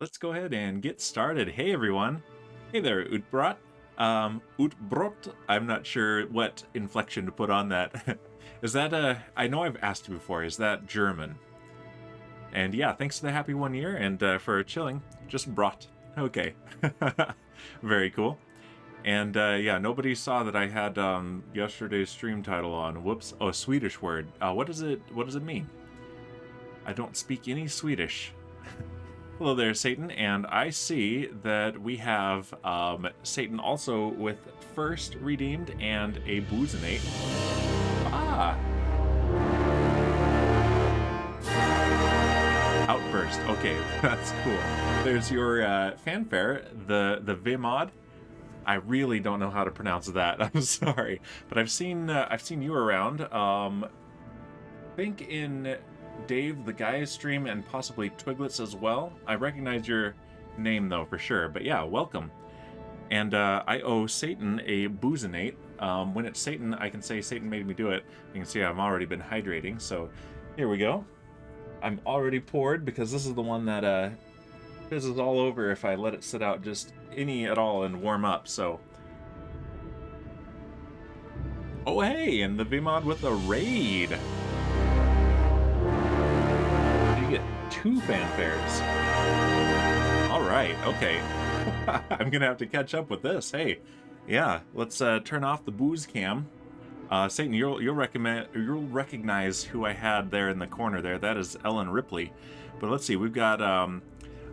let's go ahead and get started. Hey everyone. Hey there, Utbrot. Utbrot. I'm not sure what inflection to put on that. Is that I know I've asked you before, is that German? And yeah, thanks to the happy 1 year and for chilling. Just brought. Okay. Very cool. And yeah, nobody saw that I had yesterday's stream title on. Whoops. Oh, a Swedish word. What does it mean? I don't speak any Swedish. Hello there, Satan, and I see that we have Satan also with first redeemed and a Boozenate. Ah! Outburst. Okay, that's cool. There's your fanfare, the Vimod. I really don't know how to pronounce that. I'm sorry, but I've seen you around. I think in Dave the Guy's stream and possibly Twiglets as well. I recognize your name though for sure, but yeah, welcome. And I owe Satan a Boozenate. When it's Satan, I can say Satan made me do it. You can see I've already been hydrating, so here we go. I'm already poured because this is the one that fizzes all over if I let it sit out just any at all and warm up, so. Oh hey, and the VMod with a raid. Two fanfares. All right, okay. I'm gonna have to catch up with this. Hey, yeah, let's turn off the booze cam. Satan, you'll recognize who I had there in the corner there. That is Ellen Ripley. But let's see, we've got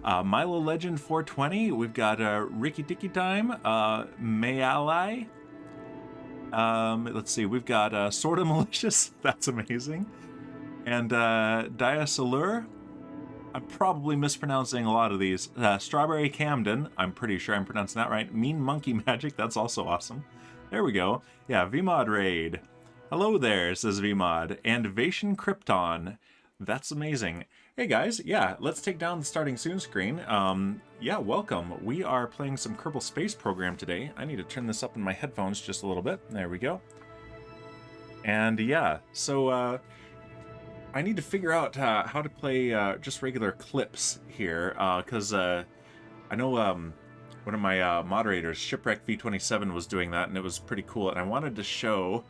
Milo Legend 420. We've got Ricky Dicky Time, Mayalai. Let's see, we've got Sorta Malicious. That's amazing. And Diasolur. I'm probably mispronouncing a lot of these. Strawberry Camden, I'm pretty sure I'm pronouncing that right. Mean Monkey Magic, that's also awesome. There we go. Yeah, VMod Raid. Hello there, says VMod. And Vation Krypton. That's amazing. Hey guys, yeah, let's take down the starting soon screen. Yeah, welcome. We are playing some Kerbal Space Program today. I need to turn this up in my headphones just a little bit. There we go. And yeah, so I need to figure out how to play just regular clips here, because I know one of my moderators, Shipwreck V27, was doing that, and it was pretty cool. And I wanted to show,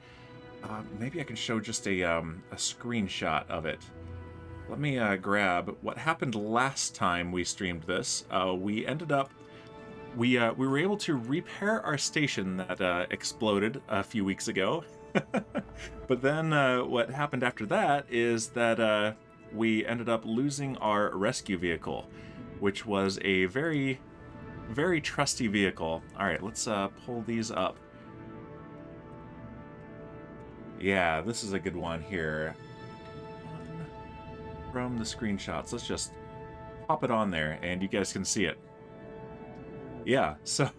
maybe I can show just a screenshot of it. Let me grab what happened last time we streamed this. We ended up, we were able to repair our station that exploded a few weeks ago. But then what happened after that is that we ended up losing our rescue vehicle, which was a very, very trusty vehicle. All right, let's pull these up. Yeah, this is a good one here. From the screenshots, let's just pop it on there and you guys can see it. Yeah, so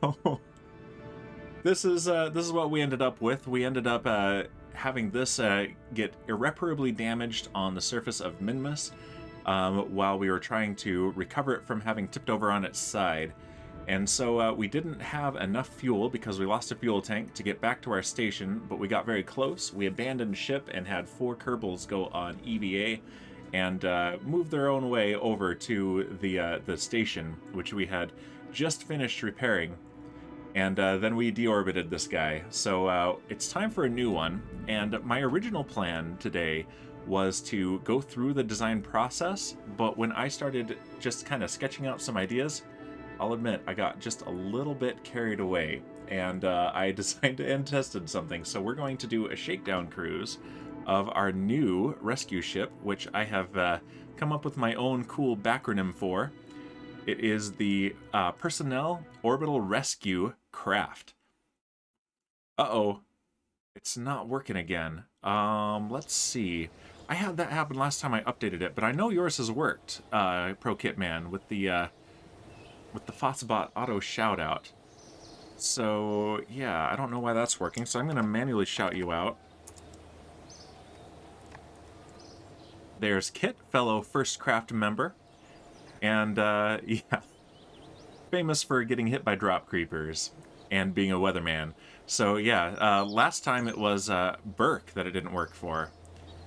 This is what we ended up with. We ended up having this get irreparably damaged on the surface of Minmus while we were trying to recover it from having tipped over on its side. And so we didn't have enough fuel because we lost a fuel tank to get back to our station, but we got very close. We abandoned ship and had 4 Kerbals go on EVA and move their own way over to the station, which we had just finished repairing. And then we deorbited this guy. So it's time for a new one. And my original plan today was to go through the design process, but when I started just kind of sketching out some ideas, I'll admit I got just a little bit carried away, and I designed and tested something. So we're going to do a shakedown cruise of our new rescue ship, which I have come up with my own cool backronym for. It is the Personnel Orbital Rescue Kraft. Uh-oh. It's not working again. Let's see. I had that happen last time I updated it, but I know yours has worked, Pro Kitman, with the Fossbot auto shoutout. So, yeah, I don't know why that's working, so I'm going to manually shout you out. There's Kit, fellow First Craft member. And, yeah, famous for getting hit by drop creepers and being a weatherman. So, yeah, last time it was P.O.R.K that it didn't work for.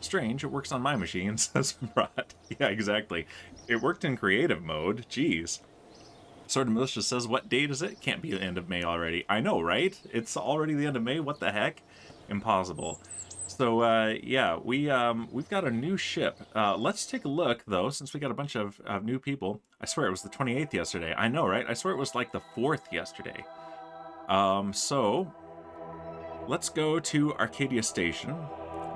Strange, it works on my machine, says Rod. Yeah, exactly. It worked in creative mode, jeez. Sort of Malicious says, what date is it? Can't be the end of May already. I know, right? It's already the end of May. What the heck? Impossible. So, yeah, we've got a new ship. Let's take a look, though, since we got a bunch of new people. I swear it was the 28th yesterday. I know, right? I swear it was like the 4th yesterday. So, let's go to Arcadia Station.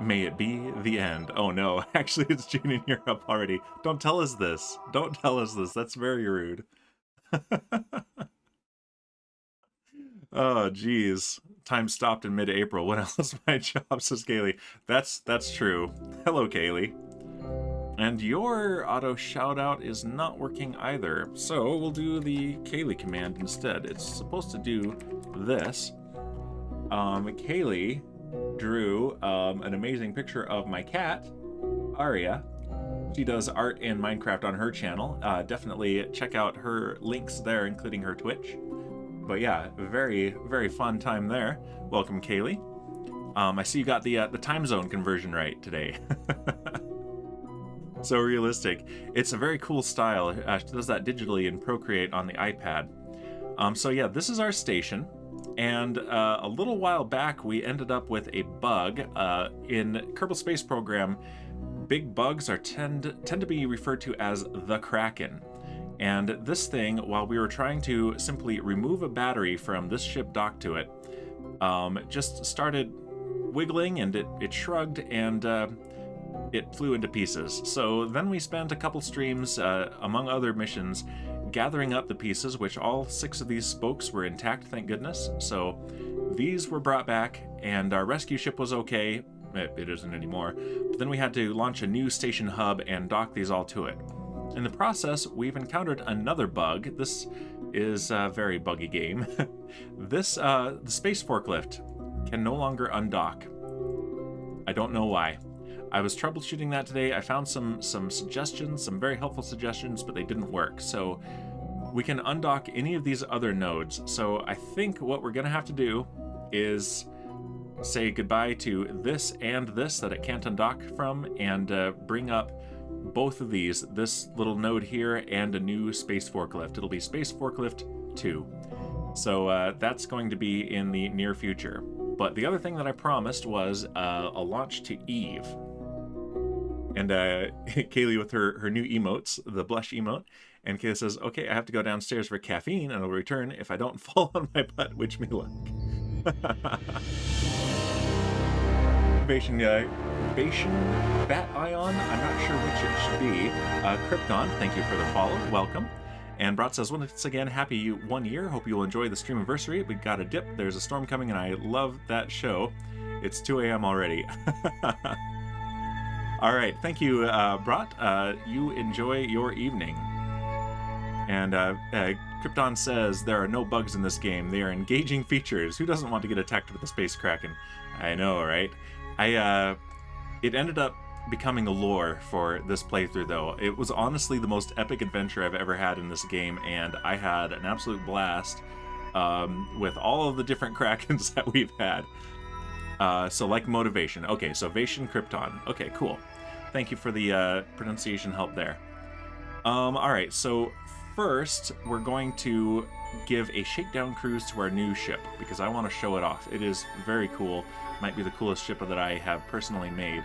May it be the end. Oh, no. Actually, it's June in Europe already. Don't tell us this. Don't tell us this. That's very rude. Oh, geez. Time stopped in mid-April. When I lost my job, says Kaylee. That's true. Hello, Kaylee. And your auto shout-out is not working either. So we'll do the Kaylee command instead. It's supposed to do this. Kaylee drew an amazing picture of my cat, Aria. She does art in Minecraft on her channel. Definitely check out her links there, including her Twitch. But yeah, very, very fun time there. Welcome, Kaylee. I see you got the time zone conversion right today. So realistic. It's a very cool style. She does that digitally in Procreate on the iPad. So yeah, this is our station. And a little while back, we ended up with a bug. In Kerbal Space Program, big bugs tend to be referred to as the Kraken. And this thing, while we were trying to simply remove a battery from this ship docked to it, just started wiggling, and it shrugged, and it flew into pieces. So then we spent a couple streams, among other missions, gathering up the pieces, which all 6 of these spokes were intact, thank goodness. So these were brought back, and our rescue ship was okay. It isn't anymore. But then we had to launch a new station hub and dock these all to it. In the process, we've encountered another bug. This is a very buggy game. The space forklift can no longer undock. I don't know why. I was troubleshooting that today. I found some suggestions, some very helpful suggestions, but they didn't work. So we can undock any of these other nodes. So I think what we're gonna have to do is say goodbye to this and this that it can't undock from, and bring up both of these, this little node here and a new space forklift. It'll be Space Forklift 2. So that's going to be in the near future. But the other thing that I promised was a launch to Eve. And Kaylee with her new emotes, the blush emote. And Kaylee says, okay, I have to go downstairs for caffeine, and I'll return if I don't fall on my butt. Wish me luck. Bastion Bat Ion, I'm not sure which it should be. Krypton, thank you for the follow, welcome. And Brat says, once again, happy 1 year. Hope you will enjoy the stream anniversary. We got a dip, there's a storm coming, and I love that show. It's 2 a.m. already. All right, thank you, Brat. You enjoy your evening. And Krypton says, there are no bugs in this game. They are engaging features. Who doesn't want to get attacked with a space kraken? I know, right? It ended up becoming a lore for this playthrough, though. It was honestly the most epic adventure I've ever had in this game, and I had an absolute blast with all of the different krakens that we've had. So like motivation. Okay, so Vation Krypton. Okay, cool. Thank you for the pronunciation help there. Alright, so first we're going to give a shakedown cruise to our new ship, because I want to show it off. It is very cool. Might be the coolest ship that I have personally made.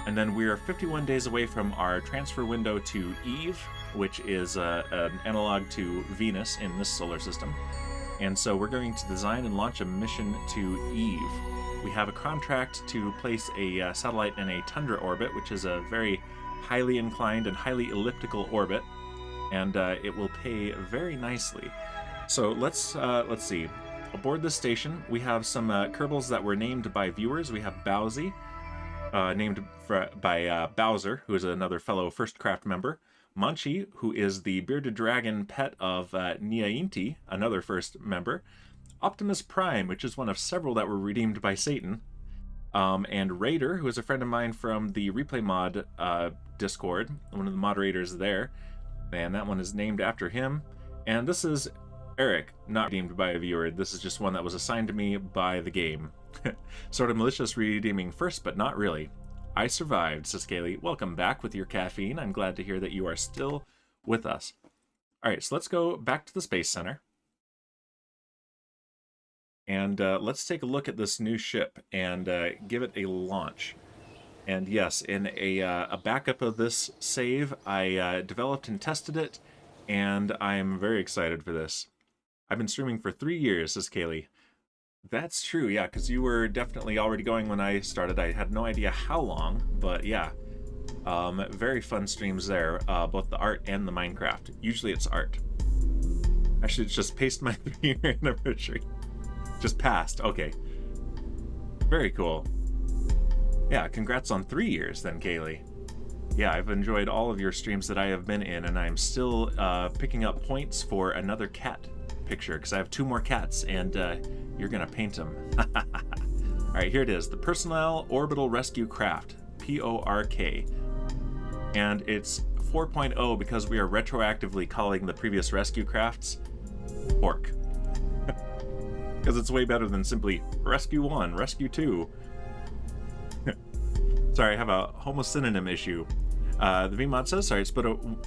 And then we are 51 days away from our transfer window to Eve, which is an analog to Venus in this solar system. And so we're going to design and launch a mission to Eve. We have a contract to place a satellite in a tundra orbit, which is a very highly inclined and highly elliptical orbit, and it will pay very nicely. So let's see. Aboard this station, we have some Kerbals that were named by viewers. We have Bowsy, named by Bowser, who is another fellow First Craft member. Munchie, who is the bearded dragon pet of Niainti, another First member. Optimus Prime, which is one of several that were redeemed by Satan. And Raider, who is a friend of mine from the Replay Mod Discord, one of the moderators there. And that one is named after him. And this is Eric, not redeemed by a viewer. This is just one that was assigned to me by the game. Sort of malicious redeeming first, but not really. I survived, says Kaylee. Welcome back with your caffeine. I'm glad to hear that you are still with us. All right, so let's go back to the Space Center. And let's take a look at this new ship and give it a launch. And yes, in a backup of this save, I developed and tested it, and I'm very excited for this. I've been streaming for 3 years, says Kaylee. That's true, yeah, because you were definitely already going when I started. I had no idea how long, but yeah. Very fun streams there, both the art and the Minecraft. Usually it's art. I should just paste my 3-year anniversary. Just passed, okay. Very cool. Yeah, congrats on 3 years then, Kaylee. Yeah, I've enjoyed all of your streams that I have been in, and I'm still picking up points for another cat picture, because I have 2 more cats, and you're gonna paint them. Alright, here it is. The Personnel Orbital Rescue Kraft, P.O.R.K. And it's 4.0 because we are retroactively calling the previous rescue crafts P.O.R.K. Because it's way better than simply Rescue 1, Rescue 2. Sorry, I have a homosynonym issue. The VMod says, sorry,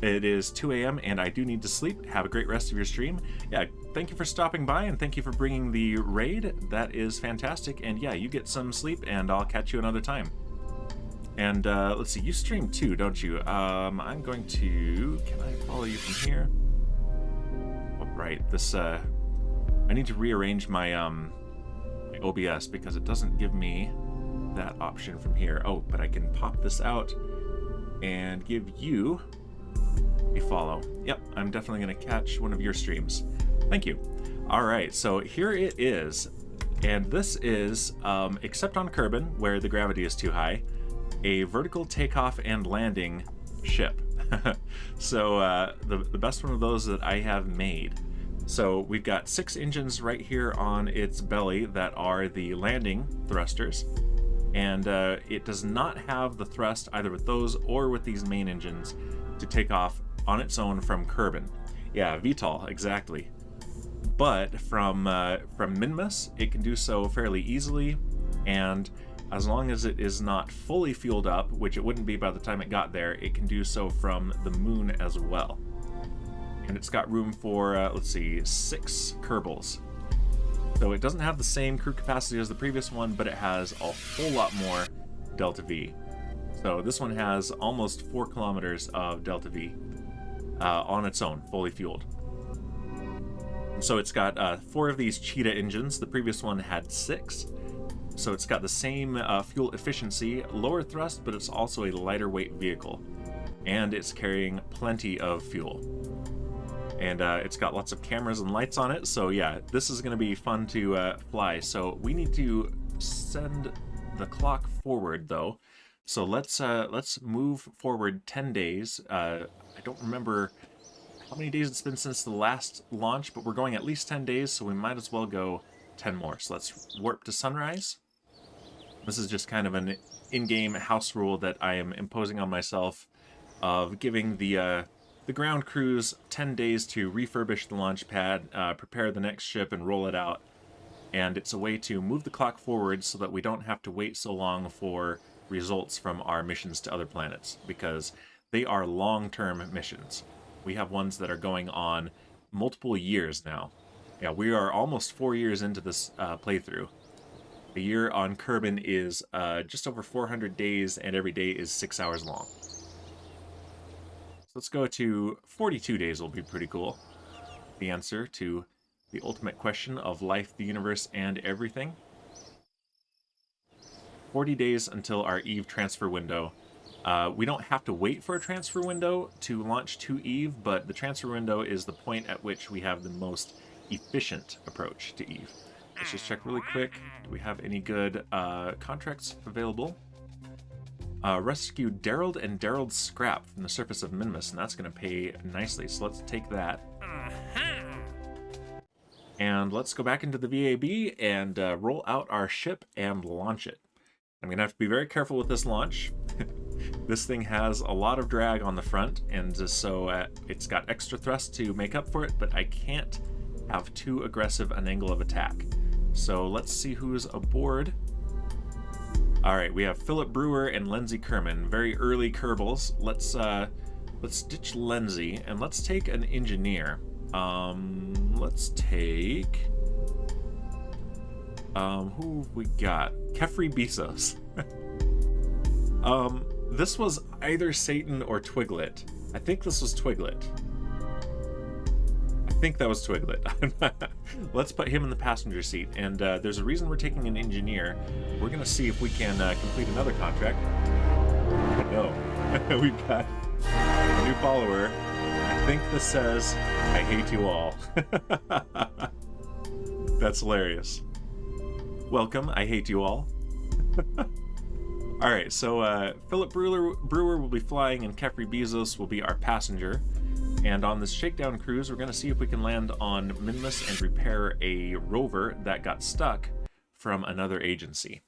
it is 2 a.m. and I do need to sleep. Have a great rest of your stream. Yeah, thank you for stopping by and thank you for bringing the raid. That is fantastic. And yeah, you get some sleep and I'll catch you another time. And let's see, you stream too, don't you? I'm going to, can I follow you from here? Oh, right, this, I need to rearrange my OBS because it doesn't give me that option from here. Oh, but I can pop this out and give you a follow. Yep, I'm definitely going to catch one of your streams. Thank you. All right, so here it is. And this is, except on Kerbal, where the gravity is too high, a vertical takeoff and landing ship. So the best one of those that I have made. So we've got 6 engines right here on its belly that are the landing thrusters. And it does not have the thrust either with those or with these main engines to take off on its own from Kerbal. Yeah, VTOL, exactly. But from Minmus, it can do so fairly easily, and as long as it is not fully fueled up, which it wouldn't be by the time it got there, it can do so from the moon as well. And it's got room for, let's see, 6 Kerbals. So it doesn't have the same crew capacity as the previous one, but it has a whole lot more Delta V. So this one has almost 4 kilometers of Delta V on its own, fully fueled. And so it's got 4 of these Cheetah engines. The previous one had 6. So it's got the same fuel efficiency, lower thrust, but it's also a lighter weight vehicle. And it's carrying plenty of fuel. And it's got lots of cameras and lights on it, so yeah, this is going to be fun to fly. So we need to send the clock forward, though. So let's move forward 10 days. I don't remember how many days it's been since the last launch, but we're going at least 10 days, so we might as well go 10 more. So let's warp to sunrise. This is just kind of an in-game house rule that I am imposing on myself of giving the ground crews 10 days to refurbish the launch pad, prepare the next ship, and roll it out. And it's a way to move the clock forward so that we don't have to wait so long for results from our missions to other planets, because they are long-term missions. We have ones that are going on multiple years now. Yeah, we are almost 4 years into this playthrough. A year on Kerbal is just over 400 days, and every day is 6 hours long. So let's go to 42 days will be pretty cool. The answer to the ultimate question of life, the universe, and everything. 40 days until our Eve transfer window. We don't have to wait for a transfer window to launch to Eve, but the transfer window is the point at which we have the most efficient approach to Eve. Let's just check really quick. Do we have any good contracts available? Rescue Daryl and Daryl's scrap from the surface of Minmus, and that's going to pay nicely, so let's take that. And let's go back into the VAB and roll out our ship and launch it. I'm going to have to be very careful with this launch. This thing has a lot of drag on the front, and so it's got extra thrust to make up for it, but I can't have too aggressive an angle of attack. So let's see who's aboard. All right, we have Philip Brewer and Lindsay Kerman, very early Kerbals. Let's Let's ditch Lenzy, and let's take an engineer. Let's take... who we got? Kefri Bezos. This was either Satan or Twiglet. I think this was Twiglet. I think that was Twiglet. Let's put him in the passenger seat, and there's a reason we're taking an engineer. We're gonna see if we can complete another contract. No, we've got a new follower. I think this says, "I hate you all." That's hilarious. Welcome, I hate you all. All right, so Philip Brewer will be flying, and Kefri Bezos will be our passenger. And on this Shakedown cruise, we're going to see if we can land on Minmus and repair a rover that got stuck from another agency.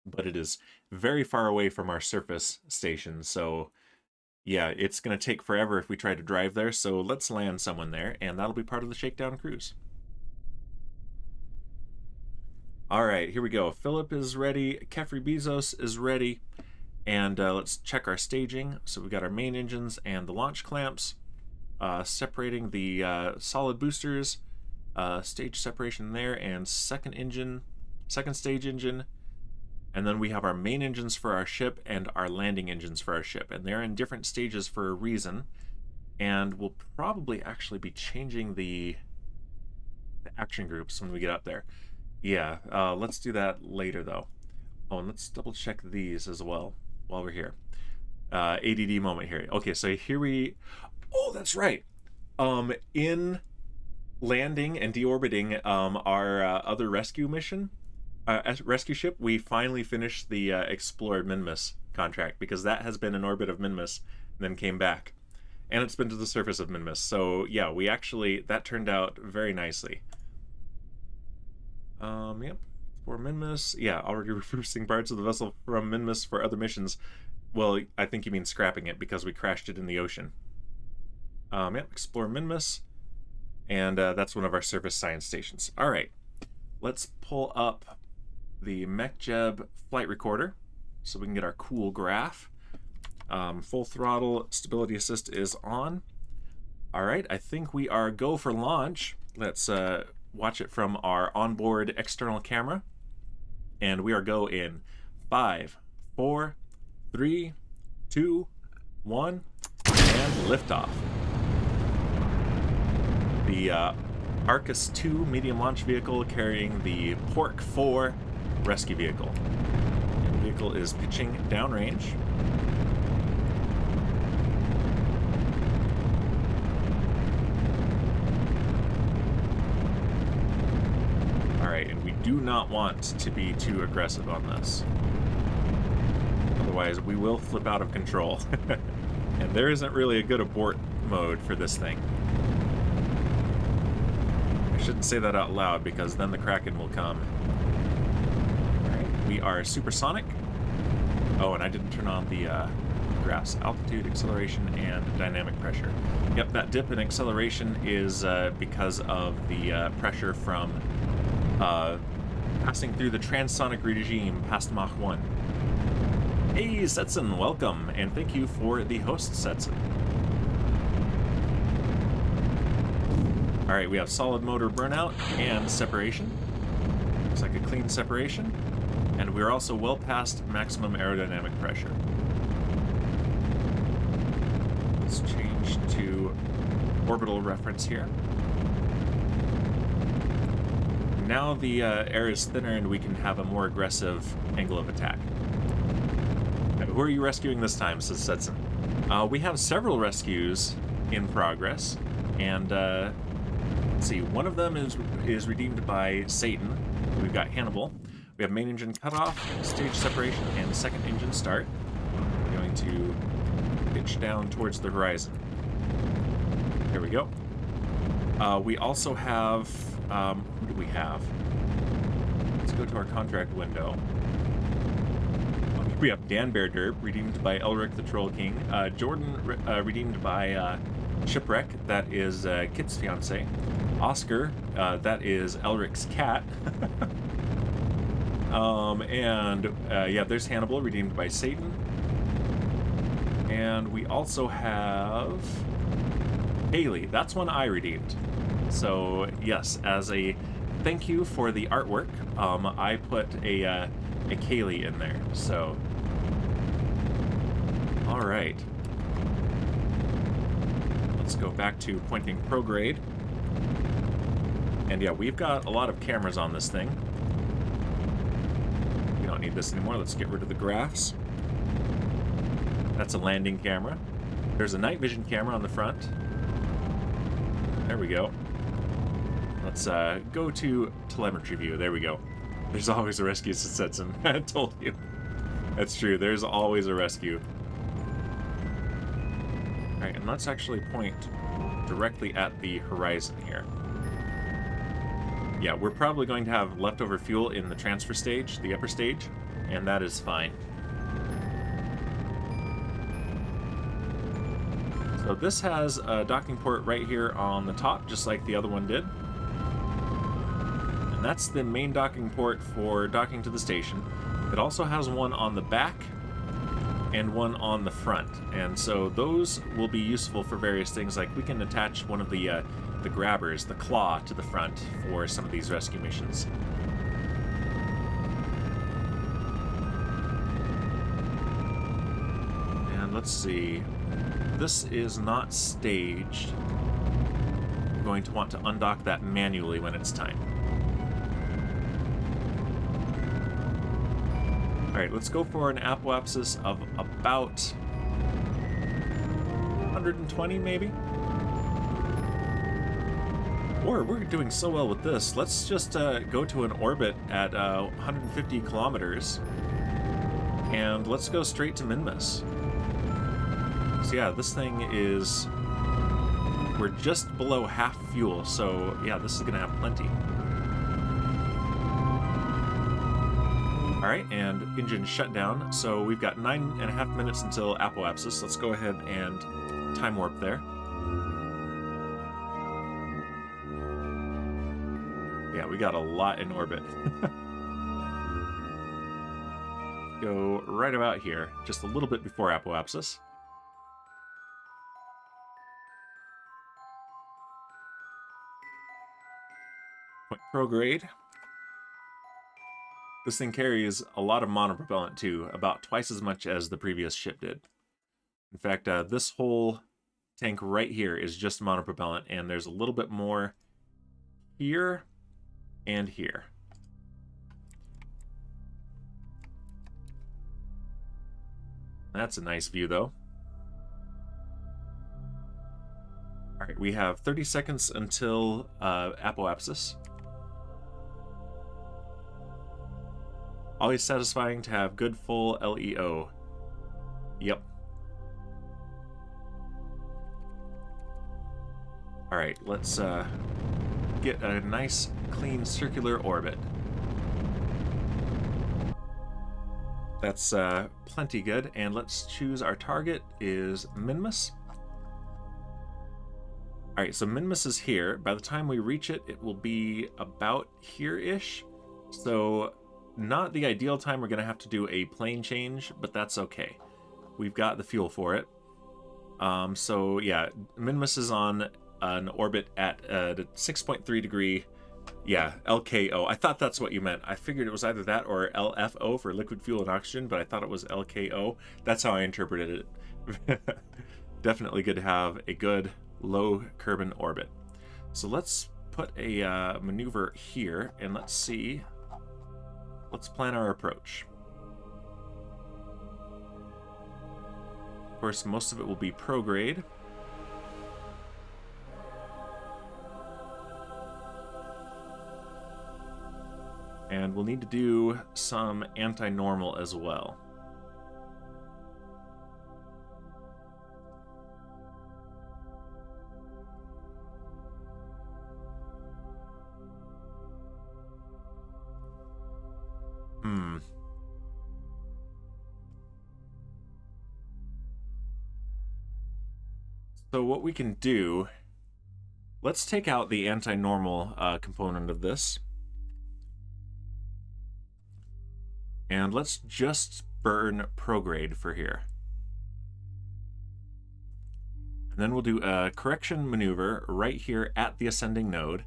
But it is very far away from our surface station, so yeah, it's going to take forever if we try to drive there, so let's land someone there, and that'll be part of the Shakedown cruise. All right, here we go. Philip is ready, Kefri Bezos is ready, and let's check our staging. So we've got our main engines and the launch clamps, separating the solid boosters, stage separation there, and second stage engine. And then we have our main engines for our ship and our landing engines for our ship. And they're in different stages for a reason. And we'll probably actually be changing the action groups when we get up there. Yeah, let's do that later though. Oh, and let's double check these as well while we're here. ADD moment here. Okay, so here we... Oh, that's right. In landing and deorbiting our other rescue mission, rescue ship, we finally finished the explored Minmus contract, because that has been in orbit of Minmus and then came back. And it's been to the surface of Minmus. So yeah, we actually... That turned out very nicely. Yep. For Minmus, yeah, already reversing parts of the vessel from Minmus for other missions. Well, I think you mean scrapping it because we crashed it in the ocean. Yep, explore Minmus, and that's one of our surface science stations. All right, let's pull up the MechJeb flight recorder so we can get our cool graph. Full throttle, stability assist is on. All right, I think we are go for launch. Let's watch it from our onboard external camera. And we are go in 5, 4, 3, 2, 1, and liftoff. The Arcus 2 medium launch vehicle carrying the P.O.R.K 4 rescue vehicle. And the vehicle is pitching downrange. And we do not want to be too aggressive on this. Otherwise, we will flip out of control. And there isn't really a good abort mode for this thing. I shouldn't say that out loud, because then the Kraken will come. Alright, we are supersonic. Oh, and I didn't turn on the graphs. Altitude, acceleration, and dynamic pressure. Yep, that dip in acceleration is because of the pressure from passing through the transonic regime past Mach 1. Hey, Setson, welcome, and thank you for the host, Setson. Alright, we have solid motor burnout and separation. Looks like a clean separation. And we're also well past maximum aerodynamic pressure. Let's change to orbital reference here. Now the air is thinner and we can have a more aggressive angle of attack. Who are you rescuing this time, says Setson? We have several rescues in progress, and let's see, one of them is redeemed by Satan. We've got Hannibal. We have main engine cutoff, stage separation, and second engine start. We're going to pitch down towards the horizon. Here we go. We also have... who do we have? Let's go to our contract window. We have Dan Bear Derp, redeemed by Elric the Troll King. Jordan, redeemed by Shipwreck, that is Kit's fiance. Oscar, that is Elric's cat. Yeah, there's Hannibal, redeemed by Satan. And we also have Haley. That's one I redeemed. So yes, as a thank you for the artwork, I put a Kaylee in there. So, all right. Let's go back to pointing prograde. And yeah, we've got a lot of cameras on this thing. We don't need this anymore. Let's get rid of the graphs. That's a landing camera. There's a night vision camera on the front. There we go. Let's go to telemetry view. There we go. There's always a rescue, Setson. I told you. That's true. There's always a rescue. Alright, and let's actually point directly at the horizon here. Yeah, we're probably going to have leftover fuel in the transfer stage, the upper stage, and that is fine. So this has a docking port right here on the top, just like the other one did. And that's the main docking port for docking to the station. It also has one on the back and one on the front. And so those will be useful for various things, like we can attach one of the grabbers, the claw, to the front for some of these rescue missions. And let's see. This is not staged. I'm going to want to undock that manually when it's time. Alright, let's go for an apoapsis of about 120 maybe? Or we're doing so well with this. Let's just go to an orbit at 150 kilometers and let's go straight to Minmus. So yeah, this thing is... we're just below half fuel, so yeah, this is going to have plenty. Alright, and engine shutdown. So we've got 9.5 minutes until apoapsis. Let's go ahead and time warp there. Yeah, we got a lot in orbit. Go right about here, just a little bit before apoapsis. Point prograde. This thing carries a lot of monopropellant too, about twice as much as the previous ship did. In fact, this whole tank right here is just monopropellant, and there's a little bit more here and here. That's a nice view, though. All right, we have 30 seconds until apoapsis. Always satisfying to have good full LEO. Yep. All right, let's get a nice, clean circular orbit. That's plenty good, and let's choose our target is Minmus. All right, so Minmus is here. By the time we reach it, it will be about here-ish. So not the ideal time. We're going to have to do a plane change, but that's okay. We've got the fuel for it. So yeah, Minmus is on an orbit at 6.3 degree. Yeah, LKO. I thought that's what you meant. I figured it was either that or LFO for liquid fuel and oxygen, but I thought it was LKO. That's how I interpreted it. Definitely good to have a good low Kerbal orbit. So let's put a maneuver here, and let's see. Let's plan our approach. Of course, most of it will be prograde. And we'll need to do some anti-normal as well. So what we can do, let's take out the anti-normal component of this. And let's just burn prograde for here. And then we'll do a correction maneuver right here at the ascending node.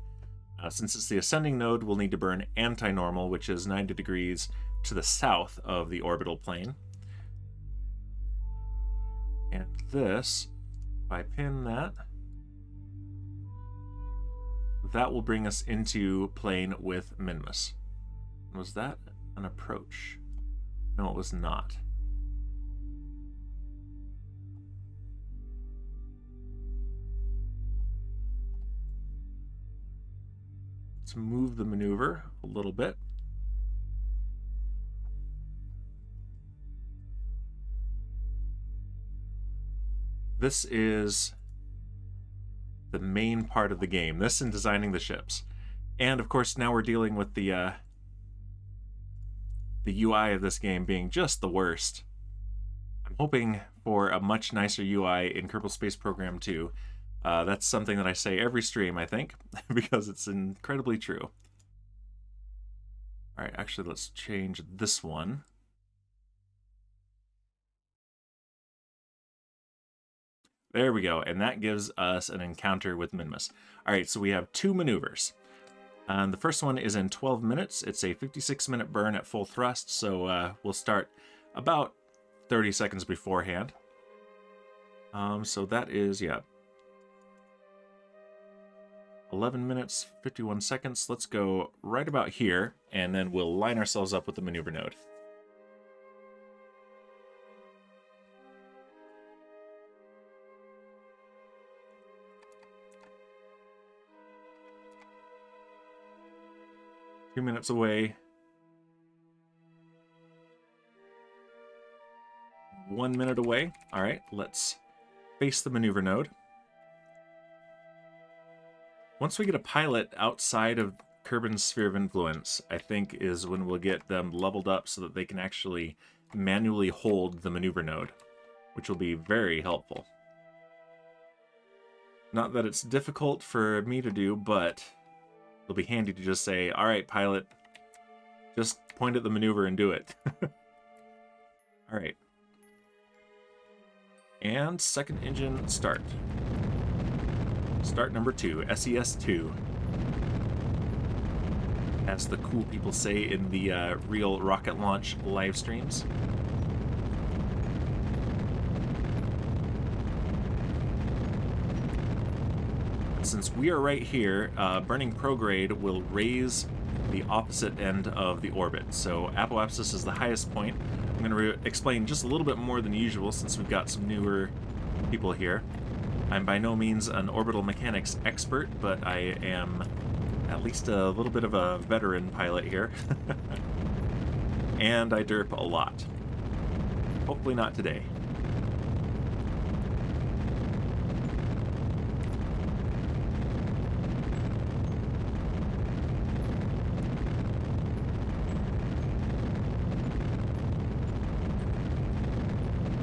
Since it's the ascending node, we'll need to burn anti-normal, which is 90 degrees to the south of the orbital plane. And this, if I pin that, that will bring us into plane with Minmus. Was that an approach? No, it was not. Let's move the maneuver a little bit. This is the main part of the game. This and designing the ships. And of course now we're dealing with the UI of this game being just the worst. I'm hoping for a much nicer UI in Kerbal Space Program 2. That's something that I say every stream, I think, because it's incredibly true. Alright, actually let's change this one. There we go, and that gives us an encounter with Minmus. Alright, so we have 2 maneuvers. And the first one is in 12 minutes. It's a 56-minute burn at full thrust, so we'll start about 30 seconds beforehand. So that is, yeah, 11 minutes, 51 seconds. Let's go right about here, and then we'll line ourselves up with the maneuver node. Two minutes away. 1 minute away. All right, let's face the maneuver node. Once we get a pilot outside of Kerbin's sphere of influence, I think is when we'll get them leveled up so that they can actually manually hold the maneuver node, which will be very helpful. Not that it's difficult for me to do, but it'll be handy to just say, all right, pilot, just point at the maneuver and do it. All right. And second engine start. Start number 2, SES-2. As the cool people say in the real rocket launch live streams. Since we are right here, burning prograde will raise the opposite end of the orbit. So apoapsis is the highest point. I'm going to explain just a little bit more than usual since we've got some newer people here. I'm by no means an orbital mechanics expert, but I am at least a little bit of a veteran pilot here. And I derp a lot. Hopefully not today.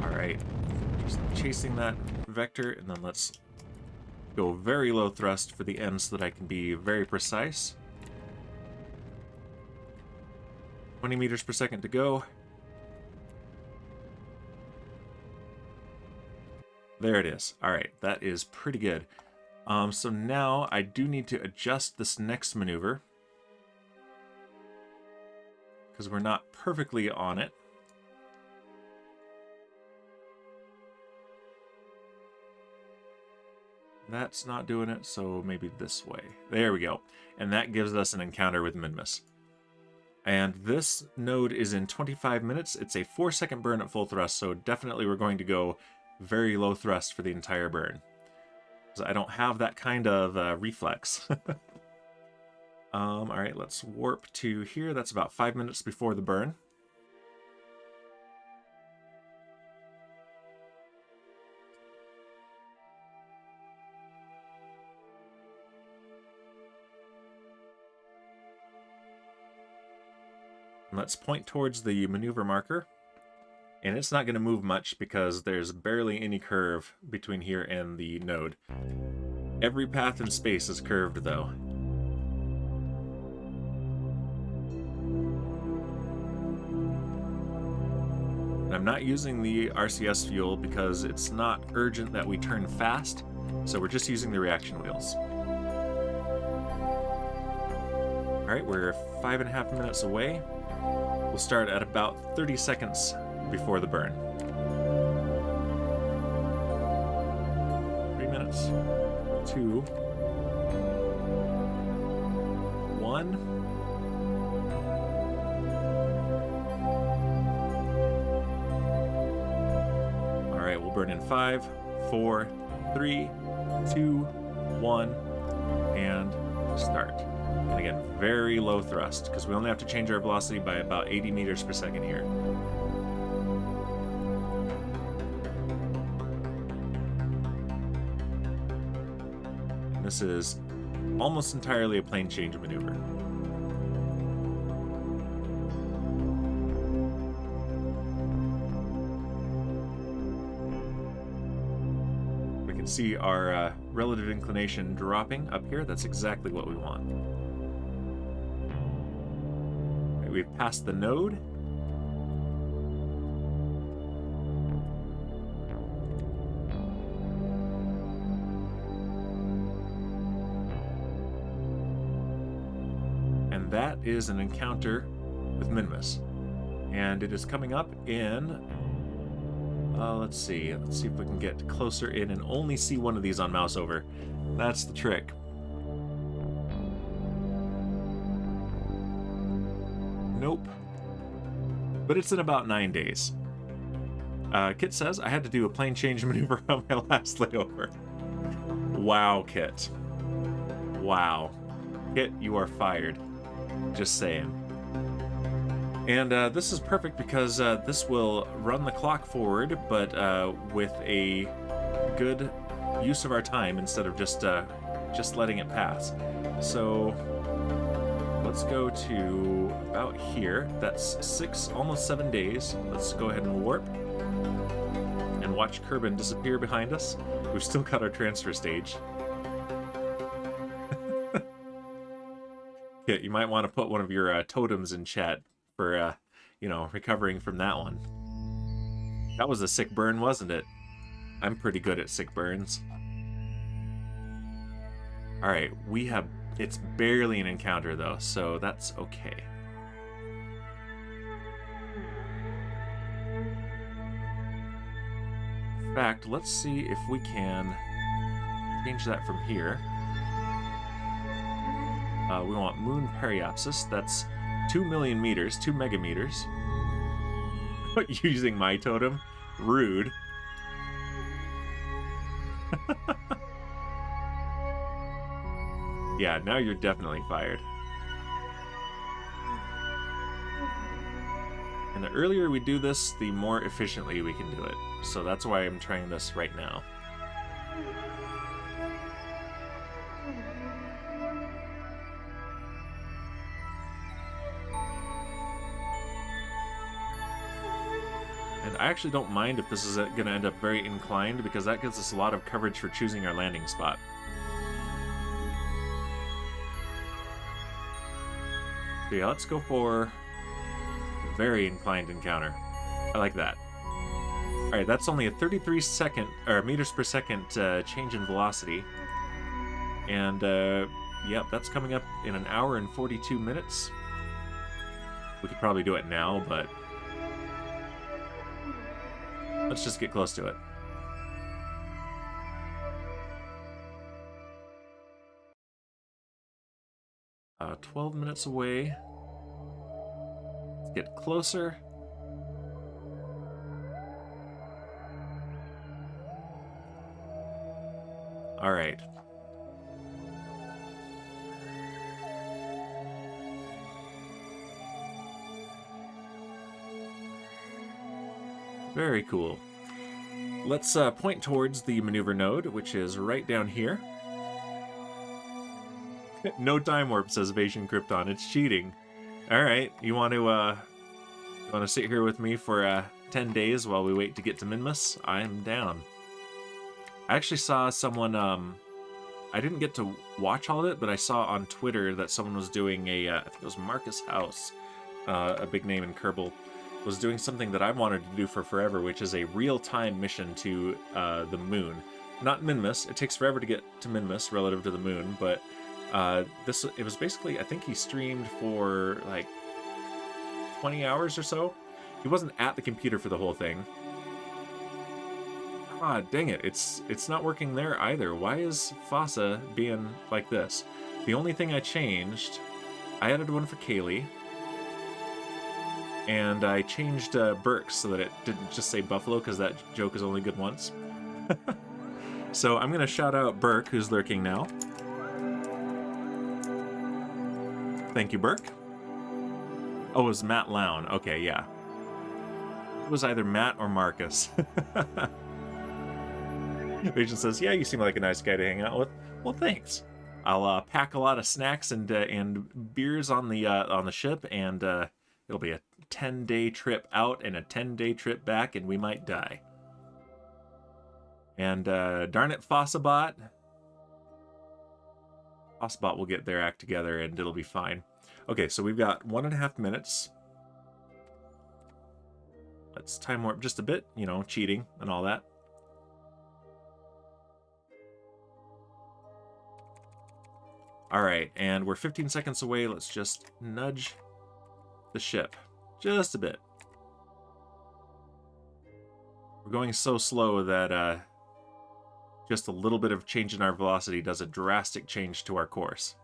Alright, just chasing that vector, and then let's go very low thrust for the end so that I can be very precise. 20 meters per second to go. There it is. Alright, that is pretty good. So now I do need to adjust this next maneuver because we're not perfectly on it. That's not doing it, so maybe this way. There we go. And that gives us an encounter with Minmus. And this node is in 25 minutes. It's a 4-second burn at full thrust, so definitely we're going to go very low thrust for the entire burn. Because I don't have that kind of reflex. Alright, let's warp to here. That's about 5 minutes before the burn. Let's point towards the maneuver marker, and it's not going to move much because there's barely any curve between here and the node. Every path in space is curved, though. And I'm not using the RCS fuel because it's not urgent that we turn fast, so we're just using the reaction wheels. Alright, we're 5.5 minutes away. We'll start at about 30 seconds before the burn. 3 minutes. 2. 1. Alright, we'll burn in 5, 4, 3, 2, 1, and start. And again, very low thrust, because we only have to change our velocity by about 80 meters per second here. And this is almost entirely a plane change maneuver. We can see our relative inclination dropping up here. That's exactly what we want. We've passed the node. And that is an encounter with Minimus. And it is coming up in... let's see. Let's see if we can get closer in and only see one of these on mouse over. That's the trick. Nope. But it's in about 9 days. Kit says, I had to do a plane change maneuver on my last layover. Wow, Kit. Wow. Kit, you are fired. Just saying. And this is perfect because this will run the clock forward, but with a good use of our time instead of just letting it pass. So... let's go to about here. That's 6, almost 7 days. Let's go ahead and warp and watch Kerbal disappear behind us. We've still got our transfer stage. Kit, you might want to put one of your totems in chat for, you know, recovering from that one. That was a sick burn, wasn't it? I'm pretty good at sick burns. Alright, we have... it's barely an encounter, though, so that's okay. In fact, let's see if we can change that from here. We want moon periapsis. That's 2 million meters, 2 megameters. Using my totem? Rude. Yeah, now you're definitely fired. And the earlier we do this, the more efficiently we can do it. So that's why I'm trying this right now. And I actually don't mind if this is going to end up very inclined, because that gives us a lot of coverage for choosing our landing spot. So yeah, let's go for a very inclined encounter. I like that. Alright, that's only a 33 second, or meters per second change in velocity. And, yep, that's coming up in 1 hour and 42 minutes. We could probably do it now, but let's just get close to it. 12 minutes away. Let's get closer. All right. Very cool. Let's point towards the maneuver node, which is right down here. No time warp, says Evasion Krypton. It's cheating. All right, you want to sit here with me for 10 days while we wait to get to Minmus? I'm down. I actually saw someone. I didn't get to watch all of it, but I saw on Twitter that someone was doing a. I think it was Marcus House, a big name in Kerbal, was doing something that I've wanted to do for forever, which is a real-time mission to the moon. Not Minmus. It takes forever to get to Minmus relative to the moon, but it was basically, I think he streamed for like 20 hours or so. He wasn't at the computer for the whole thing. Ah, dang it. It's not working there either. Why is Fossa being like this? The only thing I changed, I added one for Kaylee, and I changed P.O.R.K so that it didn't just say Buffalo, because that joke is only good once. So I'm going to shout out P.O.R.K, who's lurking now. Thank you, P.O.R.K. Oh, it was Matt Lown. Okay, yeah. It was either Matt or Marcus. Agent says, yeah, you seem like a nice guy to hang out with. Well, thanks. I'll pack a lot of snacks and beers on the ship, and it'll be a 10-day trip out and a 10-day trip back, and we might die. And darn it, Fossabot. Fossabot will get their act together, and it'll be fine. Okay, so we've got 1.5 minutes. Let's time warp just a bit, you know, cheating and all that. All right, and we're 15 seconds away. Let's just nudge the ship just a bit. We're going so slow that just a little bit of change in our velocity does a drastic change to our course.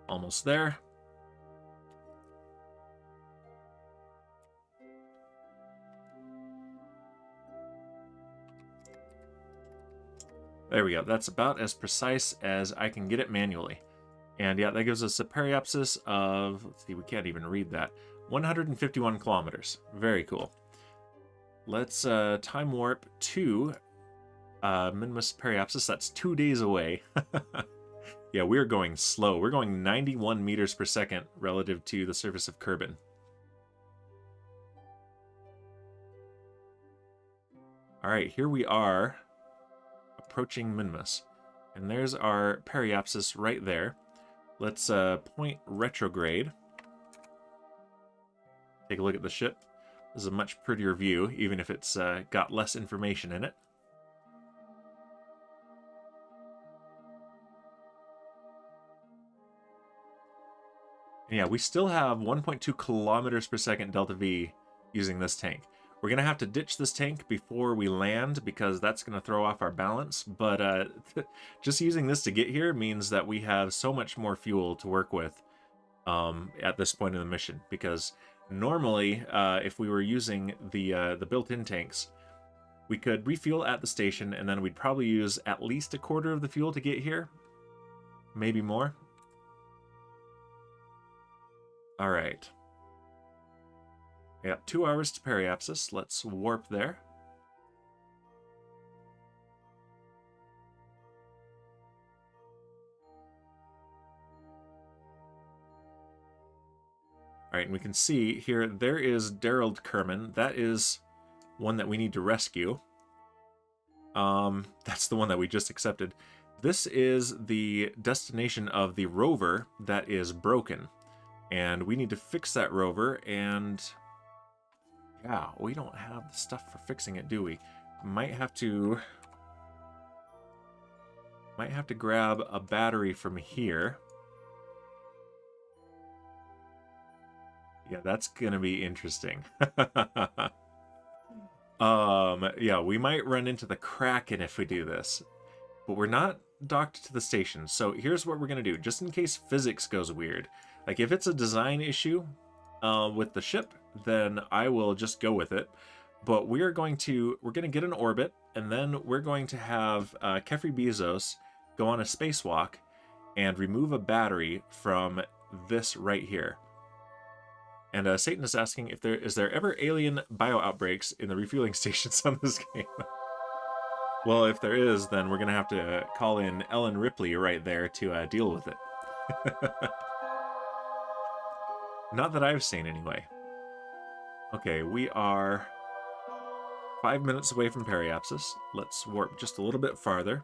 Almost there. There we go. That's about as precise as I can get it manually. And yeah, that gives us a periapsis of, let's see, we can't even read that, 151 kilometers. Very cool. Let's time warp to Minmus periapsis. That's 2 days away. Yeah, we're going slow. We're going 91 meters per second relative to the surface of Kerbal. All right, here we are approaching Minmus. And there's our periapsis right there. Let's point retrograde. Take a look at the ship. This is a much prettier view, even if it's got less information in it. And yeah, we still have 1.2 kilometers per second delta V using this tank. We're going to have to ditch this tank before we land because that's going to throw off our balance. But just using this to get here means that we have so much more fuel to work with at this point in the mission. Because normally, if we were using the built-in tanks, we could refuel at the station, and then we'd probably use at least a quarter of the fuel to get here. Maybe more. All right. Yeah, 2 hours to periapsis. Let's warp there. All right, and we can see here, there is Daryl Kerman. That is one that we need to rescue. That's the one that we just accepted. This is the destination of the rover that is broken. And we need to fix that rover, and yeah, we don't have the stuff for fixing it, do we? Might have to grab a battery from here. Yeah, that's gonna be interesting. Yeah, we might run into the Kraken if we do this. But we're not docked to the station, so here's what we're gonna do, just in case physics goes weird. Like, if it's a design issue with the ship, then I will just go with it. But we're going to get an orbit, and then we're going to have Kefri Bezos go on a spacewalk and remove a battery from this right here. And Satan is asking if is there ever alien bio outbreaks in the refueling stations on this game? Well, if there is, then we're gonna have to call in Ellen Ripley right there to deal with it. Not that I've seen, anyway. Okay, we are 5 minutes away from periapsis. Let's warp just a little bit farther.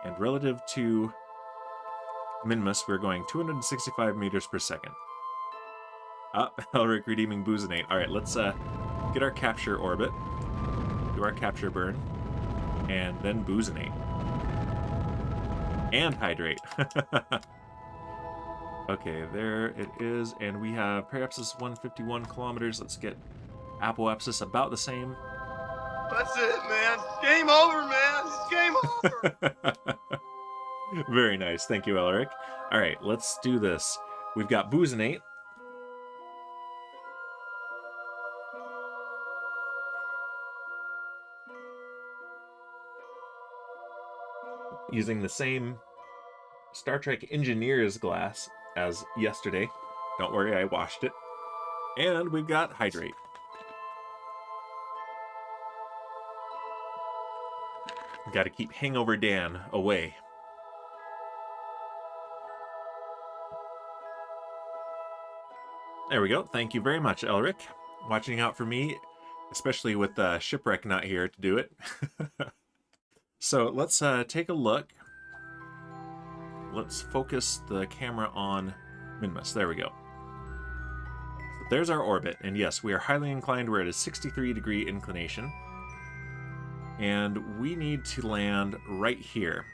And relative to Minmus, we're going 265 meters per second. Elric redeeming Buzinate. Alright, let's get our capture orbit, do our capture burn, and then Buzinate. And hydrate. Okay, there it is, and we have periapsis 151 kilometers. Let's get apoapsis about the same. That's it, man. Game over, man. It's game over. Very nice. Thank you, Elric. All right, let's do this. We've got Buzinate. Using the same Star Trek Engineer's glass as yesterday. Don't worry, I washed it. And we've got hydrate. Got to keep Hangover Dan away. There we go. Thank you very much, Elric. Watching out for me, especially with Shipwreck not here to do it. So let's take a look. Let's focus the camera on Minmus. There we go. So there's our orbit, and yes, we are highly inclined. We're at a 63-degree inclination. And we need to land right here.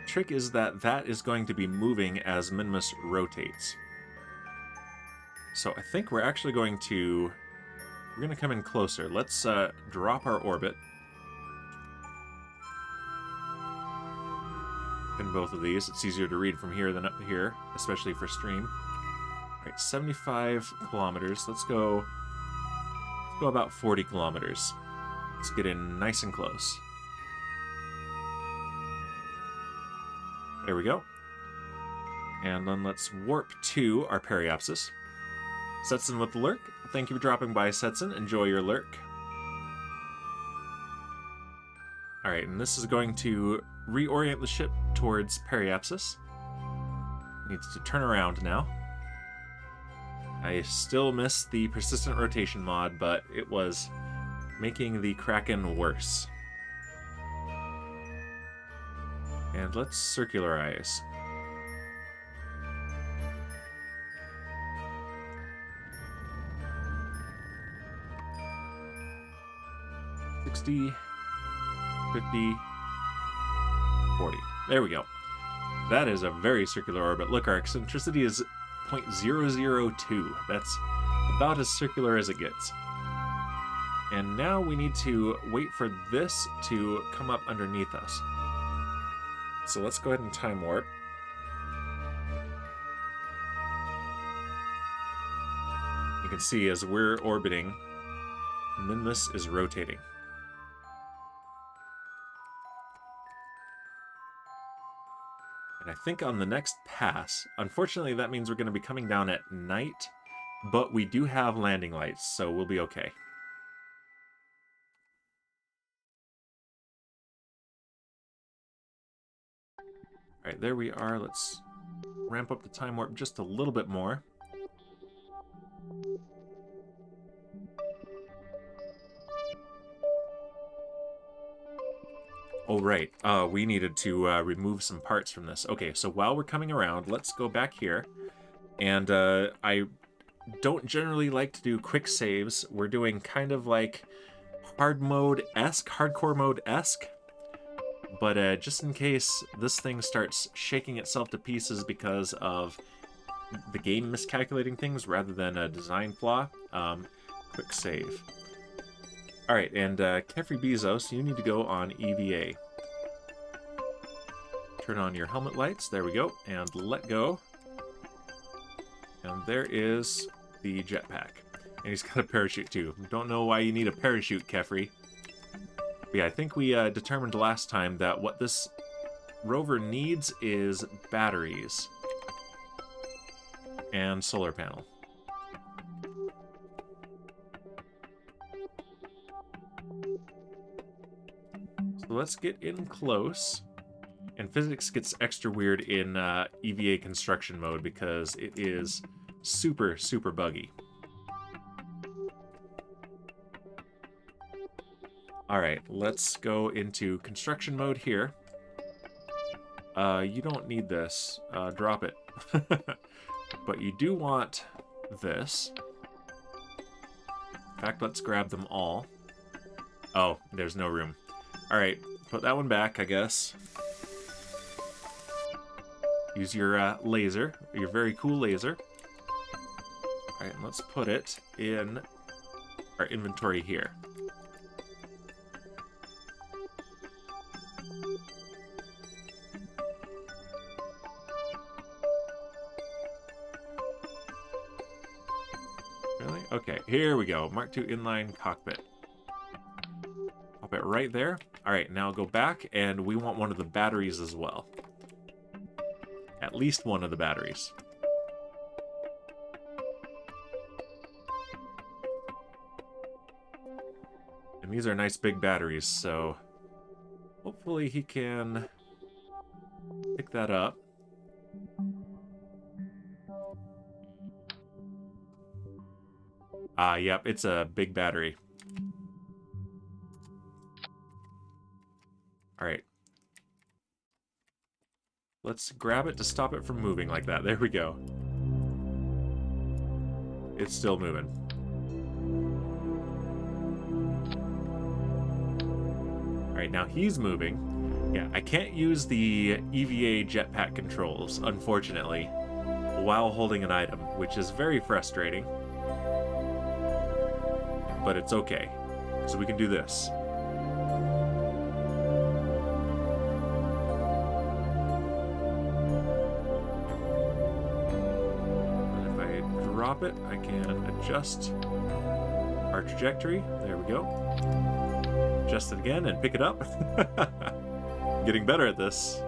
Trick is that that is going to be moving as Minmus rotates. So I think we're actually going to... We're going to come in closer. Let's drop our orbit. In both of these. It's easier to read from here than up here, especially for stream. All right, 75 kilometers. Let's go about 40 kilometers. Let's get in nice and close. There we go. And then let's warp to our periapsis. Setson with the lurk. Thank you for dropping by, Setson. Enjoy your lurk. Alright, and this is going to reorient the ship towards periapsis. Needs to turn around now. I still miss the persistent rotation mod, but it was making the Kraken worse. And let's circularize. $60, $50, $40. There we go. That is a very circular orbit. Look, our eccentricity is 0.002. That's about as circular as it gets. And now we need to wait for this to come up underneath us. So let's go ahead and time warp. You can see as we're orbiting, Minmus is rotating. And I think on the next pass, unfortunately that means we're going to be coming down at night, but we do have landing lights, so we'll be okay. Alright, there we are. Let's ramp up the time warp just a little bit more. Oh, right. We needed to remove some parts from this. Okay, so while we're coming around, let's go back here. And I don't generally like to do quick saves. We're doing kind of like hardcore mode-esque. But just in case this thing starts shaking itself to pieces because of the game miscalculating things rather than a design flaw, quick save. Alright, and Kefri Bezos, you need to go on EVA. Turn on your helmet lights, there we go, and let go. And there is the jetpack. And he's got a parachute too. Don't know why you need a parachute, Kefri. But yeah, I think we determined last time that what this rover needs is batteries and solar panel. So let's get in close. And physics gets extra weird in EVA construction mode because it is super, super buggy. Alright, let's go into construction mode here. You don't need this. Drop it. But you do want this. In fact, let's grab them all. Oh, there's no room. Alright, put that one back, I guess. Use your laser, your very cool laser. Alright, let's put it in our inventory here. Really? Okay, here we go. Mark II inline cockpit. Pop it right there. Alright, now go back, and we want one of the batteries as well. At least one of the batteries. And these are nice big batteries, so hopefully he can pick that up. Yep, it's a big battery. Alright. Let's grab it to stop it from moving like that. There we go. It's still moving. Alright, now he's moving. Yeah, I can't use the EVA jetpack controls, unfortunately, while holding an item, which is very frustrating. But it's okay, so we can do this. Drop it, I can adjust our trajectory. There we go. Adjust it again and pick it up. Getting better at this.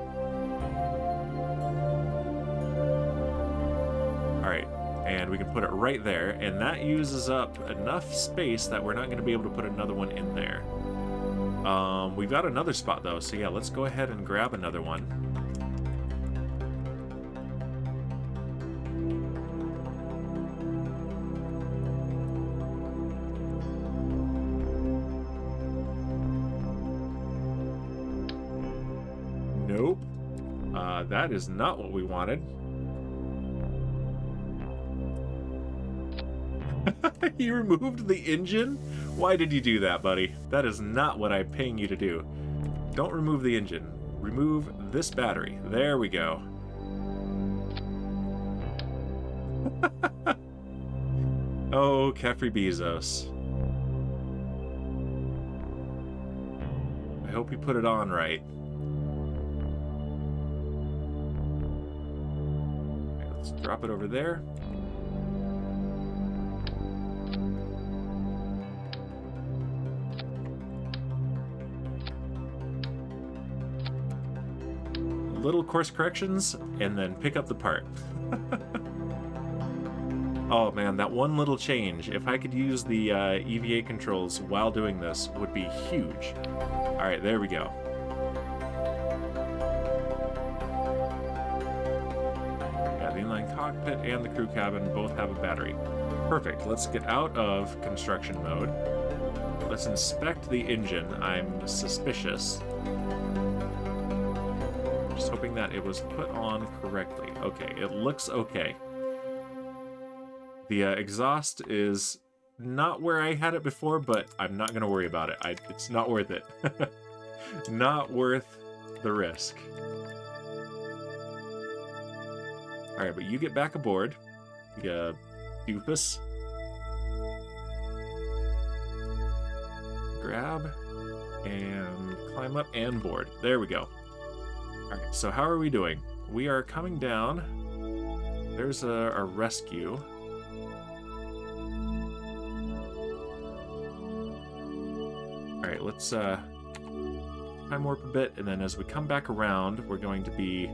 Alright, and we can put it right there, and that uses up enough space that we're not going to be able to put another one in there. We've got another spot though, so yeah, let's go ahead and grab another one. Nope. That is not what we wanted. You removed the engine? Why did you do that, buddy? That is not what I'm paying you to do. Don't remove the engine. Remove this battery. There we go. Oh, Kefri Bezos. I hope you put it on right. Okay, let's drop it over there. Little course corrections, and then pick up the part. Oh man, that one little change, if I could use the EVA controls while doing this, would be huge. Alright, there we go. Yeah, the inline cockpit and the crew cabin both have a battery. Perfect, let's get out of construction mode. Let's inspect the engine. I'm suspicious. Just hoping that it was put on correctly. Okay, it looks okay. The exhaust is not where I had it before, but I'm not going to worry about it. It's not worth it. Not worth the risk. Alright, but you get back aboard. You doofus. Grab and climb up and board. There we go. Alright, so how are we doing? We are coming down. There's a rescue. Alright, let's time warp a bit, and then as we come back around, we're going to be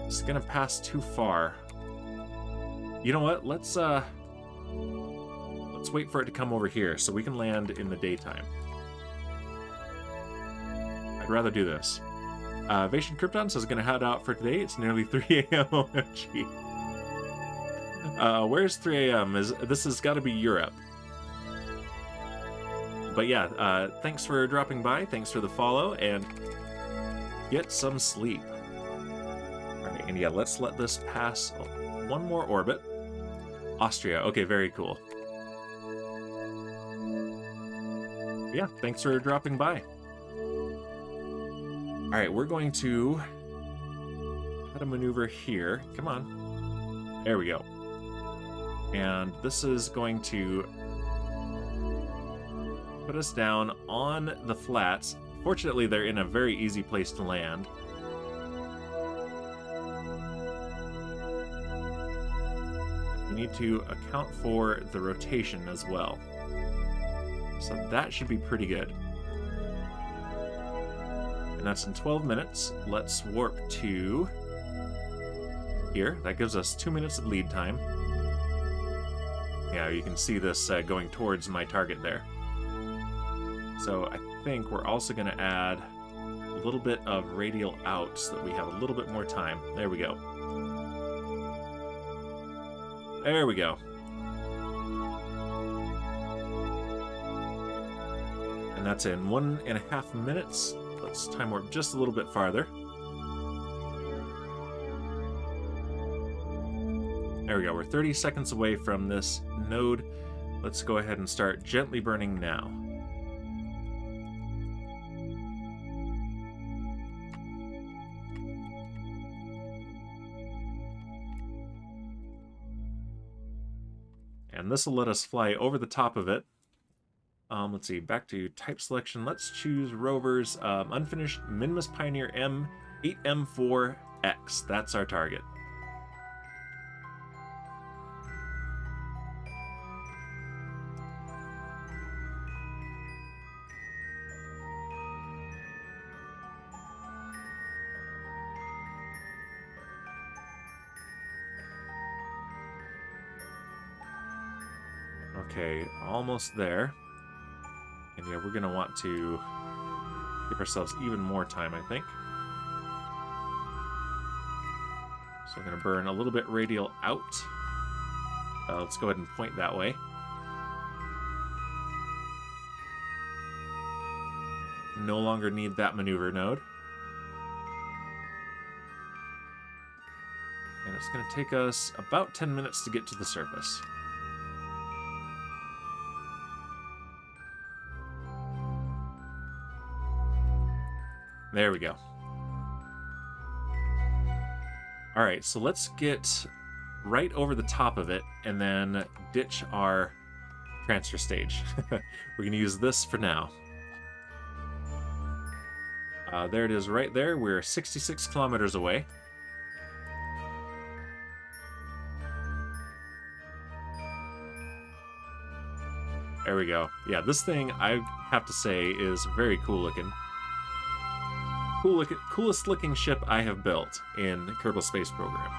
just gonna pass too far. You know what? Let's wait for it to come over here so we can land in the daytime. I'd rather do this. Vation Krypton says gonna head out for today. It's nearly 3 a.m. OMG. Where's 3 a.m.? This has got to be Europe. But yeah, thanks for dropping by. Thanks for the follow, and get some sleep. And yeah, let's let this pass one more orbit. Austria. Okay, very cool. Yeah, thanks for dropping by. All right, we're going to how to maneuver here. Come on. There we go. And this is going to put us down on the flats. Fortunately, they're in a very easy place to land. We need to account for the rotation as well. So that should be pretty good. And that's in 12 minutes. Let's warp to here. That gives us 2 minutes of lead time. Yeah, you can see this going towards my target there. So I think we're also going to add a little bit of radial out so that we have a little bit more time. There we go. There we go. And that's in 1.5 minutes. Let's time warp just a little bit farther. There we go. We're 30 seconds away from this node. Let's go ahead and start gently burning now. And this will let us fly over the top of it. Let's see, back to type selection. Let's choose rovers. Unfinished Minimus Pioneer M8M4X. That's our target. Okay, almost there. And yeah, we're going to want to give ourselves even more time, I think. So we're going to burn a little bit radial out. Let's go ahead and point that way. No longer need that maneuver node. And it's going to take us about 10 minutes to get to the surface. There we go. All right, so let's get right over the top of it and then ditch our transfer stage. We're going to use this for now. There it is right there. We're 66 kilometers away. There we go. Yeah, this thing, I have to say, is very cool looking. Coolest looking ship I have built in Kerbal Space Program.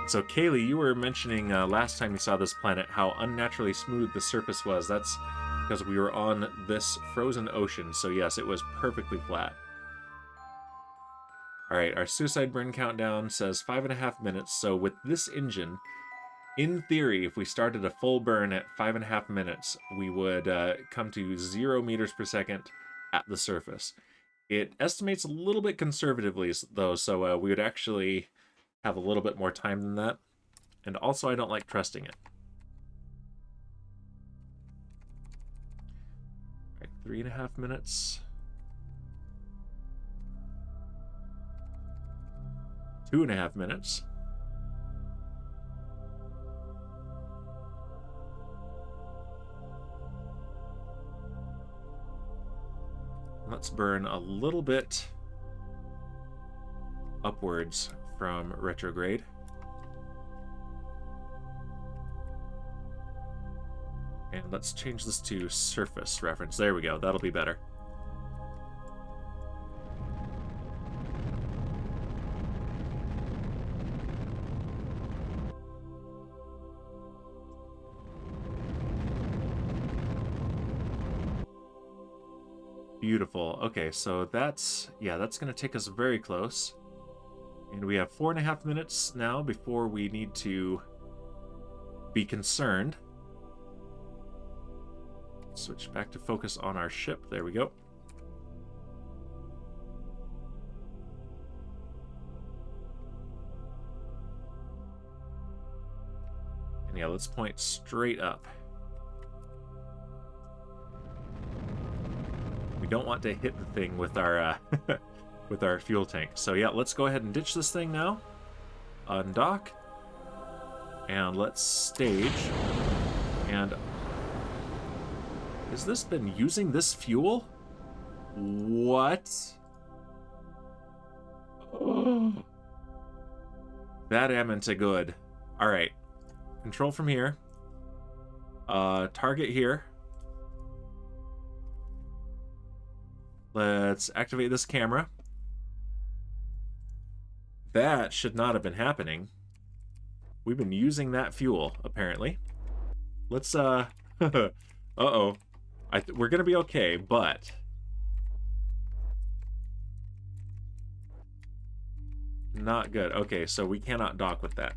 So Kaylee, you were mentioning last time you saw this planet how unnaturally smooth the surface was. That's because we were on this frozen ocean. So yes, it was perfectly flat. All right, our suicide burn countdown says 5.5 minutes. So with this engine, in theory, if we started a full burn at 5.5 minutes, we would come to 0 meters per second at the surface. It estimates a little bit conservatively, though, so we would actually have a little bit more time than that. And also, I don't like trusting it. All right, 3.5 minutes. 2.5 minutes. Let's burn a little bit upwards from retrograde. And let's change this to surface reference. There we go. That'll be better. Beautiful. Okay, so that's going to take us very close. And we have 4.5 minutes now before we need to be concerned. Switch back to focus on our ship. There we go. And yeah, let's point straight up. We don't want to hit the thing with our with our fuel tank. So yeah, let's go ahead and ditch this thing now. Undock. And let's stage. And has this been using this fuel? What? Oh. That am into good. Alright. Control from here. Target here. Let's activate this camera. That should not have been happening. We've been using that fuel, apparently. Let's, uh-oh. We're gonna be okay, but... Not good. Okay, so we cannot dock with that.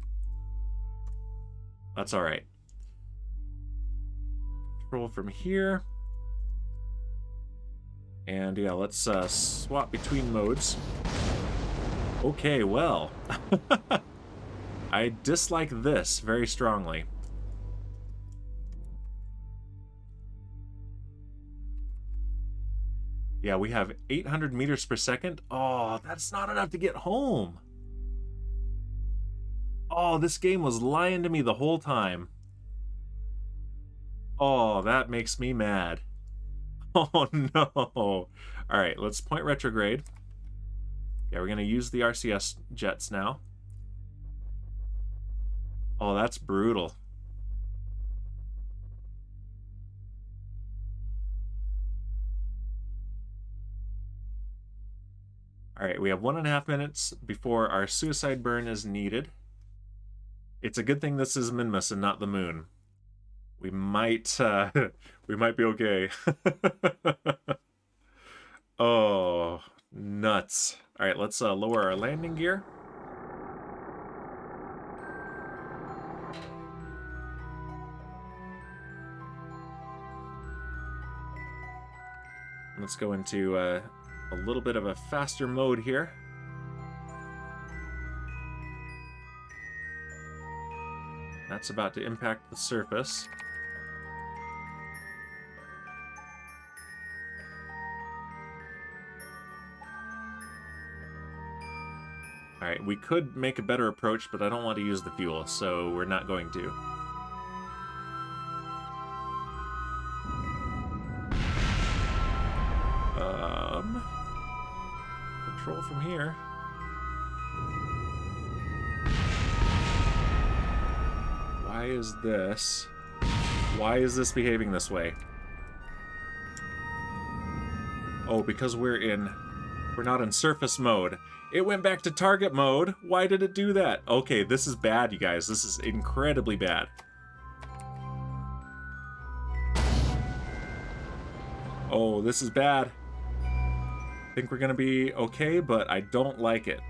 That's alright. Control from here. And yeah, let's swap between modes. Okay, well. I dislike this very strongly. Yeah, we have 800 meters per second. Oh, that's not enough to get home. Oh, this game was lying to me the whole time. Oh, that makes me mad. Oh, no. All right, let's point retrograde. Yeah, we're going to use the RCS jets now. Oh, that's brutal. All right, we have 1.5 minutes before our suicide burn is needed. It's a good thing this is Minmus and not the moon. We might be okay. Oh, nuts. All right, let's lower our landing gear. Let's go into a little bit of a faster mode here. That's about to impact the surface. Alright, we could make a better approach, but I don't want to use the fuel, so we're not going to. Control from here. Why is this behaving this way? Oh, because we're not in surface mode. It went back to target mode. Why did it do that? Okay, this is bad, you guys. This is incredibly bad. Oh, this is bad. I think we're gonna be okay, but I don't like it.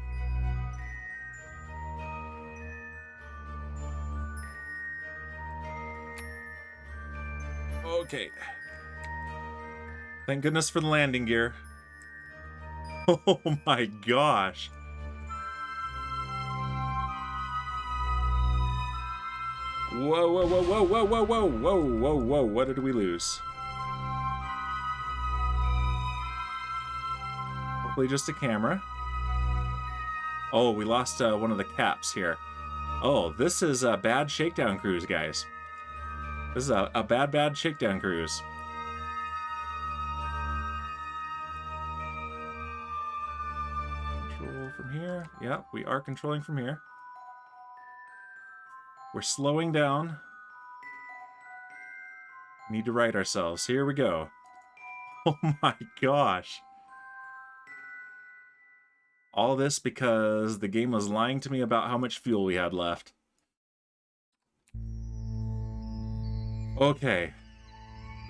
Okay. Thank goodness for the landing gear. Oh my gosh. Whoa, whoa, whoa, whoa, whoa, whoa, whoa, whoa, whoa, whoa, what did we lose? Hopefully just a camera. Oh, we lost one of the caps here. Oh, this is a bad shakedown cruise, guys. This is a bad shakedown cruise. Control from here. Yeah, we are controlling from here. We're slowing down. Need to right ourselves. Here we go. Oh my gosh. All this because the game was lying to me about how much fuel we had left. Okay.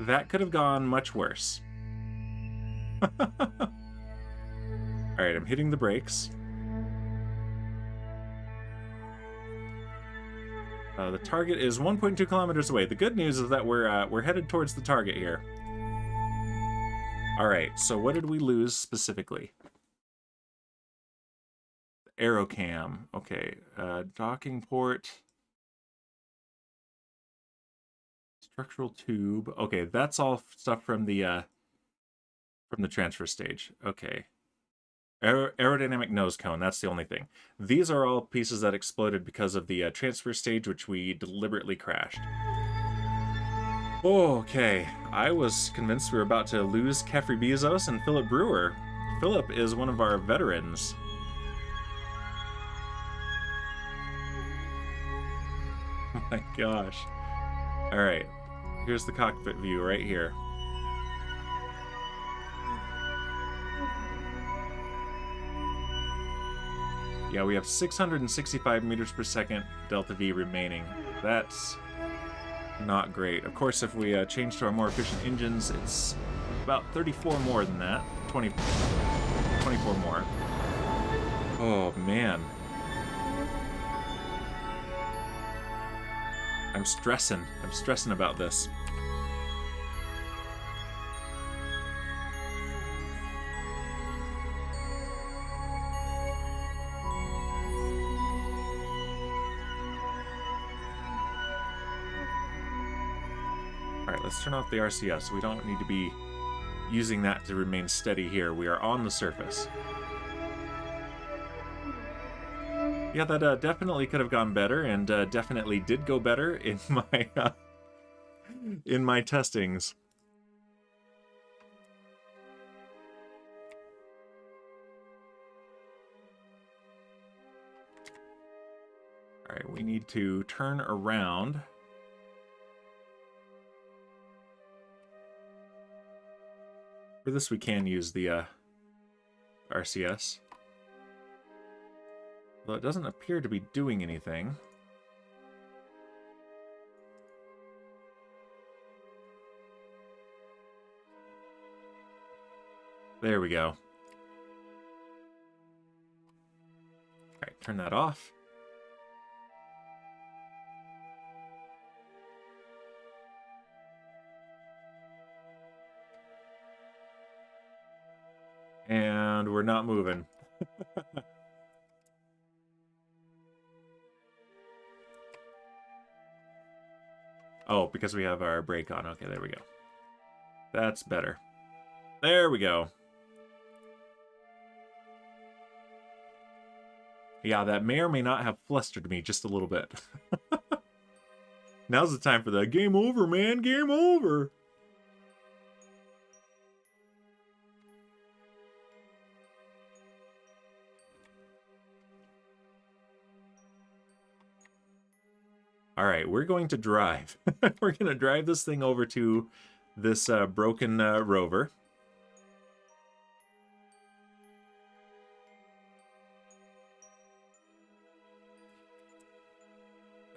That could have gone much worse. Alright, I'm hitting the brakes. The target is 1.2 kilometers away. The good news is that we're headed towards the target here. All right, so what did we lose specifically? Aerocam. Okay, docking port. Structural tube. Okay, that's all stuff from the transfer stage. Okay. Aerodynamic nose cone, that's the only thing. These are all pieces that exploded because of the transfer stage, which we deliberately crashed. Okay, I was convinced we were about to lose Kefri Bezos and Philip Brewer. Philip is one of our veterans. Oh my gosh. Alright, here's the cockpit view right here. Yeah, we have 665 meters per second delta V remaining. That's not great. Of course, if we change to our more efficient engines, it's about 34 more than that. 24 more. Oh, man. I'm stressing. I'm stressing about this. Alright, let's turn off the RCS. We don't need to be using that to remain steady here. We are on the surface. Yeah, that definitely could have gone better, and definitely did go better in my testings. All right, we need to turn around. For this, we can use the RCS. Though it doesn't appear to be doing anything. There we go. Alright, turn that off. And we're not moving. Oh, because we have our brake on. Okay, there we go. That's better. There we go. Yeah, that may or may not have flustered me just a little bit. Now's the time for the game over, man. Game over. All right, we're going to drive. We're going to drive this thing over to this broken rover.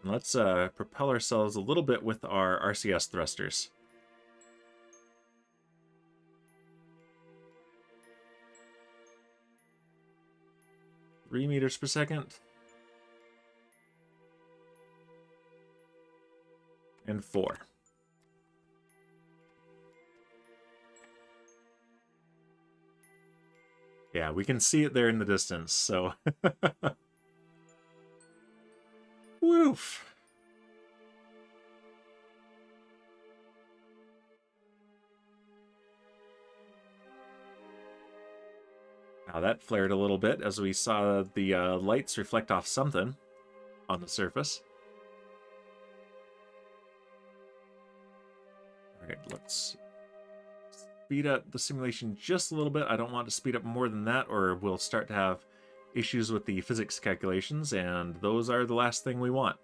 And let's propel ourselves a little bit with our RCS thrusters. Three meters per second. And 4. Yeah, we can see it there in the distance, so... Woof! Now that flared a little bit as we saw the lights reflect off something on the surface. Alright, let's speed up the simulation just a little bit. I don't want to speed up more than that, or we'll start to have issues with the physics calculations, and those are the last thing we want.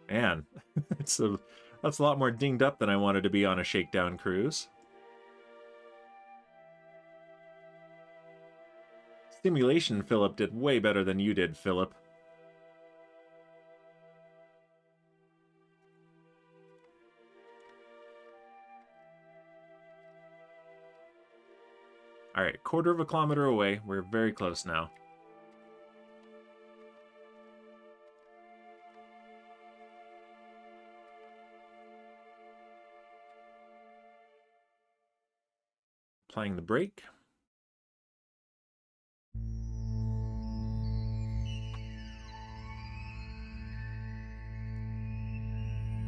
Man, that's a lot more dinged up than I wanted to be on a Shakedown cruise. Simulation Philip did way better than you did, Philip. All right, 1/4 of a kilometer away. We're very close now. Applying the brake.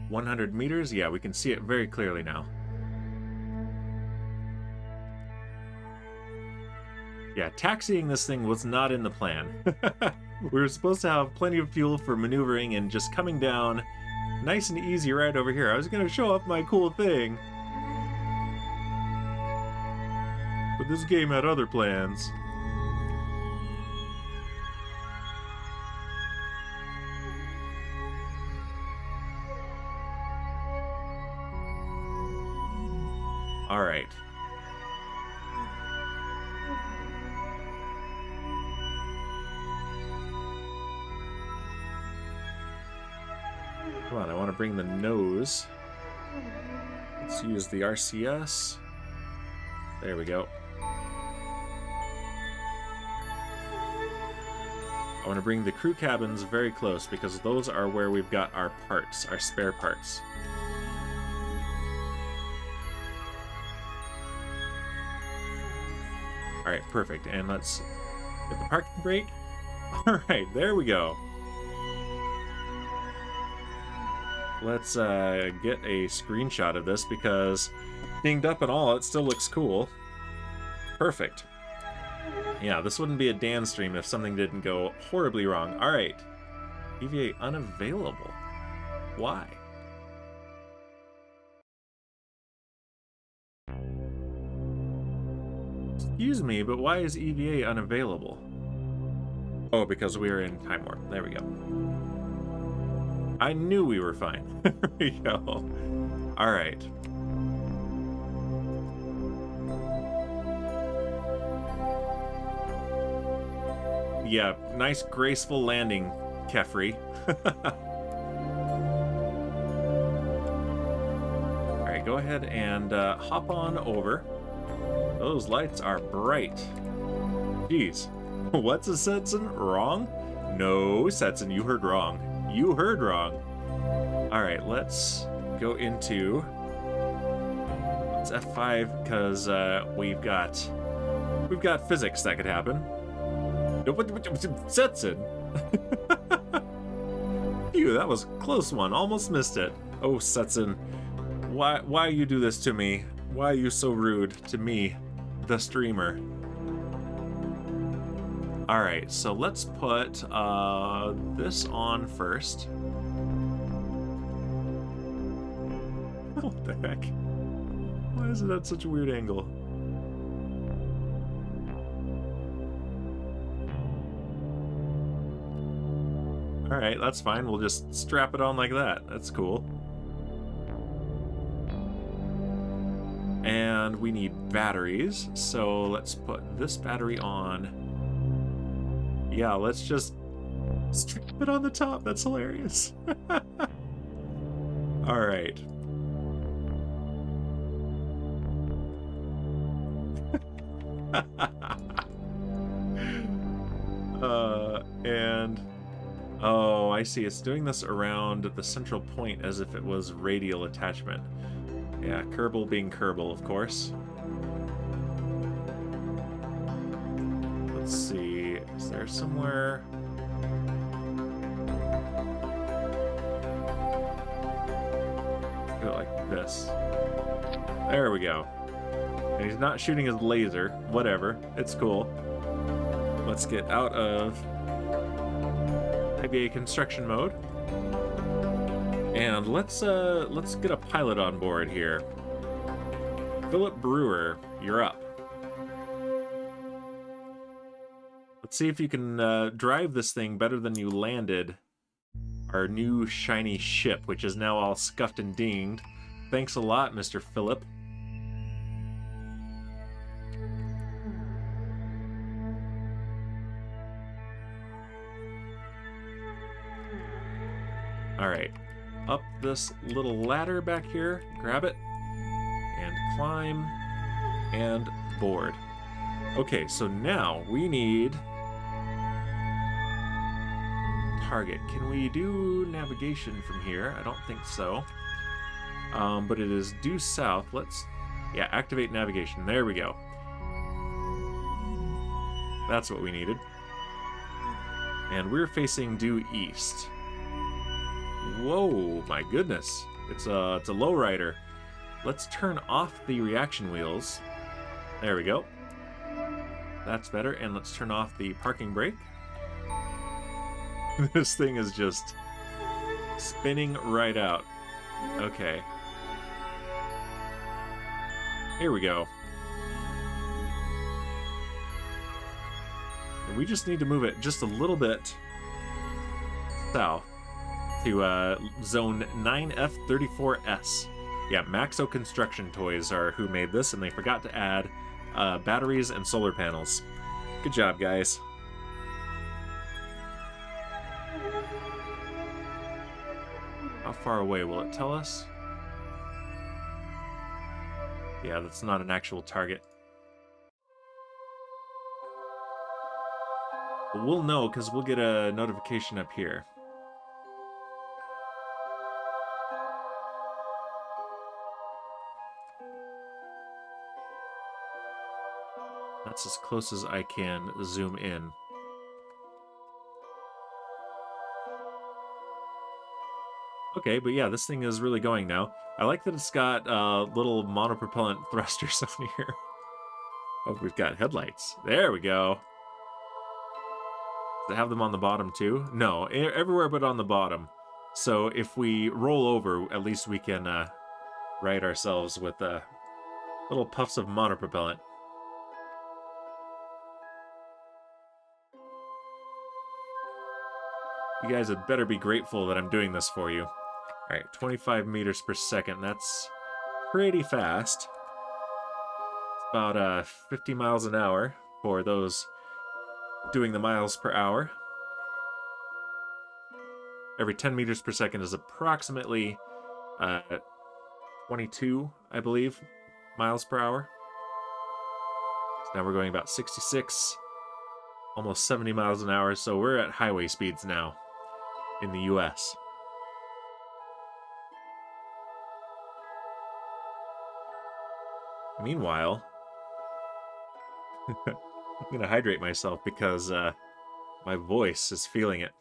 "100 meters." Yeah, we can see it very clearly now. Yeah, taxiing this thing was not in the plan. We were supposed to have plenty of fuel for maneuvering and just coming down nice and easy right over here. I was going to show off my cool thing. But this game had other plans. All right. Come on, I want to bring the nose. Let's use the RCS. There we go. I want to bring the crew cabins very close because those are where we've got our parts, our spare parts. All right, perfect. And let's get the parking brake. All right, there we go. Let's get a screenshot of this because dinged up and all, it still looks cool. Perfect. Yeah, this wouldn't be a Dan stream if something didn't go horribly wrong. All right. EVA unavailable. Why? Excuse me, but why is EVA unavailable? Oh, because we are in time warp. There we go. I knew we were fine. There we go. All right. Yeah, nice graceful landing, Kefri. All right, go ahead and hop on over. Those lights are bright. Jeez. What's a Setson? Wrong? No, Setson, you heard wrong. You heard wrong. All right, let's go into... Let's F5 because we've got physics that could happen. Setson. Phew, that was a close one. Almost missed it. Oh, Setson, why you do this to me? Why are you so rude to me, the streamer? All right, so let's put this on first. What the heck? Why is it at such a weird angle? All right, that's fine. We'll just strap it on like that. That's cool. And we need batteries, so let's put this battery on. Yeah, let's just strap it on the top. That's hilarious. All right. And oh, I see. It's doing this around the central point as if it was radial attachment. Yeah, Kerbal being Kerbal, of course. Let's see. Is there somewhere? Do it like this. There we go. And he's not shooting his laser. Whatever. It's cool. Let's get out of IBA construction mode. And let's get a pilot on board here. Philip Brewer, you're up. Let's see if you can drive this thing better than you landed our new shiny ship, which is now all scuffed and dinged. Thanks a lot, Mr. Philip. All right, up this little ladder back here, grab it, and climb, and board. Okay, so now we need target. Can we do navigation from here? I don't think so. But it is due south. Let's, yeah, activate navigation. There we go. That's what we needed. And we're facing due east. Whoa, my goodness. It's a lowrider. Let's turn off the reaction wheels. There we go. That's better. And let's turn off the parking brake. This thing is just spinning right out. Okay. Here we go. And we just need to move it just a little bit south to zone 9F34S. Yeah, Maxo Construction Toys are who made this, and they forgot to add batteries and solar panels. Good job, guys. How far away will it tell us? Yeah, that's not an actual target. But we'll know because we'll get a notification up here. That's as close as I can zoom in. Okay, but yeah, this thing is really going now. I like that it's got little monopropellant thrusters on here. Oh, we've got headlights. There we go. Does it have them on the bottom too? No, everywhere but on the bottom. So if we roll over, at least we can ride ourselves with little puffs of monopropellant. You guys had better be grateful that I'm doing this for you. Alright, 25 meters per second. That's pretty fast. It's about 50 miles an hour for those doing the miles per hour. Every 10 meters per second is approximately 22, I believe, miles per hour. So now we're going about 66, almost 70 miles an hour, so we're at highway speeds now in the US. Meanwhile, I'm going to hydrate myself because my voice is feeling it.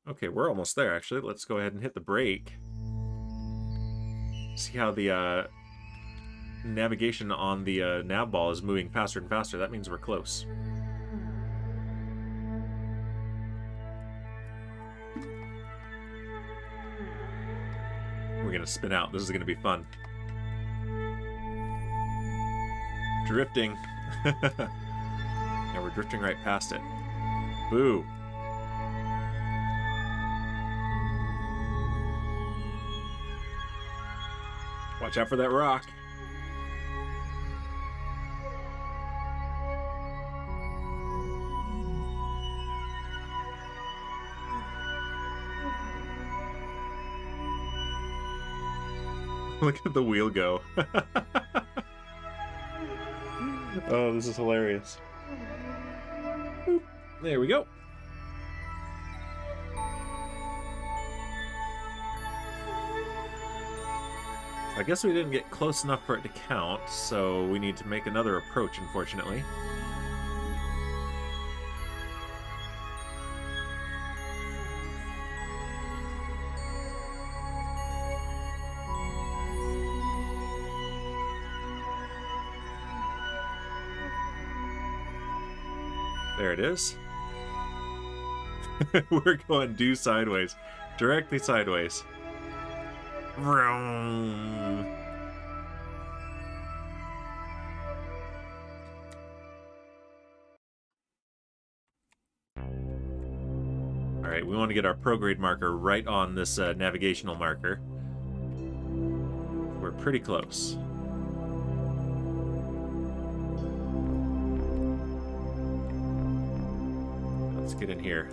Okay, we're almost there, actually. Let's go ahead and hit the brake. See how the navigation on the nav ball is moving faster and faster. That means we're close. We're going to spin out. This is going to be fun. Drifting. Yeah, we're drifting right past it. Boo. Watch out for that rock. Look at the wheel go. Oh, this is hilarious. Boop. There we go. I guess we didn't get close enough for it to count, so we need to make another approach, unfortunately. There it is. We're going due sideways. Directly sideways. Vroom. Alright, we want to get our prograde marker right on this navigational marker. We're pretty close. Let's get in here.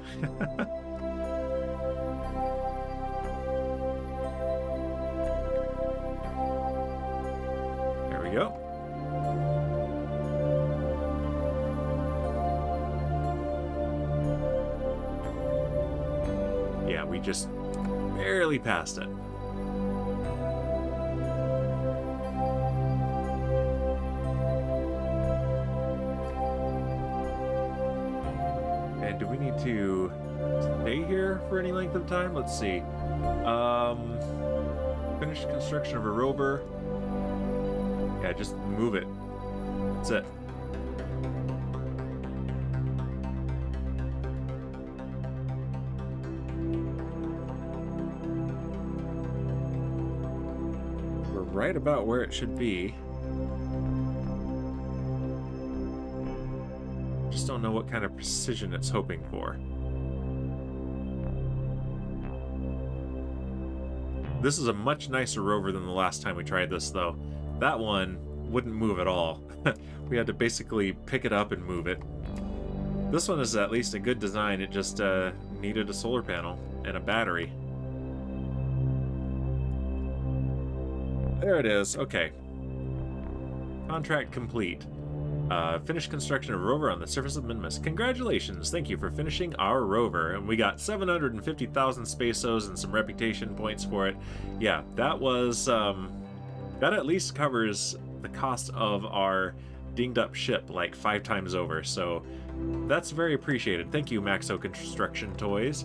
There we go. Yeah, we just barely passed it. And do we need to stay here for any length of time? Let's see. Finish construction of a rover. Yeah, just move it. That's it. We're right about where it should be. Just don't know what kind of precision it's hoping for. This is a much nicer rover than the last time we tried this, though. That one wouldn't move at all. We had to basically pick it up and move it. This one is at least a good design. It just needed a solar panel and a battery. There it is. Okay. Contract complete. Finished construction of rover on the surface of Minimus. Congratulations! Thank you for finishing our rover. And we got 750,000 spaceos and some reputation points for it. Yeah, that was... that at least covers the cost of our dinged up ship like 5 times over. So that's very appreciated. Thank you, Maxo Construction Toys.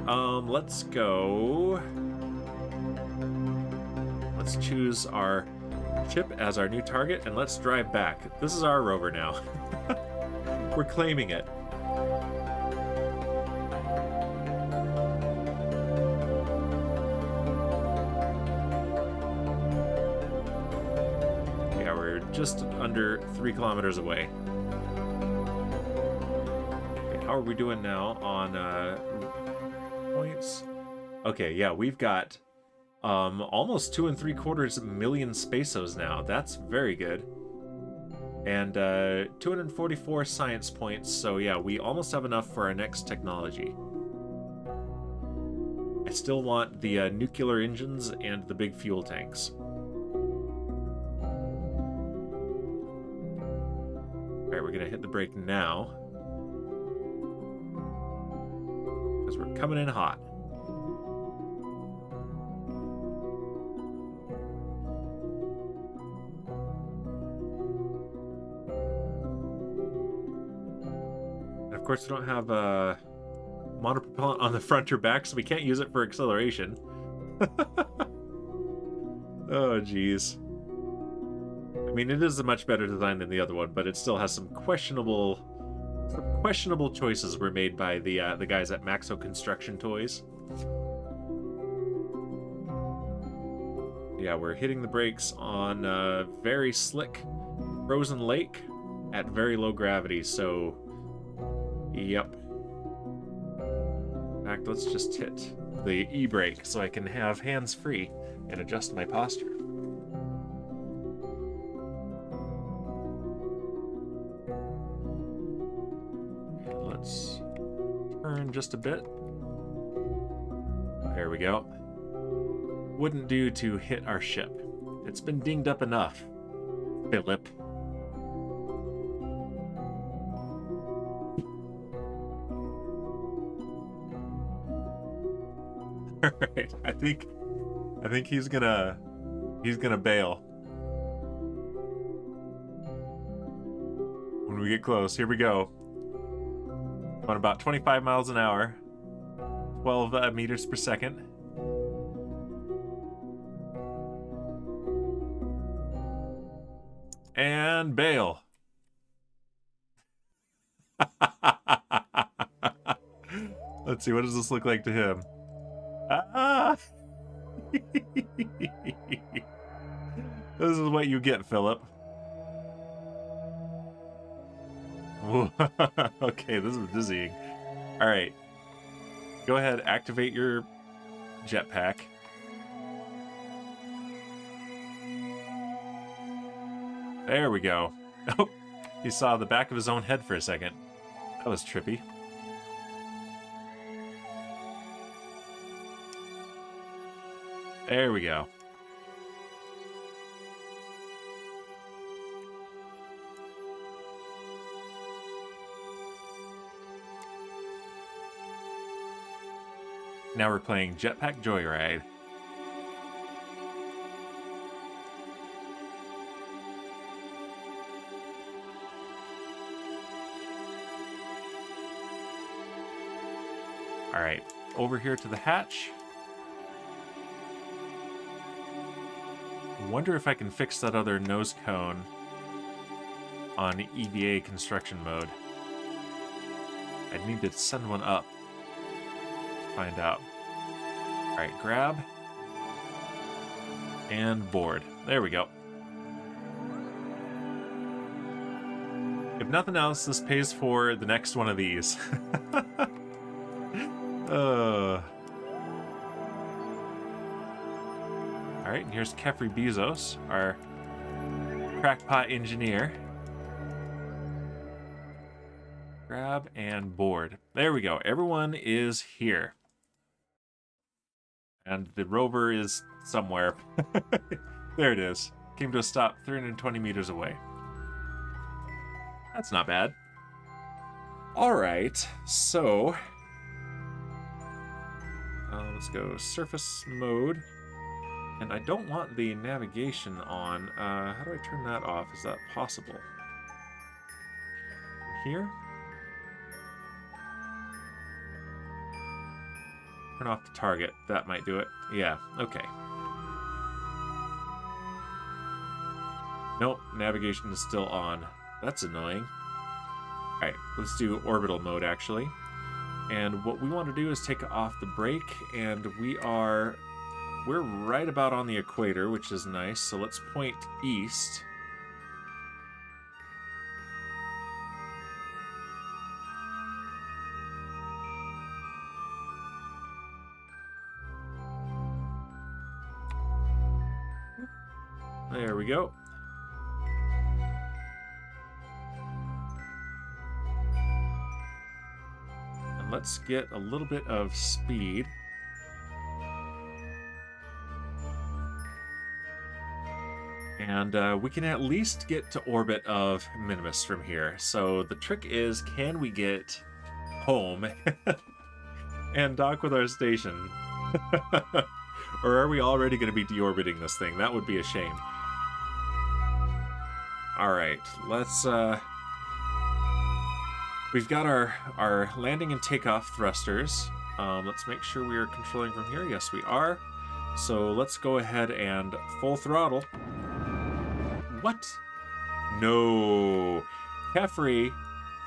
Let's go... Let's choose our ship as our new target, and let's drive back. This is our rover now. We're claiming it. Yeah, we're just under 3 kilometers away. Okay, how are we doing now on points? Okay, yeah, we've got almost 2 3/4 million spaceos now. That's very good. And 244 science points, so yeah, we almost have enough for our next technology. I still want the nuclear engines and the big fuel tanks. Alright, we're gonna hit the brake now, because we're coming in hot. Of course, we don't have a monopropellant on the front or back, so we can't use it for acceleration. Oh, jeez. I mean, it is a much better design than the other one, but it still has some questionable choices were made by the guys at Maxo Construction Toys. Yeah, we're hitting the brakes on a very slick frozen lake at very low gravity, so... Yep. In fact, let's just hit the e-brake so I can have hands free and adjust my posture. Let's turn just a bit. There we go. Wouldn't do to hit our ship. It's been dinged up enough, Philip. All right, I think he's gonna bail when we get close. Here we go. On about 25 miles an hour, 12 meters per second. And bail. Let's see, what does this look like to him? Ah! This is what you get, Philip. Okay, this is dizzying. Alright. Go ahead, activate your jetpack. There we go. Oh, he saw the back of his own head for a second. That was trippy. There we go. Now we're playing Jetpack Joyride. Alright, over here to the hatch. Wonder if I can fix that other nose cone on EVA construction mode. I'd need to send one up to find out. Alright, grab. And board. There we go. If nothing else, this pays for the next one of these. Alright, and here's Kefri Bezos, our crackpot engineer. Grab and board. There we go. Everyone is here. And the rover is somewhere. There it is. Came to a stop 320 meters away. That's not bad. Alright, so... let's go surface mode. And I don't want the navigation on. How do I turn that off? Is that possible? Here? Turn off the target. That might do it. Yeah, okay. Nope, navigation is still on. That's annoying. Alright, let's do orbital mode, actually. And what we want to do is take off the brake, and we're right about on the equator, which is nice. So let's point east. There we go. And let's get a little bit of speed. And we can at least get to orbit of Minimus from here. So the trick is, can we get home and dock with our station? Or are we already going to be deorbiting this thing? That would be a shame. Alright, let's... We've got our landing and takeoff thrusters. Let's make sure we are controlling from here. Yes, we are. So let's go ahead and full throttle. What? No. Kefri.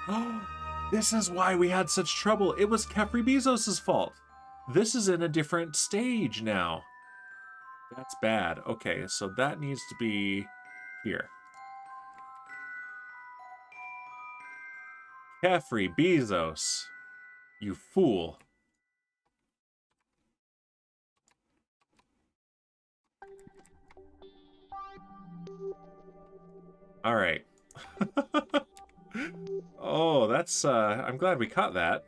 Oh, this is why we had such trouble. It was Kefri Bezos' fault. This is in a different stage now. That's bad. Okay, so that needs to be here. Kefri Bezos. You fool. All right. Oh, that's, I'm glad we caught that.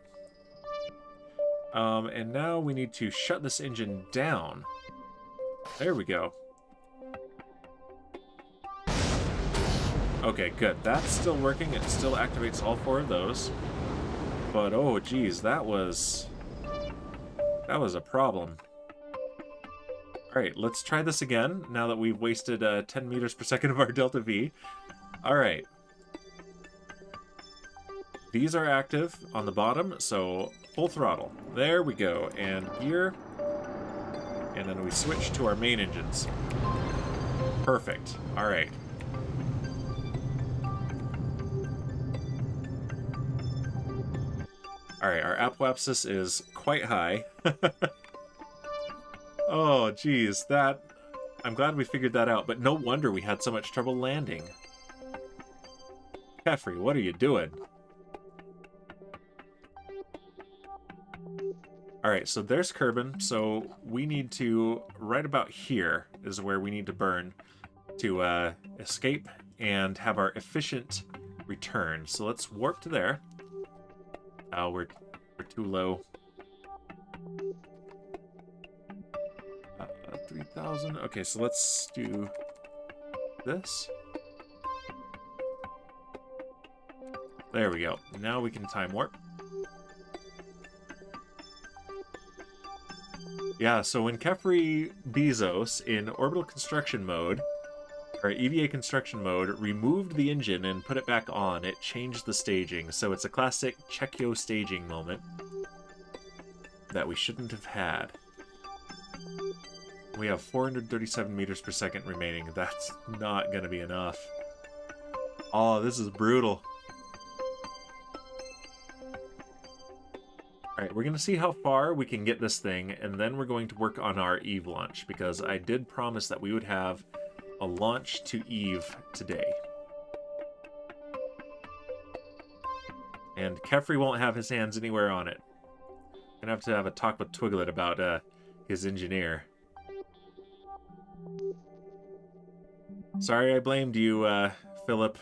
And now we need to shut this engine down. There we go. Okay, good. That's still working. It still activates all 4 of those. But, oh, geez, that was a problem. All right, let's try this again, now that we've wasted 10 meters per second of our delta V. All right. These are active on the bottom, so full throttle. There we go. And gear. And then we switch to our main engines. Perfect. All right. All right, our apoapsis is quite high. Oh, geez, I'm glad we figured that out, but no wonder we had so much trouble landing. Kefri, what are you doing? Alright, so there's Kerbal, so we need to, right about here is where we need to burn to escape and have our efficient return. So let's warp to there. Oh, we're too low. 3,000. Okay, so let's do this. There we go. Now we can time warp. Yeah, so when Kefri Bezos in orbital construction mode, or EVA construction mode, removed the engine and put it back on, it changed the staging. So it's a classic check yo staging moment that we shouldn't have had. We have 437 meters per second remaining. That's not going to be enough. Oh, this is brutal. Alright, we're going to see how far we can get this thing, and then we're going to work on our Eve launch, because I did promise that we would have a launch to Eve today. And Kefri won't have his hands anywhere on it. I'm going to have a talk with Twiglet about his engineer. Sorry I blamed you, Philip.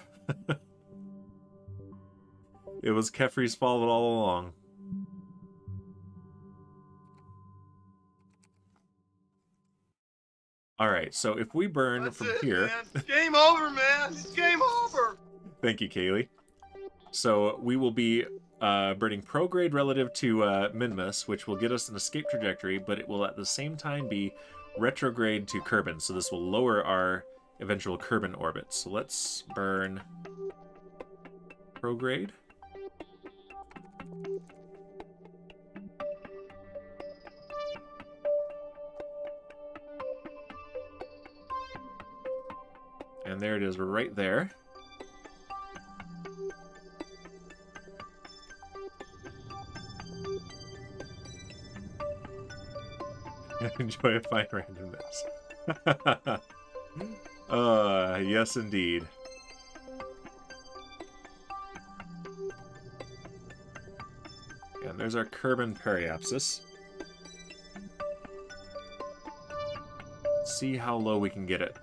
It was Kefri's fault all along. Alright, so if we burn That's from it, here... man. Game over, man. It's game over. Thank you, Kaylee. So we will be burning prograde relative to Minmus, which will get us an escape trajectory, but it will at the same time be retrograde to Kerbin, so this will lower our eventual Kerbin orbit. So let's burn prograde. And there it is, right there. Enjoy a fine randomness. Yes indeed. And there's our Kerbin periapsis. Let's see how low we can get it.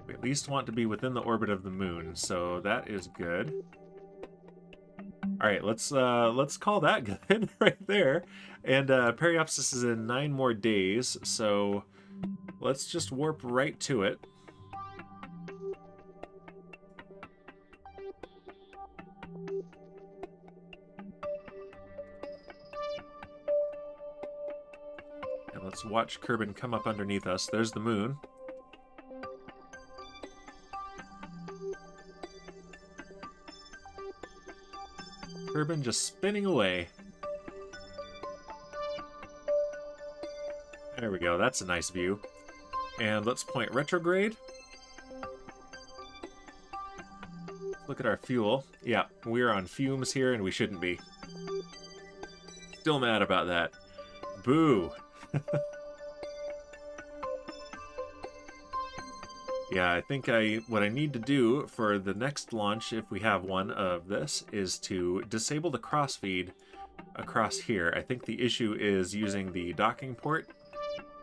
We at least want to be within the orbit of the moon, so that is good. Alright, let's call that good right there. And periapsis is in 9 more days, so let's just warp right to it. And let's watch Kerbin come up underneath us. There's the moon. Kerbin just spinning away. There we go, that's a nice view. And let's point retrograde. Look at our fuel. Yeah, we're on fumes here and we shouldn't be. Still mad about that. Boo! Yeah, I think what I need to do for the next launch, if we have one of this, is to disable the crossfeed across here. I think the issue is using the docking port.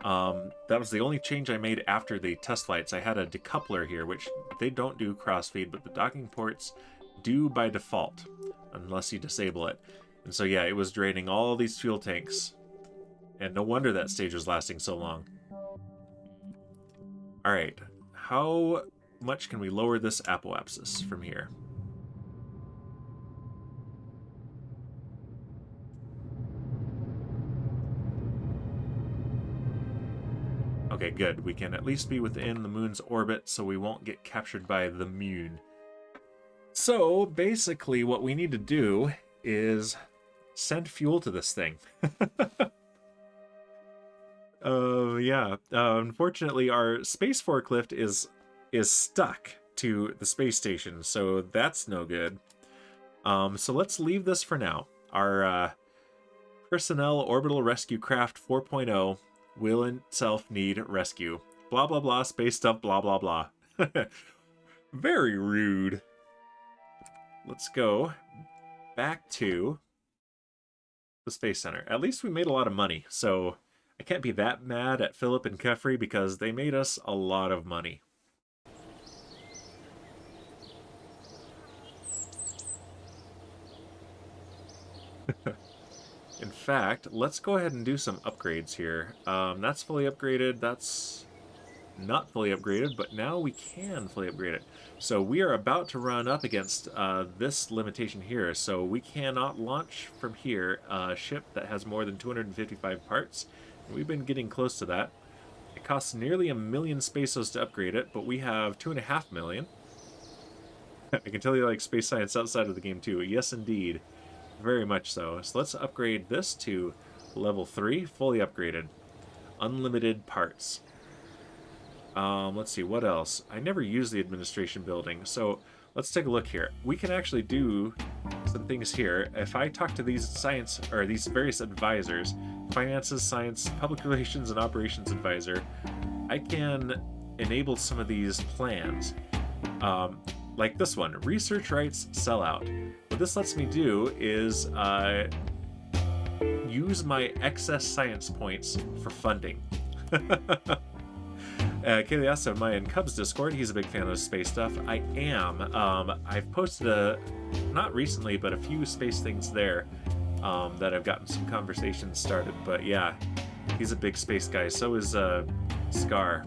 That was the only change I made after the test flights. I had a decoupler here, which they don't do crossfeed, but the docking ports do by default, unless you disable it. And so yeah, it was draining all these fuel tanks. And no wonder that stage was lasting so long. Alright. How much can we lower this apoapsis from here? Okay, good. We can at least be within the moon's orbit, so we won't get captured by the moon. So, basically, what we need to do is send fuel to this thing. Yeah. Unfortunately, our space forklift is stuck to the space station, so that's no good. So let's leave this for now. Our Personnel Orbital Rescue Kraft 4.0 will itself need rescue. Blah, blah, blah, space stuff, blah, blah, blah. Very rude. Let's go back to the Space Center. At least we made a lot of money, so I can't be that mad at Philip and Kefri because they made us a lot of money. In fact, let's go ahead and do some upgrades here. That's fully upgraded. That's not fully upgraded, but now we can fully upgrade it. So we are about to run up against this limitation here. So we cannot launch from here a ship that has more than 255 parts. We've been getting close to that. It costs nearly 1 million pesos to upgrade it, but we have 2.5 million. I can tell you like space science outside of the game too. Yes, indeed. Very much so. So let's upgrade this to level 3, fully upgraded. Unlimited parts. Let's see, what else? I never use the administration building, so let's take a look here. We can actually do some things here. If I talk to these science, or these various advisors, finances, science, public relations, and operations advisor, I can enable some of these plans. Like this one, research rights sellout. What this lets me do is use my excess science points for funding. Chaos of Maya in Cubs Discord, he's a big fan of space stuff. I am. I've posted not recently, but a few space things there that I've gotten some conversations started. But yeah, he's a big space guy. So is Scar.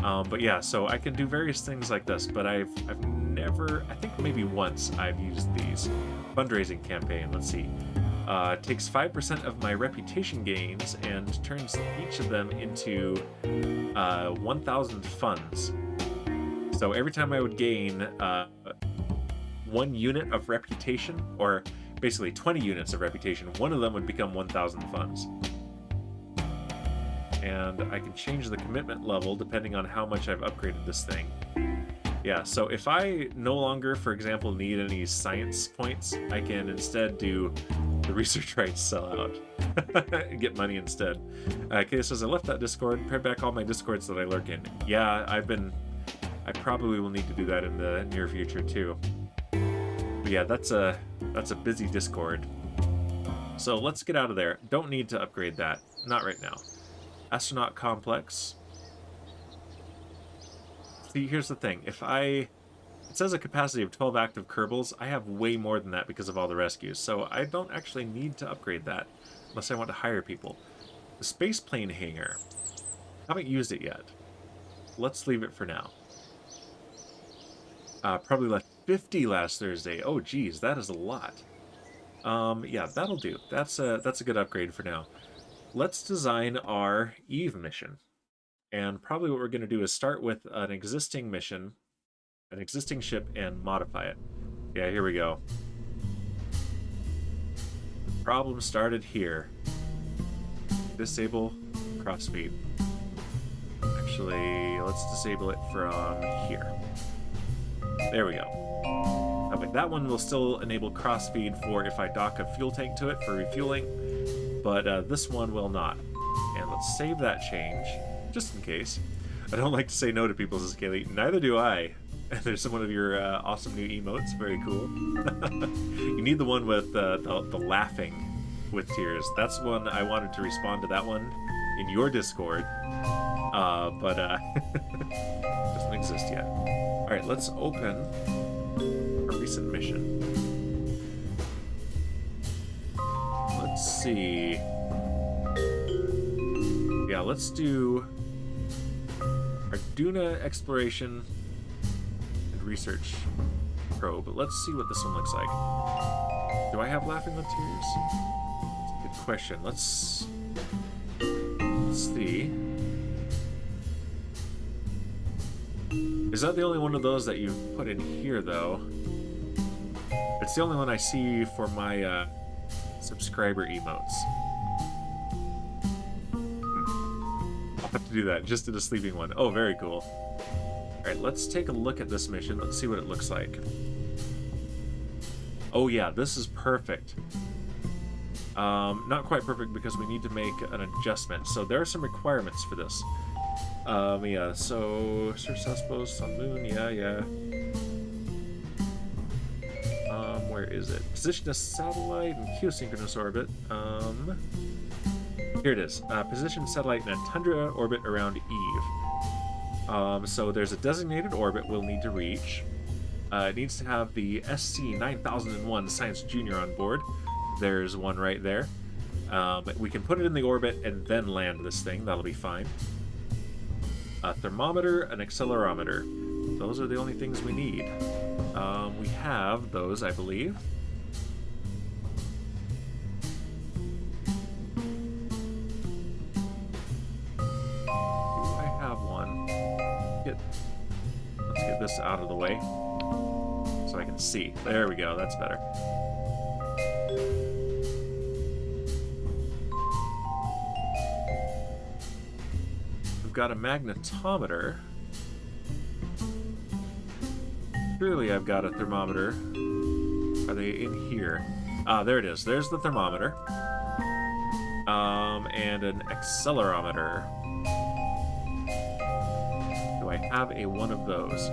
But yeah, so I can do various things like this, but I've never, I think maybe once I've used these. Fundraising campaign, let's see. Takes 5% of my reputation gains and turns each of them into 1,000 funds. So every time I would gain 1 unit of reputation, or basically 20 units of reputation, one of them would become 1,000 funds. And I can change the commitment level depending on how much I've upgraded this thing. Yeah, so if I no longer, for example, need any science points, I can instead do the research rights sellout and get money instead. Okay, says I left that Discord, pared back all my Discords that I lurk in. Yeah, I probably will need to do that in the near future too. But yeah, that's a busy Discord. So let's get out of there. Don't need to upgrade that. Not right now. Astronaut complex. See, here's the thing. It says a capacity of 12 active Kerbals. I have way more than that because of all the rescues, so I don't actually need to upgrade that unless I want to hire people. The space plane hangar. Haven't used it yet. Let's leave it for now. Probably left 50 last Thursday. Oh, geez, that is a lot. Yeah, that'll do. That's a good upgrade for now. Let's design our Eve mission. And probably what we're going to do is start with an existing mission, an existing ship, and modify it. Yeah, here we go. Problem started here. Disable crossfeed. Actually, let's disable it from here. There we go. Okay, that one will still enable crossfeed for if I dock a fuel tank to it for refueling, but this one will not. And let's save that change, just in case. I don't like to say no to people, says Kaylee. Neither do I. And there's one of your awesome new emotes. Very cool. You need the one with the laughing with tears. That's one I wanted to respond to that one in your Discord. But doesn't exist yet. Alright, let's open a recent mission. Let's see. Yeah, let's do Arduna Exploration and Research Probe. But let's see what this one looks like. Do I have laughing with tears? Good question. Let's see. Is that the only one of those that you've put in here, though? It's the only one I see for my subscriber emotes. I'll have to do that. Just did a sleeping one. Oh, very cool. Alright, let's take a look at this mission. Let's see what it looks like. Oh yeah, this is perfect. Not quite perfect because we need to make an adjustment. So there are some requirements for this. Yeah, so search post on moon, yeah. Where is it? Position a satellite in geosynchronous orbit. Here it is. Position satellite in a tundra orbit around Eve. So there's a designated orbit we'll need to reach. It needs to have the SC-9001 Science Junior on board. There's one right there. We can put it in the orbit and then land this thing. That'll be fine. a thermometer, an accelerometer. Those are the only things we need. We have those, I believe. Do I have one? Let's get this out of the way so I can see. There we go, that's better. We've got a magnetometer. Surely I've got a thermometer. Are they in here? Ah, there it is. There's the thermometer. And an accelerometer. Do I have a one of those?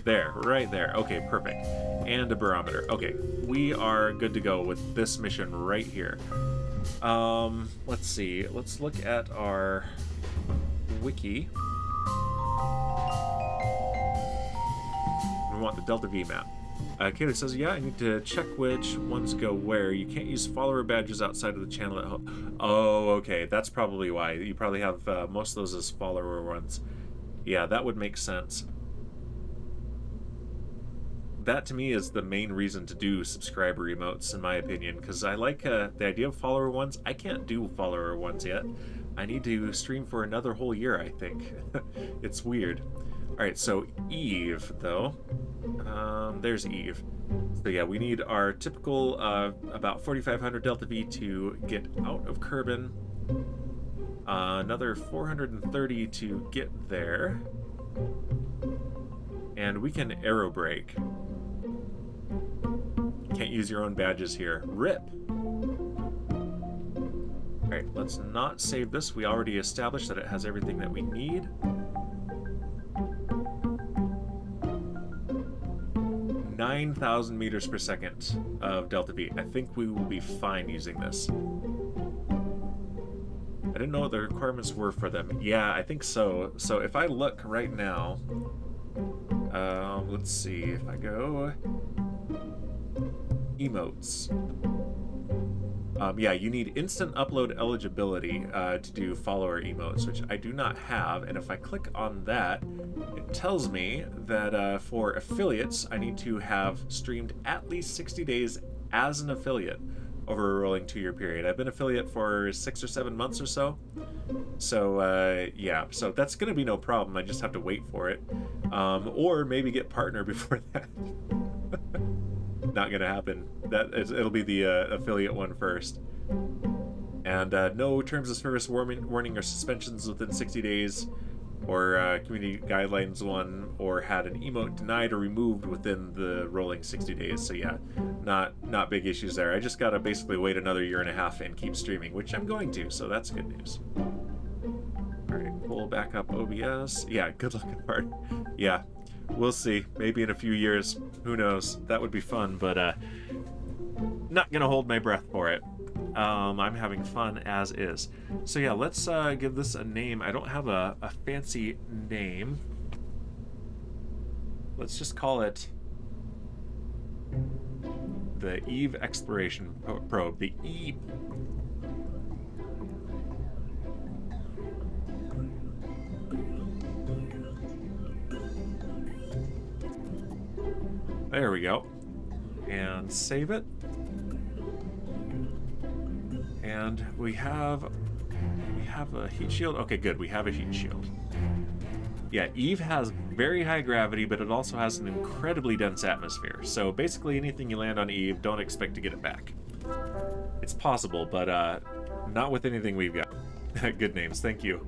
There, right there. Okay, perfect. And a barometer. Okay, we are good to go with this mission right here. Let's see. Let's look at our Wiki. We want the Delta V map. Kato says, yeah, I need to check which ones go where. You can't use follower badges outside of the channel at home. Oh, okay. That's probably why. You probably have most of those as follower ones. Yeah, that would make sense. That, to me, is the main reason to do subscriber emotes, in my opinion, because I like the idea of follower ones. I can't do follower ones yet. I need to stream for another whole year, I think. It's weird. Alright, so Eve, though. There's Eve. So yeah, we need our typical about 4,500 Delta V to get out of Kerbal. Another 430 to get there. And we can aero brake. Can't use your own badges here. RIP! Alright, let's not save this. We already established that it has everything that we need. 9,000 meters per second of Delta V. I think we will be fine using this. I didn't know what the requirements were for them. Yeah, I think so. So if I look right now, let's see, if I go emotes. Yeah, you need instant upload eligibility to do follower emotes, which I do not have. And if I click on that, it tells me that for affiliates, I need to have streamed at least 60 days as an affiliate over a rolling 2-year period. I've been affiliate for 6 or 7 months or so. So, yeah, so that's going to be no problem. I just have to wait for it. Or maybe get partner before that. Not going to happen. It'll be the affiliate one first. And no terms of service warning or suspensions within 60 days, or community guidelines one, or had an emote denied or removed within the rolling 60 days. So yeah, not big issues there. I just gotta basically wait another 1.5 years and keep streaming, which I'm going to, so that's good news. Alright, pull back up OBS. Yeah, good looking part. Yeah, we'll see. Maybe in a few years. Who knows? That would be fun, but not gonna hold my breath for it. I'm having fun as is. So yeah, let's give this a name. I don't have a fancy name. Let's just call it the Eve Exploration Probe. The E. There we go. And save it. And we have a heat shield. Okay, good. We have a heat shield. Yeah, Eve has very high gravity, but it also has an incredibly dense atmosphere. So basically anything you land on Eve, don't expect to get it back. It's possible, but not with anything we've got. Good names, thank you.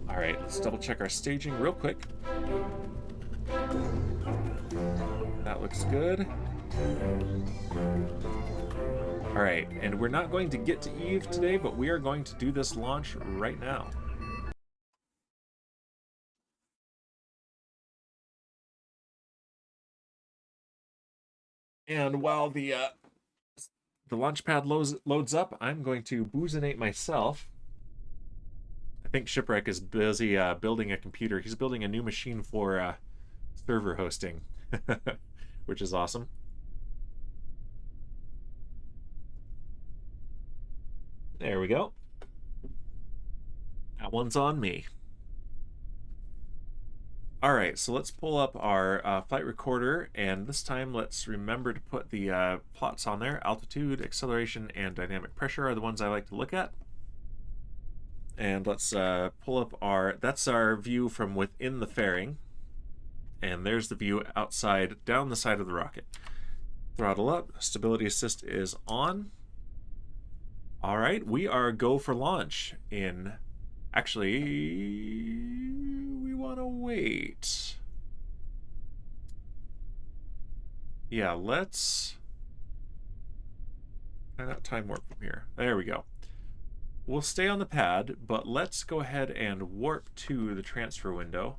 Alright, let's double check our staging real quick. That looks good. Alright, and we're not going to get to Eve today, but we are going to do this launch right now. And while the launch pad loads up, I'm going to boozinate myself. I think Shipwreck is busy building a computer. He's building a new machine for server hosting, which is awesome. There we go. That one's on me. All right, so let's pull up our flight recorder, and this time let's remember to put the plots on there. Altitude, acceleration, and dynamic pressure are the ones I like to look at. And let's pull up that's our view from within the fairing. And there's the view outside, down the side of the rocket. Throttle up, stability assist is on. All right, we are go for launch in, actually, we want to wait. Yeah, let's, I not time warp from here. There we go. We'll stay on the pad, but let's go ahead and warp to the transfer window.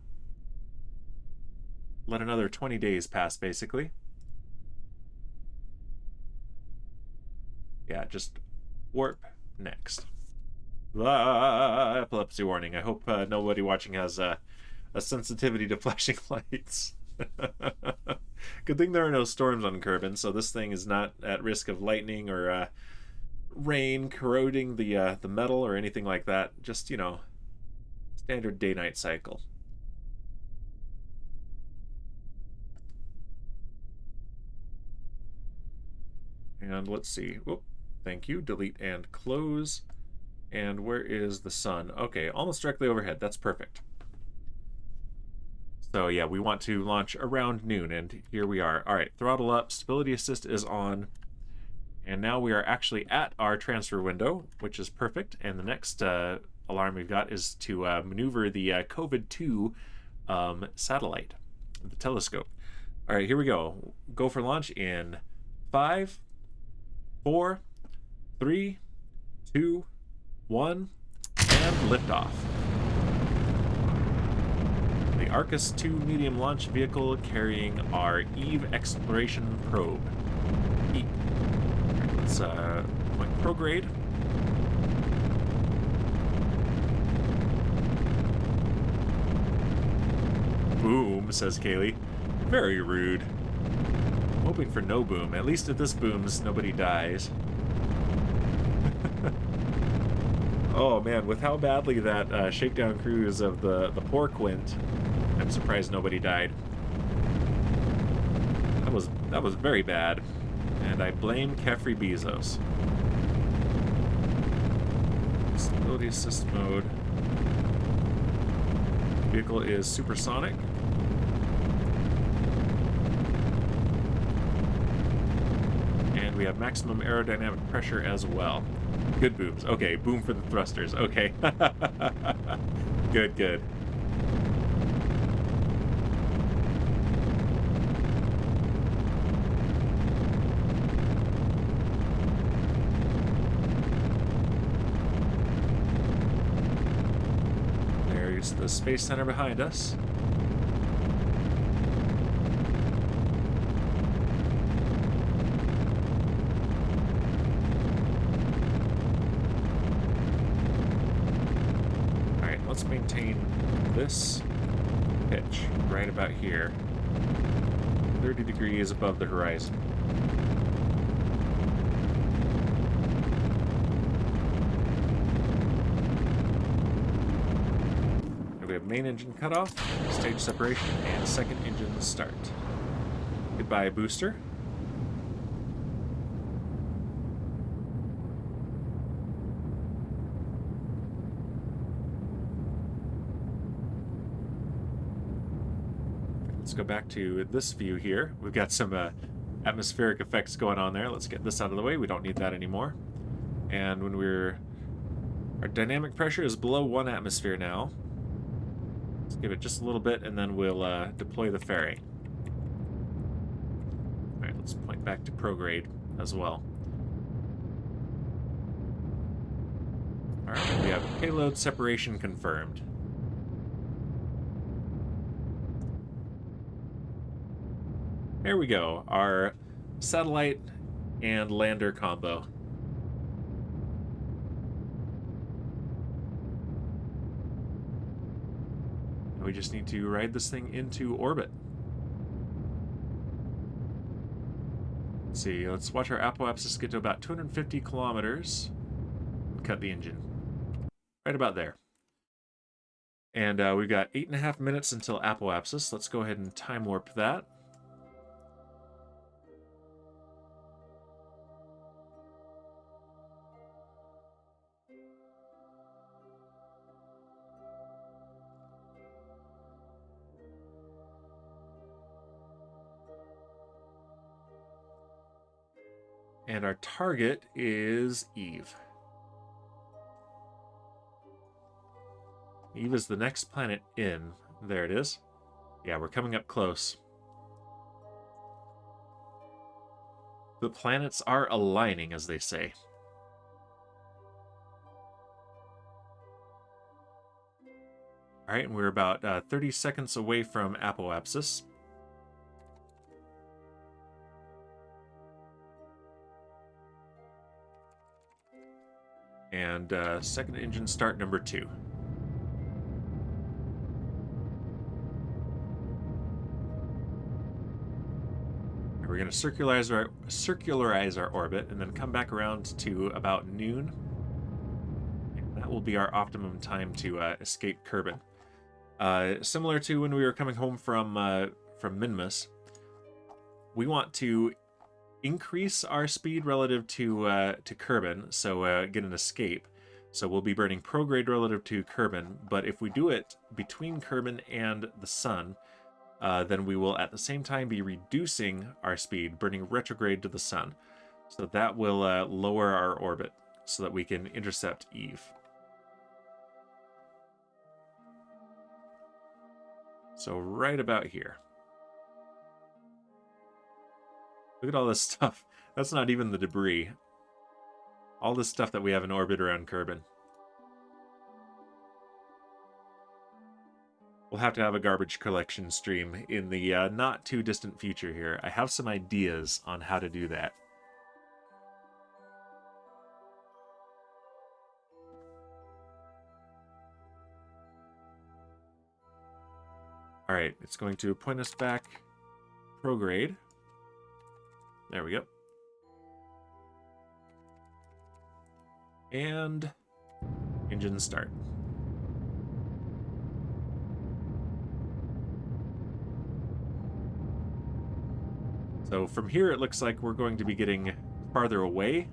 Let another 20 days pass, basically. Yeah, just warp next. Epilepsy warning. I hope nobody watching has a sensitivity to flashing lights. Good thing there are no storms on Kerbin, so this thing is not at risk of lightning or rain corroding the metal or anything like that. Just, you know, standard day-night cycle. And let's see. Whoop. Thank you. Delete and close. And where is the sun? Okay, almost directly overhead. That's perfect. So yeah, we want to launch around noon, and here we are. All right, throttle up. Stability assist is on. And now we are actually at our transfer window, which is perfect. And the next alarm we've got is to maneuver the COVID-2 satellite, the telescope. All right, here we go. Go for launch in 5, 4, 3, 2, 1, and liftoff. The Arcus 2 medium launch vehicle carrying our Eve exploration probe. Right, let's point prograde. Boom, says Kaylee. Very rude. Hoping for no boom. At least if this booms, nobody dies. Oh man, with how badly that shakedown cruise of the P.O.R.K went, I'm surprised nobody died. That was very bad, and I blame Kefri Bezos. Stability assist mode. Vehicle is supersonic. And we have maximum aerodynamic pressure as well. Good booms. Okay, boom for the thrusters. Okay. Good, good. There's the Space Center behind us. Let's maintain this pitch right about here, 30 degrees above the horizon. And we have main engine cutoff, stage separation, and second engine start. Goodbye, booster. Let's go back to this view here. We've got some atmospheric effects going on there. Let's get this out of the way. We don't need that anymore. And when our dynamic pressure is below 1 atmosphere now. Let's give it just a little bit, and then we'll deploy the fairing. All right, let's point back to prograde as well. All right, we have payload separation confirmed. There we go, our satellite and lander combo. And we just need to ride this thing into orbit. Let's see, let's watch our apoapsis get to about 250 kilometers. cut the engine. Right about there. And we've got 8.5 minutes until apoapsis. Let's go ahead and time warp that. And our target is Eve. Eve is the next planet in. There it is. Yeah, we're coming up close. The planets are aligning, as they say. All right, and we're about 30 seconds away from apoapsis. And second engine start number 2. We're going to circularize our orbit and then come back around to about noon. And that will be our optimum time to escape Kerbal. Similar to when we were coming home from Minmus, we want to increase our speed relative to Kerbal, so get an escape. So we'll be burning prograde relative to Kerbal, but if we do it between Kerbal and the sun, then we will at the same time be reducing our speed, burning retrograde to the sun. So that will lower our orbit so that we can intercept Eve. So right about here. Look at all this stuff. That's not even the debris. All this stuff that we have in orbit around Kerbal. We'll have to have a garbage collection stream in the not too distant future here. I have some ideas on how to do that. All right, it's going to point us back prograde. There we go. And engine start. So from here, it looks like we're going to be getting farther away,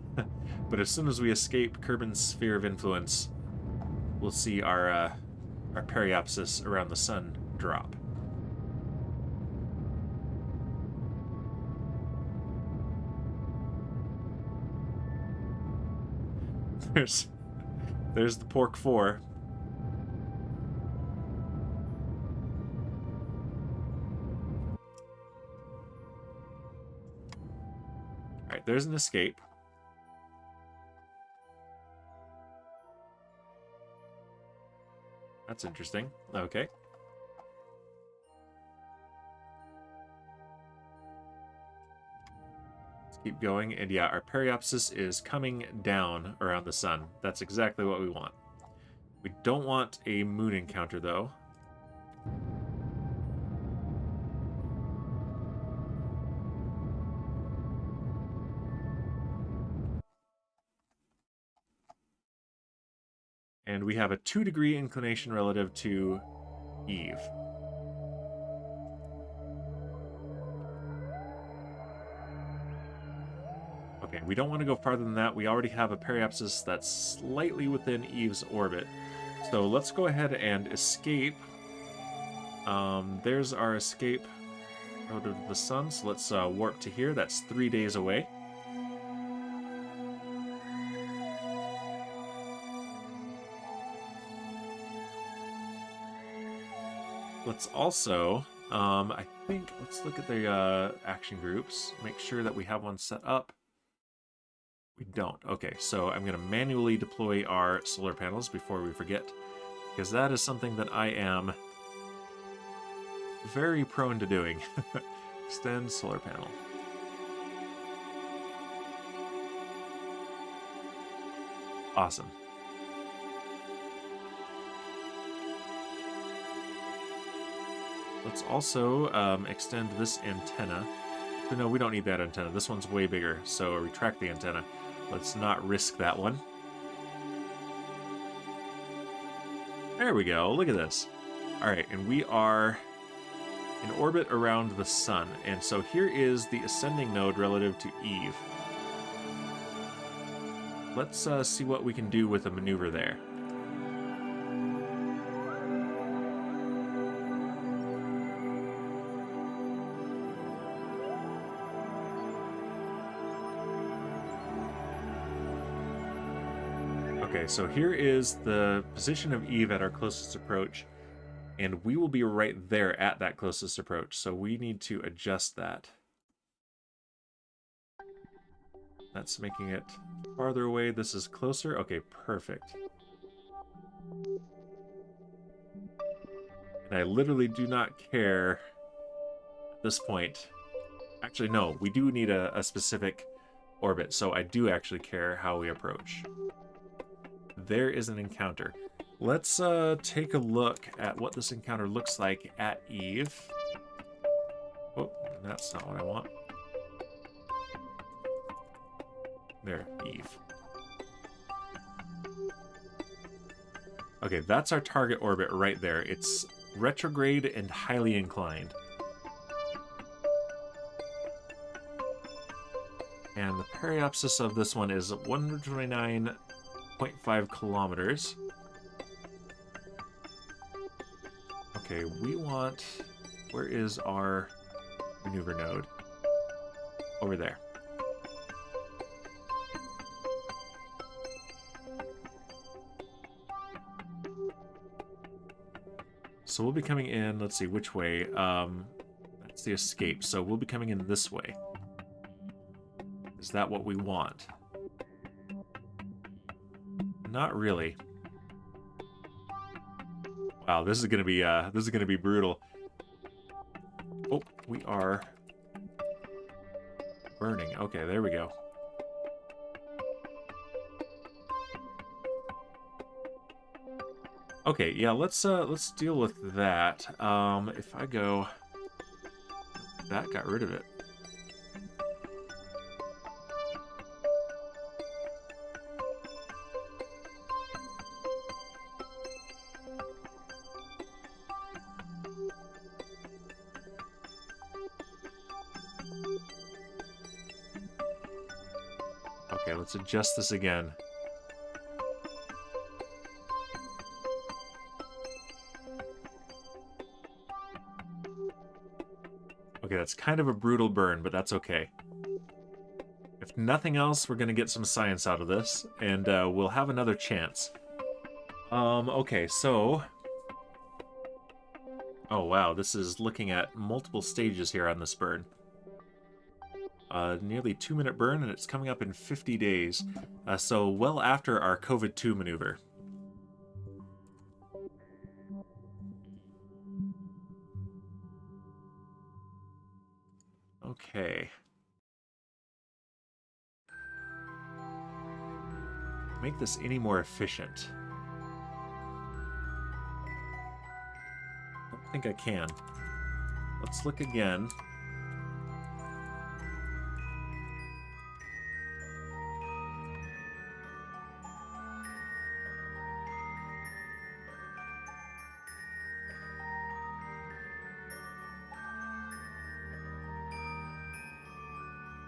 but as soon as we escape Kerbal's sphere of influence, we'll see our periapsis around the sun drop. There's the P.O.R.K 4. Alright, there's an escape. That's interesting. Okay. Let's keep going. And yeah, our periapsis is coming down around the sun. That's exactly what we want. We don't want a moon encounter, though. And we have a 2-degree inclination relative to Eve. Okay, we don't want to go farther than that. We already have a periapsis that's slightly within Eve's orbit. So let's go ahead and escape. There's our escape relative to the sun. So let's warp to here. That's 3 days away. Let's also, I think, let's look at the action groups. Make sure that we have one set up. We don't. Okay, so I'm going to manually deploy our solar panels before we forget, because that is something that I am very prone to doing. Extend solar panel. Awesome. Let's also extend this antenna. But no, we don't need that antenna. This one's way bigger, so retract the antenna. Let's not risk that one. There we go. Look at this. All right, and we are in orbit around the sun. And so here is the ascending node relative to Eve. Let's see what we can do with a maneuver there. Okay, so here is the position of Eve at our closest approach, and we will be right there at that closest approach, so we need to adjust that. That's making it farther away. This is closer. Okay, perfect. And I literally do not care at this point. Actually, no, we do need a specific orbit, so I do actually care how we approach. There is an encounter. Let's take a look at what this encounter looks like at Eve. Oh, that's not what I want. There, Eve. Okay, that's our target orbit right there. It's retrograde and highly inclined. And the periapsis of this one is 129.5 kilometers. Okay, we want... Where is our maneuver node? Over there. So we'll be coming in, let's see, which way? That's the escape, so we'll be coming in this way. Is that what we want? Not really. Wow, this is gonna be brutal. Oh, we are burning. Okay, there we go. Okay, yeah, let's deal with that. If I go, that got rid of it. Okay, let's adjust this again. Okay, that's kind of a brutal burn, but that's okay. If nothing else, we're going to get some science out of this, and we'll have another chance. Okay, so... Oh, wow, this is looking at multiple stages here on this burn. Nearly 2-minute burn, and it's coming up in 50 days. So well after our COVID-2 maneuver. Okay. Make this any more efficient. I don't think I can. Let's look again.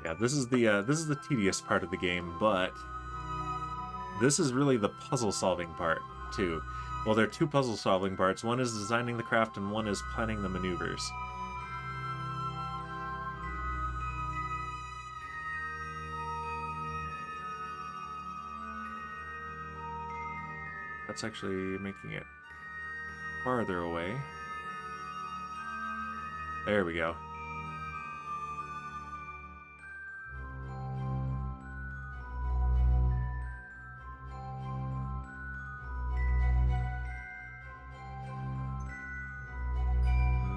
Yeah, this is the tedious part of the game, but this is really the puzzle-solving part, too. Well, there are two puzzle-solving parts. One is designing the craft, and one is planning the maneuvers. That's actually making it farther away. There we go.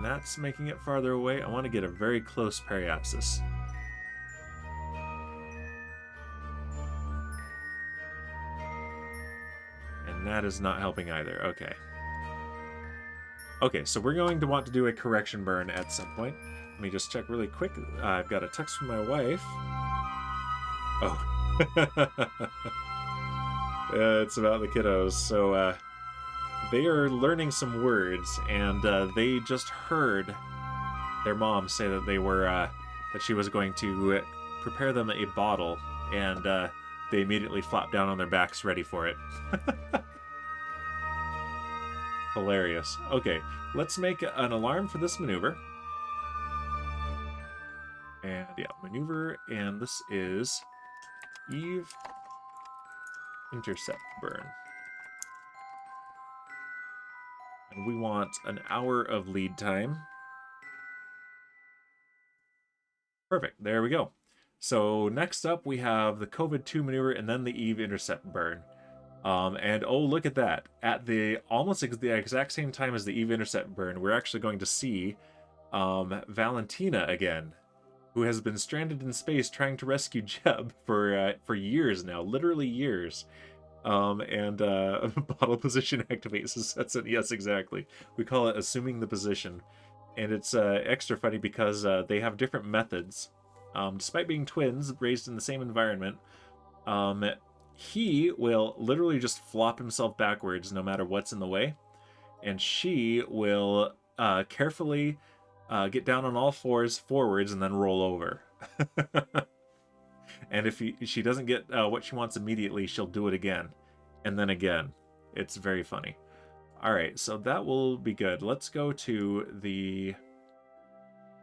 That's making it farther away. I want to get a very close periapsis. And that is not helping either. Okay. Okay, so we're going to want to do a correction burn at some point. Let me just check really quick. I've got a text from my wife. Oh. It's about the kiddos, so they are learning some words, and they just heard their mom say that they were that she was going to prepare them a bottle, and they immediately flopped down on their backs, ready for it. Hilarious. Okay, let's make an alarm for this maneuver. And yeah, maneuver, and this is Eve intercept burn. And we want an hour of lead time. Perfect, there we go. So next up we have the COVID-2 maneuver and then the Eve intercept burn. And oh, look at that. At the the exact same time as the Eve intercept burn, we're actually going to see Valentina again, who has been stranded in space trying to rescue Jeb for years now, literally years. Bottle position activates, says it. Yes, exactly. We call it assuming the position. And it's extra funny because they have different methods. Despite being twins, raised in the same environment, he will literally just flop himself backwards no matter what's in the way. And she will carefully get down on all fours forwards and then roll over. And if she doesn't get what she wants immediately, she'll do it again. And then again. It's very funny. Alright, so that will be good. Let's go to the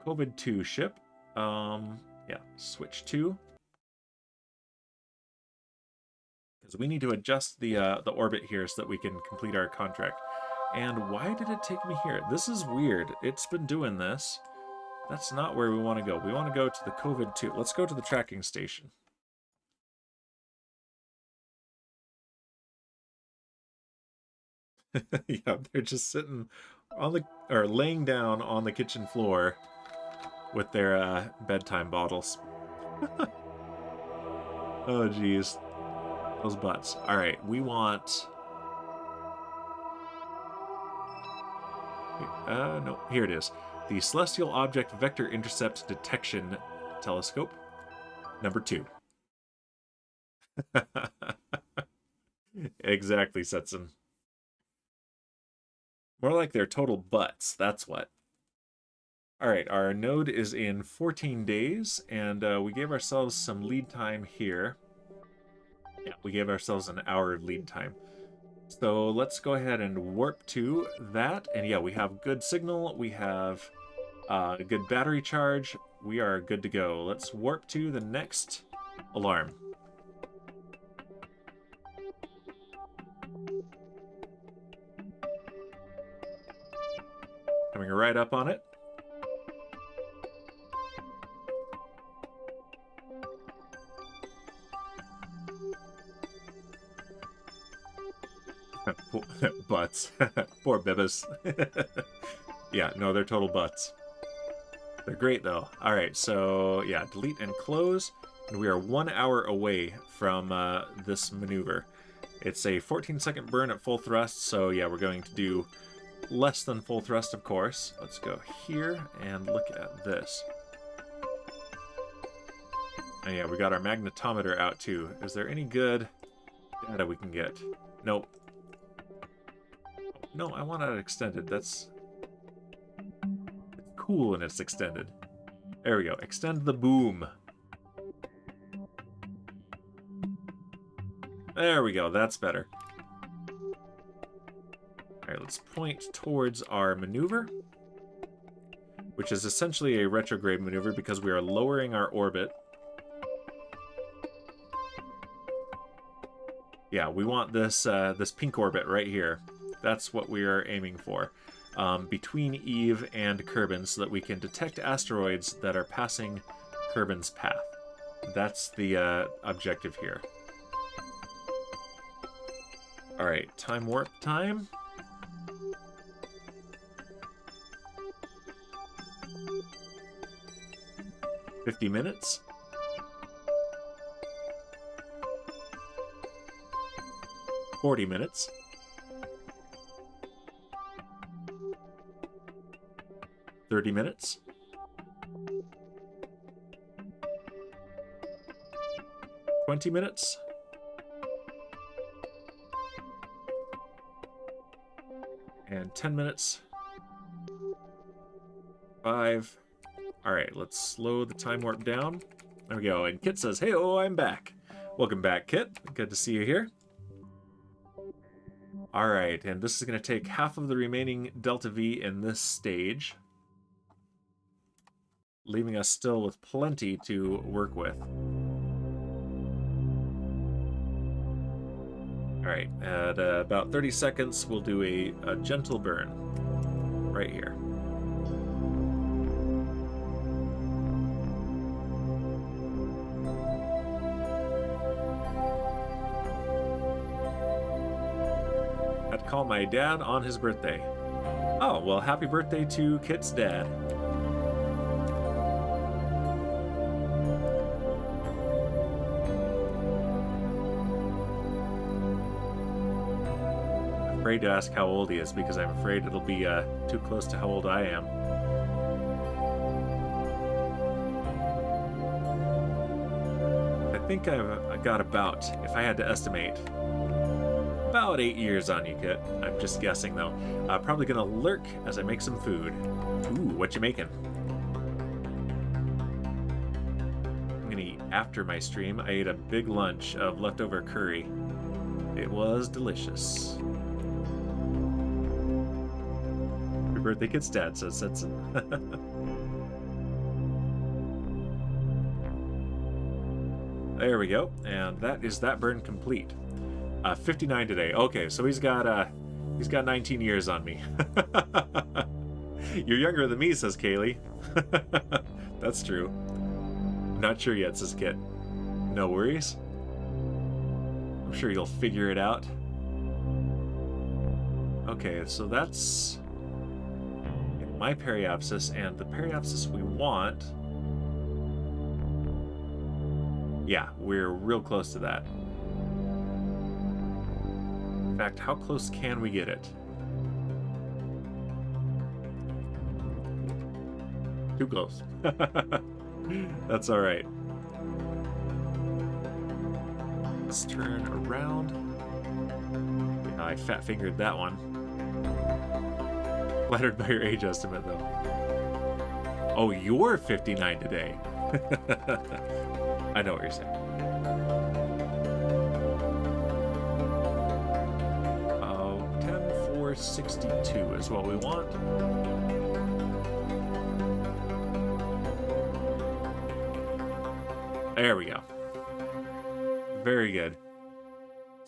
COVID-2 ship. Yeah, switch to. Because we need to adjust the orbit here so that we can complete our contract. And why did it take me here? This is weird. It's been doing this. That's not where we want to go. We want to go to the COVID-2. Let's go to the tracking station. Yeah, they're just sitting on the, or laying down on the kitchen floor with their bedtime bottles. Oh, geez. Those butts. All right, we want... no, here it is. The Celestial Object Vector Intercept Detection Telescope, number 2. Exactly, Setson. More like their total butts, that's what. Alright, our node is in 14 days, and we gave ourselves some lead time here. Yeah, we gave ourselves an hour of lead time. So let's go ahead and warp to that, and yeah, we have good signal, we have good battery charge, we are good to go. Let's warp to the next alarm. Coming right up on it. Butts. Poor Bibas. Yeah, no, they're total butts. They're great, though. Alright, so, yeah, delete and close. And we are 1 hour away from this maneuver. It's a 14-second burn at full thrust, so, yeah, we're going to do less than full thrust, of course. Let's go here and look at this. And yeah, we got our magnetometer out, too. Is there any good data we can get? Nope. No, I want it extended. That's... It's cool when it's extended. There we go. Extend the boom. There we go. That's better. Alright, let's point towards our maneuver, which is essentially a retrograde maneuver because we are lowering our orbit. Yeah, we want this this pink orbit right here. That's what we are aiming for. Between Eve and Kerbin, so that we can detect asteroids that are passing Kerbin's path. That's the objective here. Alright, time warp time. $50 minutes. $40 minutes. 30 minutes. 20 minutes. And 10 minutes. 5. All right, let's slow the time warp down. There we go. And Kit says, hey, oh, I'm back. Welcome back, Kit. Good to see you here. All right, and this is going to take half of the remaining Delta V in this stage, leaving us still with plenty to work with. All right, at about 30 seconds, we'll do a gentle burn right here. I'd call my dad on his birthday. Oh, well, happy birthday to Kit's dad. I'm afraid to ask how old he is because I'm afraid it'll be too close to how old I am. I think I got about, if I had to estimate, about 8 years on you, Kit. I'm just guessing, though. Probably gonna lurk as I make some food. Ooh, what you making? I'm gonna eat after my stream. I ate a big lunch of leftover curry. It was delicious. Happy birthday, Kit's dad, says Setson. There we go, and that is that burn complete. 59 today. Okay, so he's got 19 years on me. You're younger than me, says Kaylee. That's true. Not sure yet, says Kit. No worries. I'm sure you'll figure it out. Okay, so that's my periapsis, and the periapsis we want. Yeah, we're real close to that. In fact, how close can we get it? Too close. That's all right. Let's turn around. Yeah, I fat-fingered that one. Flattered by your age estimate, though. Oh, you're 59 today. I know what you're saying. 62 is what we want. There we go. Very good.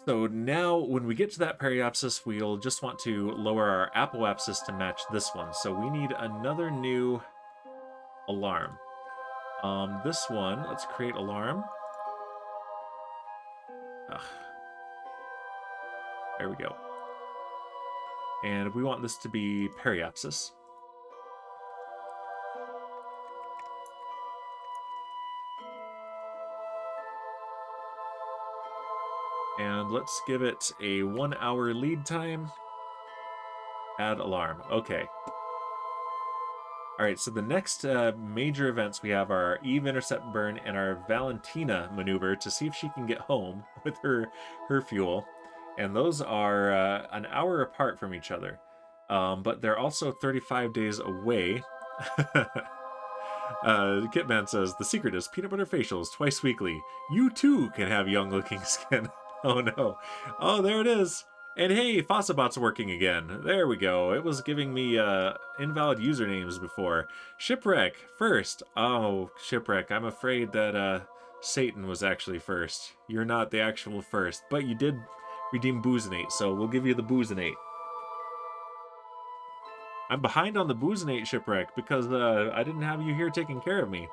So now when we get to that periapsis, we'll just want to lower our apoapsis to match this one. So we need another new alarm. This one, let's create alarm. There we go. And we want this to be periapsis. And let's give it a 1 hour lead time. Add alarm. Okay. All right, so the next major events we have are our Eve intercept burn and our Valentina maneuver to see if she can get home with her fuel. And those are an hour apart from each other. But they're also 35 days away. Kitman says, the secret is peanut butter facials twice weekly. You too can have young-looking skin. Oh no. Oh, there it is. And hey, Fossabot's working again. There we go. It was giving me invalid usernames before. Shipwreck, first. Oh, Shipwreck, I'm afraid that Satan was actually first. You're not the actual first, but you did redeem Boozinate, so we'll give you the Boozinate. I'm behind on the Boozinate, Shipwreck, because I didn't have you here taking care of me.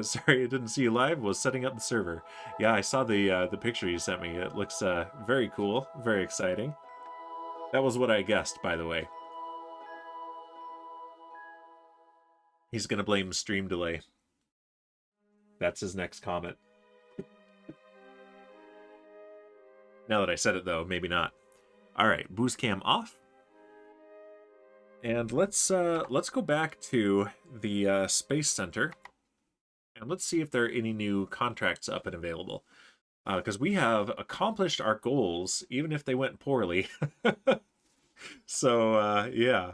Sorry, I didn't see you live. Was setting up the server. Yeah, I saw the picture you sent me. It looks very cool, very exciting. That was what I guessed, by the way. He's gonna blame stream delay. That's his next comment. Now that I said it, though, maybe not. All right, boost cam off. And let's go back to the Space Center. And let's see if there are any new contracts up and available. Because we have accomplished our goals, even if they went poorly. So, yeah.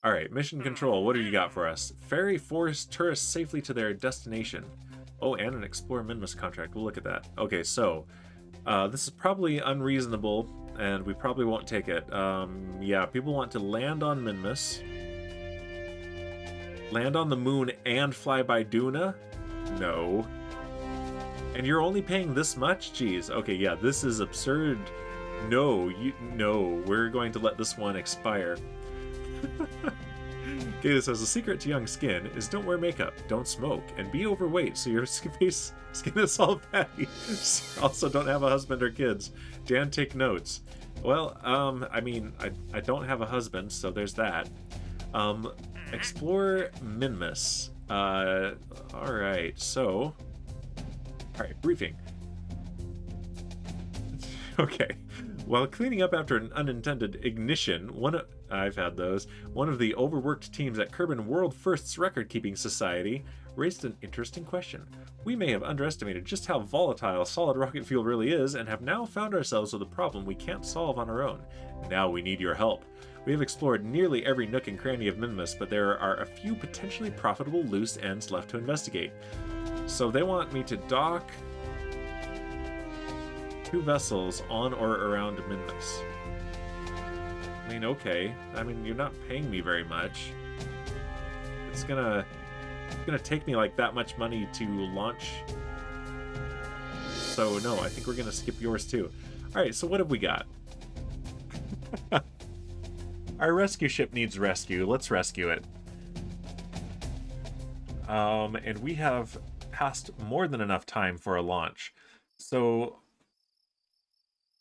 All right, mission control, what do you got for us? Ferry forest tourists safely to their destination. Oh, and an Explore Minmus contract. We'll look at that. Okay, so this is probably unreasonable, and we probably won't take it. Yeah, people want to land on Minmus. Land on the moon and fly by Duna? No. And you're only paying this much? Jeez. Okay, yeah, this is absurd. No, no, we're going to let this one expire. Okay, this says, a secret to young skin is don't wear makeup, don't smoke, and be overweight so your skin is all fatty. Also, don't have a husband or kids. Dan, take notes. Well, I mean, I don't have a husband, so there's that. Explore Minmus. Alright, so... Alright, briefing. Okay. While cleaning up after an unintended ignition, I've had those. One of the overworked teams at Kerbal World Firsts Record-Keeping Society raised an interesting question. We may have underestimated just how volatile solid rocket fuel really is, and have now found ourselves with a problem we can't solve on our own. Now we need your help. We have explored nearly every nook and cranny of Minmus, but there are a few potentially profitable loose ends left to investigate. So they want me to dock 2 vessels on or around Minmus. I mean, okay. I mean, you're not paying me very much. It's gonna take me like that much money to launch. So no, I think we're gonna skip yours too. All right, so what have we got? Our rescue ship needs rescue. Let's rescue it. And we have passed more than enough time for a launch. So,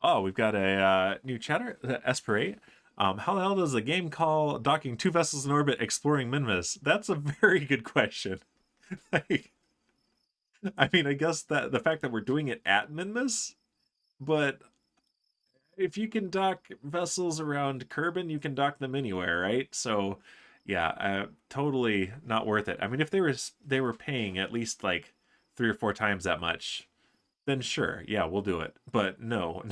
oh, we've got a new chatter, Esperate. How the hell does a game call docking 2 vessels in orbit exploring Minmus? That's a very good question. Like, I mean, I guess that the fact that we're doing it at Minmus, but if you can dock vessels around Kerbal, you can dock them anywhere, right? So, yeah, totally not worth it. I mean, if they were paying at least like 3 or 4 times that much, then sure, yeah, we'll do it. But no,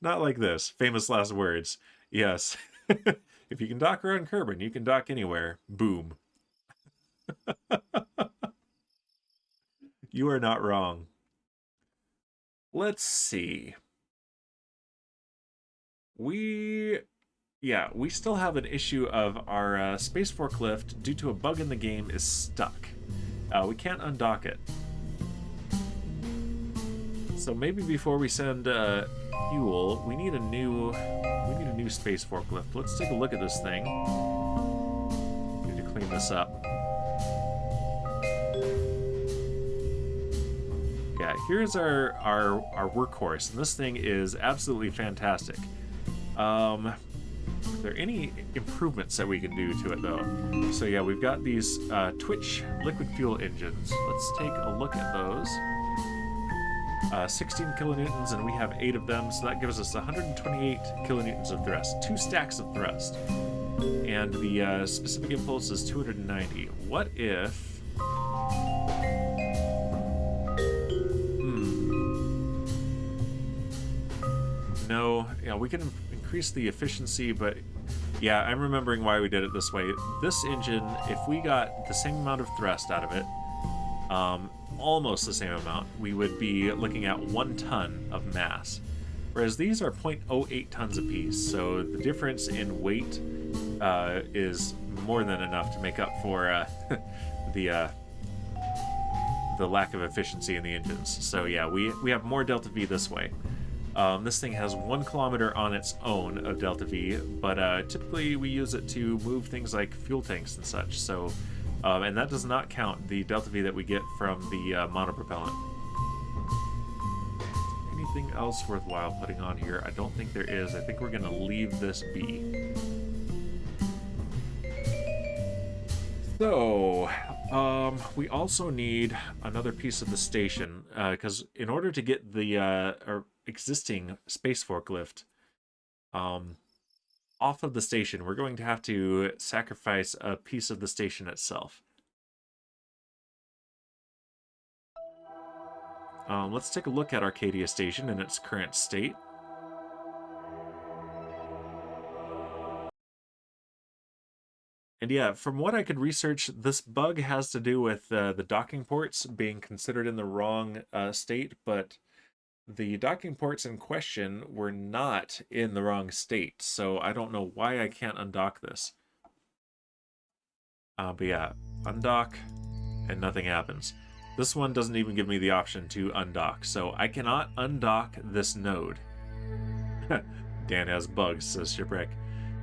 not like this. Famous last words. Yes. If you can dock around Kerbal, you can dock anywhere. Boom. You are not wrong. Let's see. We still have an issue of our space forklift, due to a bug in the game, is stuck. We can't undock it. So maybe before we send fuel, we need a new space forklift. Let's take a look at this thing. Need to clean this up. Yeah, here's our workhorse, and this thing is absolutely fantastic. Are there any improvements that we can do to it, though? So yeah, we've got these Twitch liquid fuel engines. Let's take a look at those. 16 kilonewtons, and we have 8 of them, so that gives us 128 kilonewtons of thrust. 2 stacks of thrust. And the specific impulse is 290. What if... No, yeah, we can increase the efficiency, but yeah, I'm remembering why we did it this way. This engine, if we got the same amount of thrust out of it, almost the same amount, we would be looking at 1 ton of mass. Whereas these are 0.08 tons apiece, so the difference in weight is more than enough to make up for the lack of efficiency in the engines. So yeah, we have more delta V this way. This thing has 1 kilometer on its own of delta V, but typically we use it to move things like fuel tanks and such. So, and that does not count the delta V that we get from the monopropellant. Anything else worthwhile putting on here? I don't think there is. I think we're going to leave this be. So, we also need another piece of the station, because in order to get the our existing space forklift off of the station, we're going to have to sacrifice a piece of the station itself. Let's take a look at Arcadia Station in its current state. And yeah, from what I could research, this bug has to do with the docking ports being considered in the wrong state, but the docking ports in question were not in the wrong state, so I don't know why I can't undock this. But yeah, undock, and nothing happens. This one doesn't even give me the option to undock, so I cannot undock this node. Dan has bugs, says Shipwreck.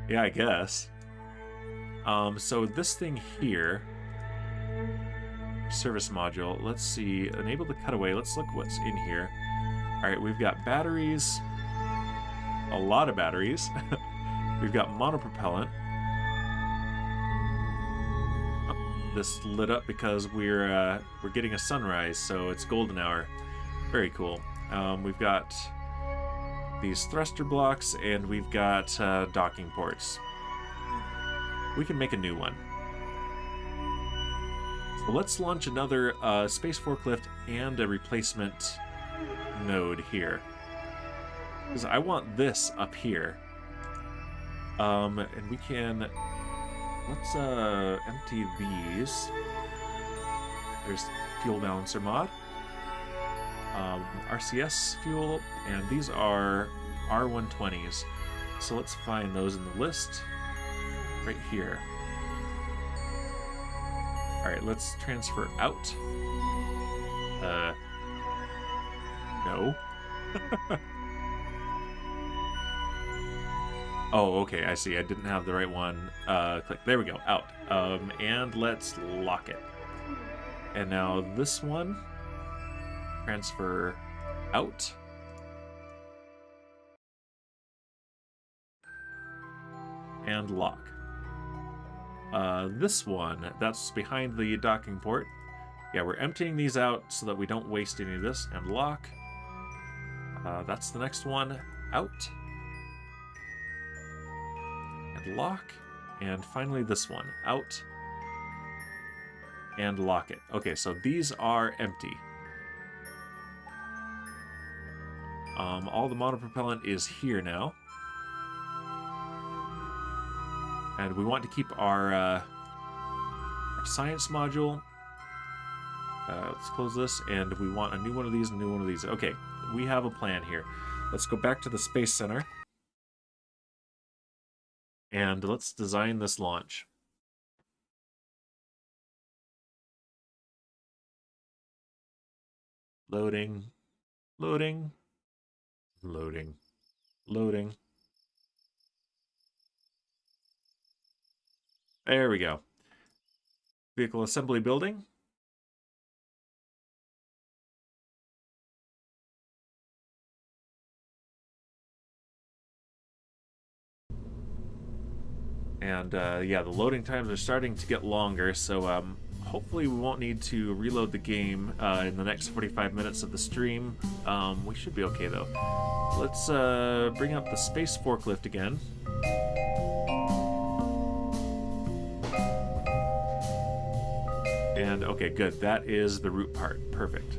Yeah, I guess. So this thing here, service module, let's see, enable the cutaway. Let's look what's in here. All right, we've got batteries, a lot of batteries. We've got monopropellant. Oh, this lit up because we're getting a sunrise, so it's golden hour. Very cool. We've got these thruster blocks, and we've got docking ports. We can make a new one. So let's launch another space forklift and a replacement node here. Because I want this up here. And we can... Let's empty these. There's fuel balancer mod. RCS fuel, and these are R120s. So let's find those in the list. Right here. Alright, let's transfer out. No. Oh, okay, I see. I didn't have the right one. Click. There we go. Out. And let's lock it. And now this one. Transfer out. And lock. This one, that's behind the docking port. Yeah, we're emptying these out so that we don't waste any of this. And lock. That's the next one. Out. And lock. And finally this one. Out. And lock it. Okay, so these are empty. All the monopropellant is here now. And we want to keep our science module. Let's close this, and we want a new one of these, and a new one of these. Okay, we have a plan here. Let's go back to the Space Center. And let's design this launch. Loading. Loading. Loading. Loading. There we go. Vehicle assembly building. And yeah, the loading times are starting to get longer, so hopefully we won't need to reload the game in the next 45 minutes of the stream. We should be okay though. Let's bring up the space forklift again. And okay, good. That is the root part. Perfect.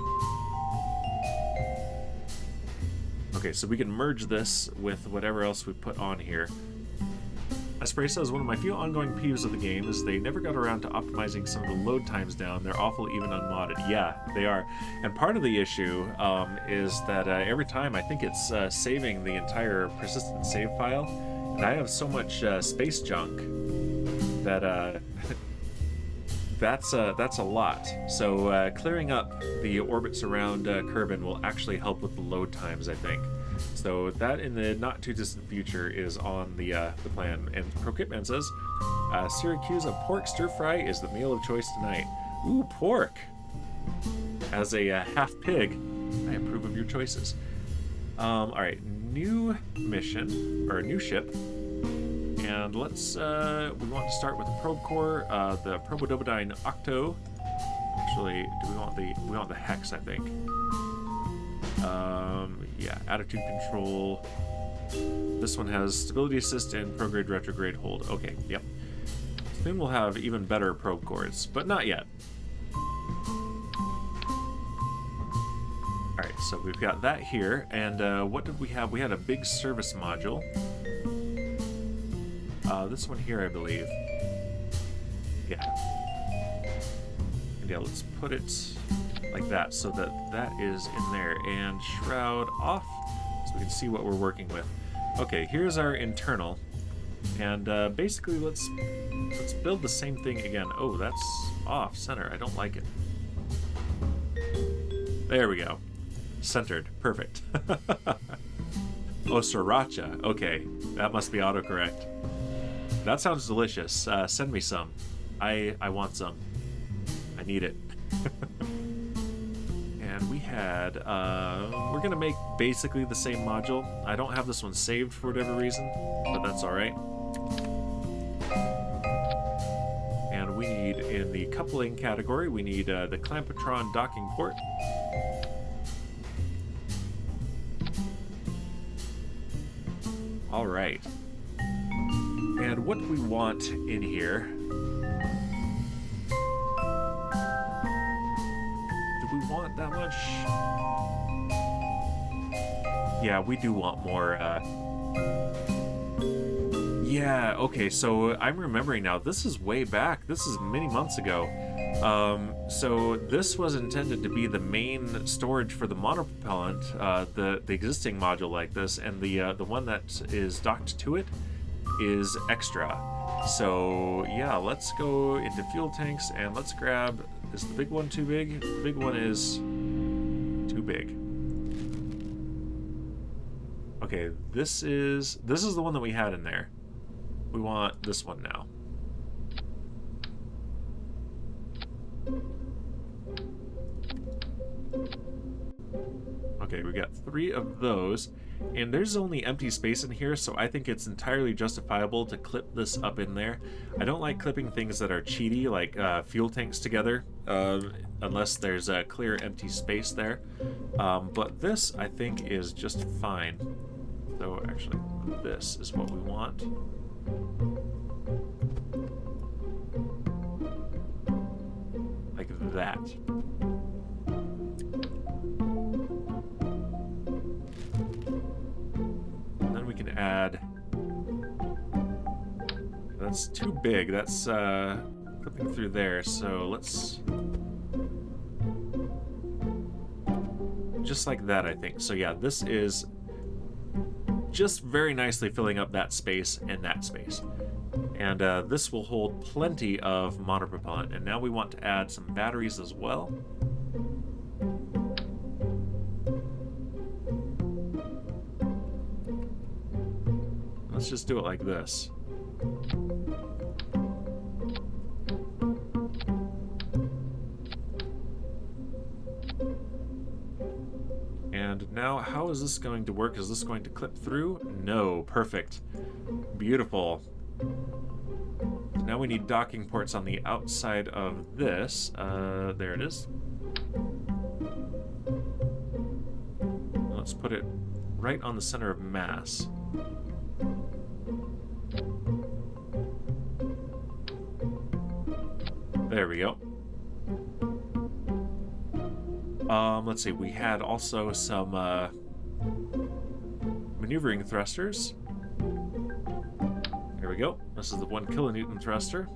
Okay, so we can merge this with whatever else we put on here. Spray says, one of my few ongoing peeves of the game is they never got around to optimizing some of the load times down. They're awful even unmodded. Yeah, they are. And part of the issue is that every time I think it's saving the entire persistent save file, and I have so much space junk that that's a lot. So clearing up the orbits around Kerbal will actually help with the load times, I think. So that in the not too distant future is on the plan. And Prokitman says, Syracuse, a pork stir fry is the meal of choice tonight. Ooh, pork! As a half pig, I approve of your choices. Alright, new mission, or new ship. And let's, we want to start with the probe core, the Probodobodyne Octo. Actually, we want the Hex, I think. Yeah, attitude control. This one has stability assist and prograde retrograde hold. Okay, yep. Soon we'll have even better probe cores, but not yet. Alright, So we've got that here, and what did we have? We had a big service module. This one here, I believe. Yeah. And yeah, let's put it like that so that that is in there. And shroud off so we can see what we're working with. Okay, here's our internal. And basically, let's build the same thing again. Oh, that's off center. I don't like it. There we go. Centered. Perfect. Oh, sriracha. Okay, that must be autocorrect. That sounds delicious. Send me some. I want some. I need it. And we had... we're going to make basically the same module. I don't have this one saved for whatever reason, but that's alright. And we need, in the coupling category, we need the Clampatron docking port. Alright. And what do we want in here? Do we want that much? Yeah, we do want more, Yeah, okay, so I'm remembering now. This is way back. This is many months ago. So this was intended to be the main storage for the monopropellant, the existing module like this, and the one that is docked to it is extra. So yeah, let's go into fuel tanks and let's grab. Is the big one too big? The big one is too big. Okay, this is the one that we had in there. We want this one now. Okay, we got 3 of those, and there's only empty space in here, so I think it's entirely justifiable to clip this up in there. I don't like clipping things that are cheaty, like fuel tanks together, unless there's a clear empty space there. But this, I think, is just fine. So actually, this is what we want. Like that. And then we can add... That's too big. That's clipping through there. So let's... Just like that, I think. So yeah, this is just very nicely filling up that space and that space. And this will hold plenty of monopropellant. And now we want to add some batteries as well. Let's just do it like this. And now, how is this going to work? Is this going to clip through? No. Perfect. Beautiful. Now we need docking ports on the outside of this. There it is. Let's put it right on the center of mass. There we go. Let's see, we had also some maneuvering thrusters. There we go. This is the 1 kilonewton thruster.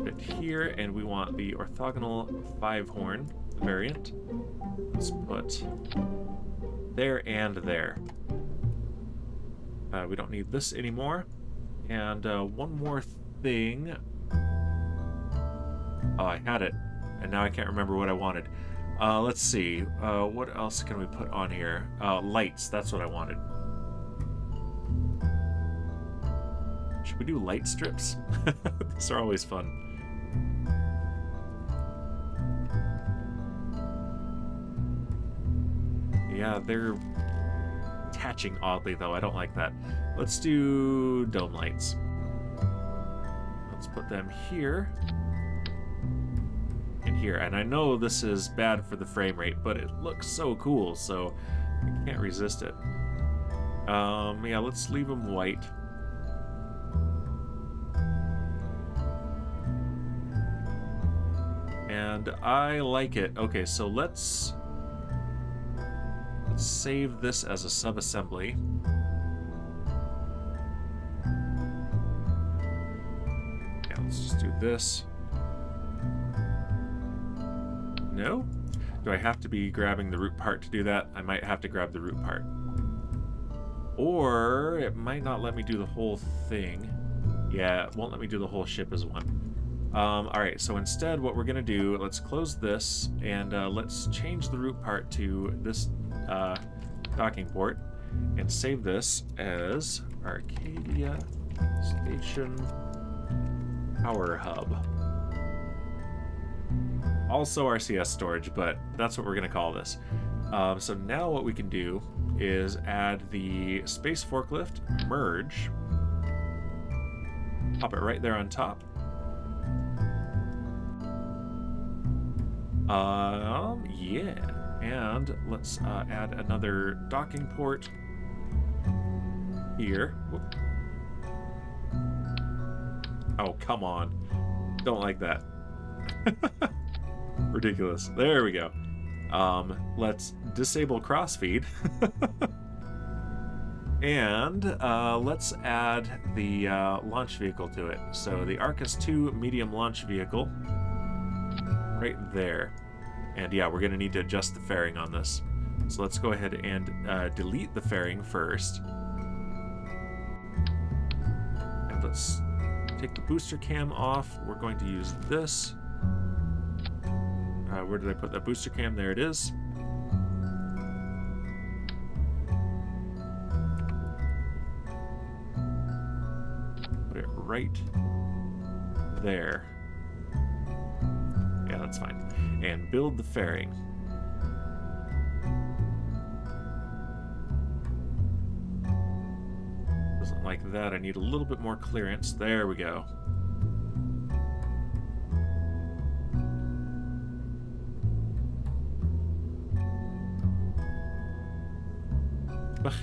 Fit here, and we want the orthogonal 5-horn variant. Let's put there and there. We don't need this anymore. And one more thing. Oh, I had it, and now I can't remember what I wanted. Let's see. What else can we put on here? Lights. That's what I wanted. Should we do light strips? These are always fun. Yeah, they're attaching oddly, though. I don't like that. Let's do dome lights. Let's put them here. And here. And I know this is bad for the frame rate, but it looks so cool, so I can't resist it. Yeah, let's leave them white. And I like it. Okay, so let's Let's save this as a sub-assembly. Yeah, let's just do this. No? Do I have to be grabbing the root part to do that? I might have to grab the root part. Or it might not let me do the whole thing. Yeah, it won't let me do the whole ship as one. Alright, so instead what we're going to do, let's close this, and let's change the root part to this docking port, and save this as Arcadia Station Power Hub. Also RCS storage, but that's what we're going to call this. So now what we can do is add the space forklift, merge, pop it right there on top. Yeah, and let's add another docking port here. Whoop. Oh, come on. Don't like that. Ridiculous. There we go. Let's disable crossfeed. And let's add the launch vehicle to it. So the Arcus 2 medium launch vehicle right there. And yeah, we're going to need to adjust the fairing on this. So let's go ahead and delete the fairing first. And let's take the booster cam off. We're going to use this. Where did I put that booster cam? There it is. Put it right there. Yeah, that's fine. And build the fairing. Doesn't like that. I need a little bit more clearance. There we go.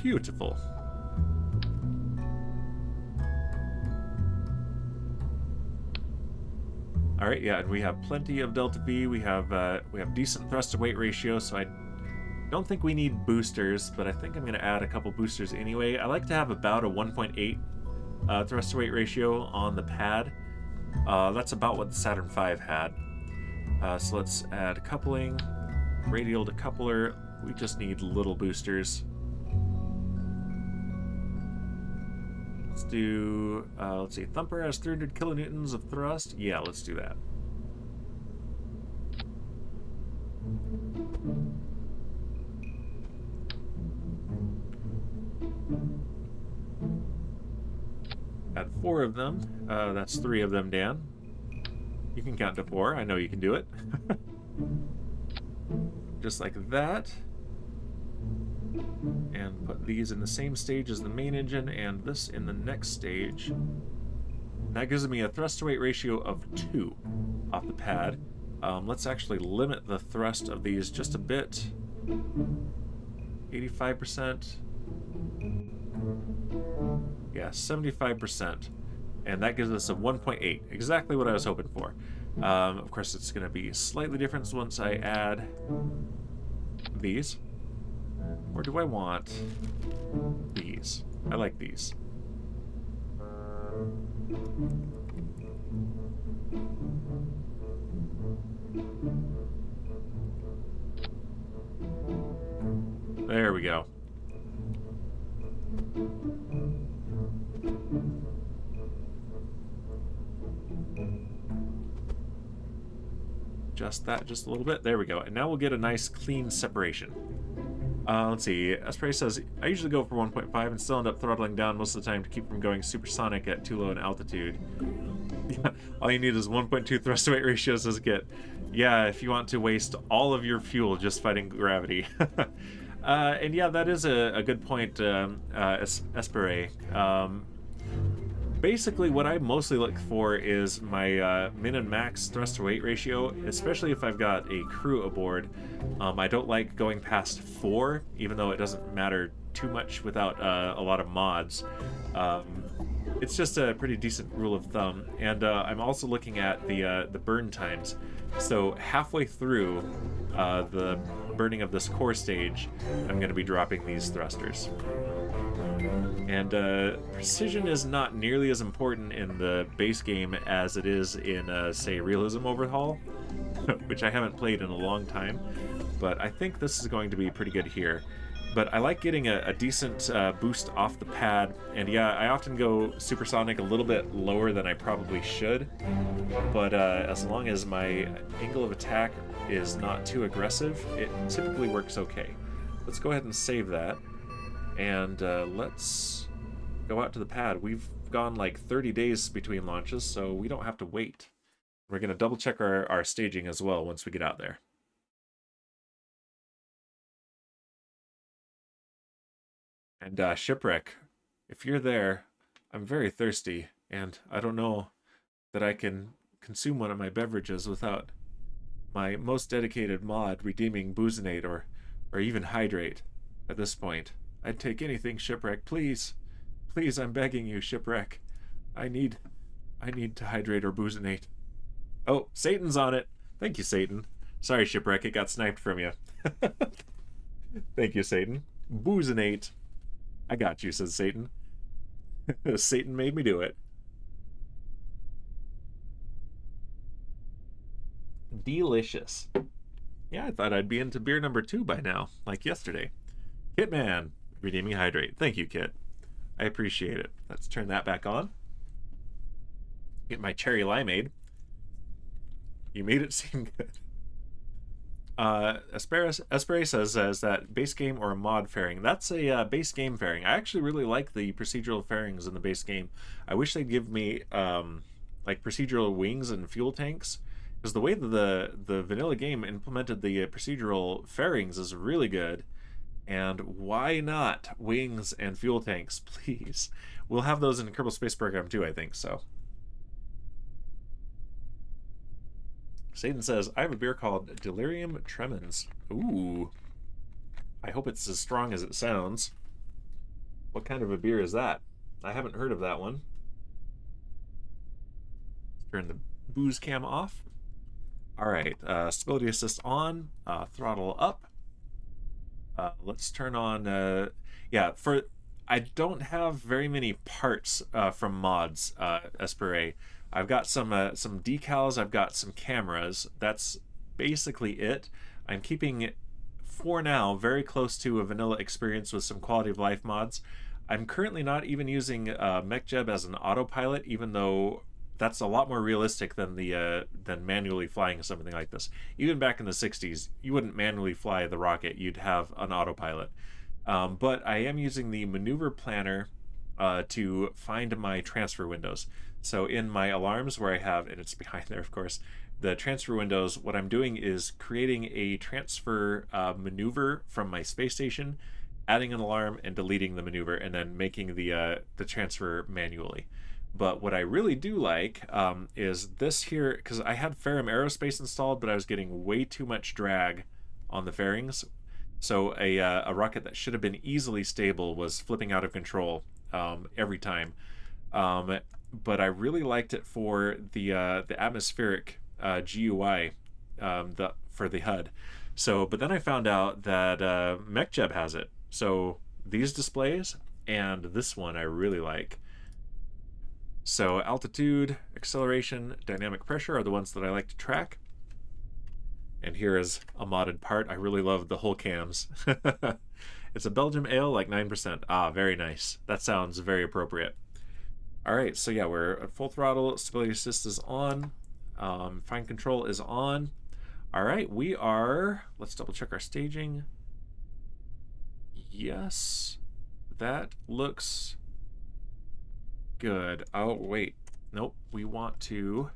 Beautiful. All right, yeah, and we have plenty of delta V. We have decent thrust to weight ratio, so I don't think we need boosters, but I think I'm going to add a couple boosters anyway. I like to have about a 1.8 thrust to weight ratio on the pad. That's about what the Saturn V had. So let's add coupling, radial to coupler. We just need little boosters. Let's do, let's see, Thumper has 300 kilonewtons of thrust. Yeah, let's do that. Add 4 of them. That's 3 of them, Dan. You can count to 4. I know you can do it. Just like that. And put these in the same stage as the main engine, and this in the next stage. That gives me a thrust to weight ratio of 2 off the pad. Let's actually limit the thrust of these just a bit. 85%. Yeah, 75%. And that gives us a 1.8. Exactly what I was hoping for. Of course, it's going to be slightly different once I add these. Or do I want these? I like these. There we go. Adjust that just a little bit. There we go. And now we'll get a nice clean separation. Let's see. Espray says, I usually go for 1.5 and still end up throttling down most of the time to keep from going supersonic at too low an altitude. Yeah, all you need is 1.2 thrust to weight ratio, says Git. Yeah, if you want to waste all of your fuel just fighting gravity. And yeah, that is a good point, Espray. Basically, what I mostly look for is my min and max thrust to weight ratio, especially if I've got a crew aboard. I don't like going past 4, even though it doesn't matter too much without a lot of mods. it's just a pretty decent rule of thumb. And I'm also looking at the burn times. So halfway through the burning of this core stage, I'm going to be dropping these thrusters. And precision is not nearly as important in the base game as it is in, say, Realism Overhaul, which I haven't played in a long time. But I think this is going to be pretty good here. But I like getting a decent boost off the pad, and yeah, I often go supersonic a little bit lower than I probably should, but as long as my angle of attack is not too aggressive, it typically works okay. Let's go ahead and save that, and let's go out to the pad. We've gone like 30 days between launches, so we don't have to wait. We're going to double check our staging as well once we get out there. And Shipwreck, if you're there, I'm very thirsty, and I don't know that I can consume one of my beverages without my most dedicated mod redeeming Boozinate or even Hydrate at this point. I'd take anything, Shipwreck, please. Please, I'm begging you, Shipwreck. I need to hydrate or Boozinate. Oh, Satan's on it. Thank you, Satan. Sorry, Shipwreck, it got sniped from you. Thank you, Satan. Boozinate. I got you, says Satan. Satan made me do it. Delicious. Yeah, I thought I'd be into beer number 2 by now, like yesterday. Kitman, redeeming hydrate. Thank you, Kit. I appreciate it. Let's turn that back on. Get my cherry limeade. You made it seem good. Espere says that base game or a mod fairing. That's a base game fairing. I actually really like the procedural fairings in the base game. I wish they'd give me like procedural wings and fuel tanks, because the way that the vanilla game implemented the procedural fairings is really good. And why not wings and fuel tanks, please? We'll have those in the Kerbal Space Program too, I think so. Satan says, I have a beer called Delirium Tremens. Ooh. I hope it's as strong as it sounds. What kind of a beer is that? I haven't heard of that one. Turn the booze cam off. Alright, stability assist on, throttle up. Let's turn on, yeah, I don't have very many parts from mods, Espere. I've got some decals, I've got some cameras. That's basically it. I'm keeping, for now, very close to a vanilla experience with some quality of life mods. I'm currently not even using MechJeb as an autopilot, even though that's a lot more realistic than than manually flying something like this. Even back in the 60s, you wouldn't manually fly the rocket, you'd have an autopilot. But I am using the maneuver planner to find my transfer windows. So in my alarms where I have, and it's behind there of course, the transfer windows, what I'm doing is creating a transfer maneuver from my space station, adding an alarm and deleting the maneuver, and then making the transfer manually. But what I really do like is this here, because I had Ferrum Aerospace installed, but I was getting way too much drag on the fairings. So a rocket that should have been easily stable was flipping out of control every time. But I really liked it for the atmospheric GUI for the HUD. So, but then I found out that MechJeb has it. So these displays and this one I really like. So altitude, acceleration, dynamic pressure are the ones that I like to track. And here is a modded part. I really love the Hullcams. It's a Belgium ale, like 9%. Ah, very nice. That sounds very appropriate. All right, so yeah, we're at full throttle. Stability assist is on. Fine control is on. All right, we are, let's double check our staging. Yes, that looks good. Oh, wait. Nope, we want to...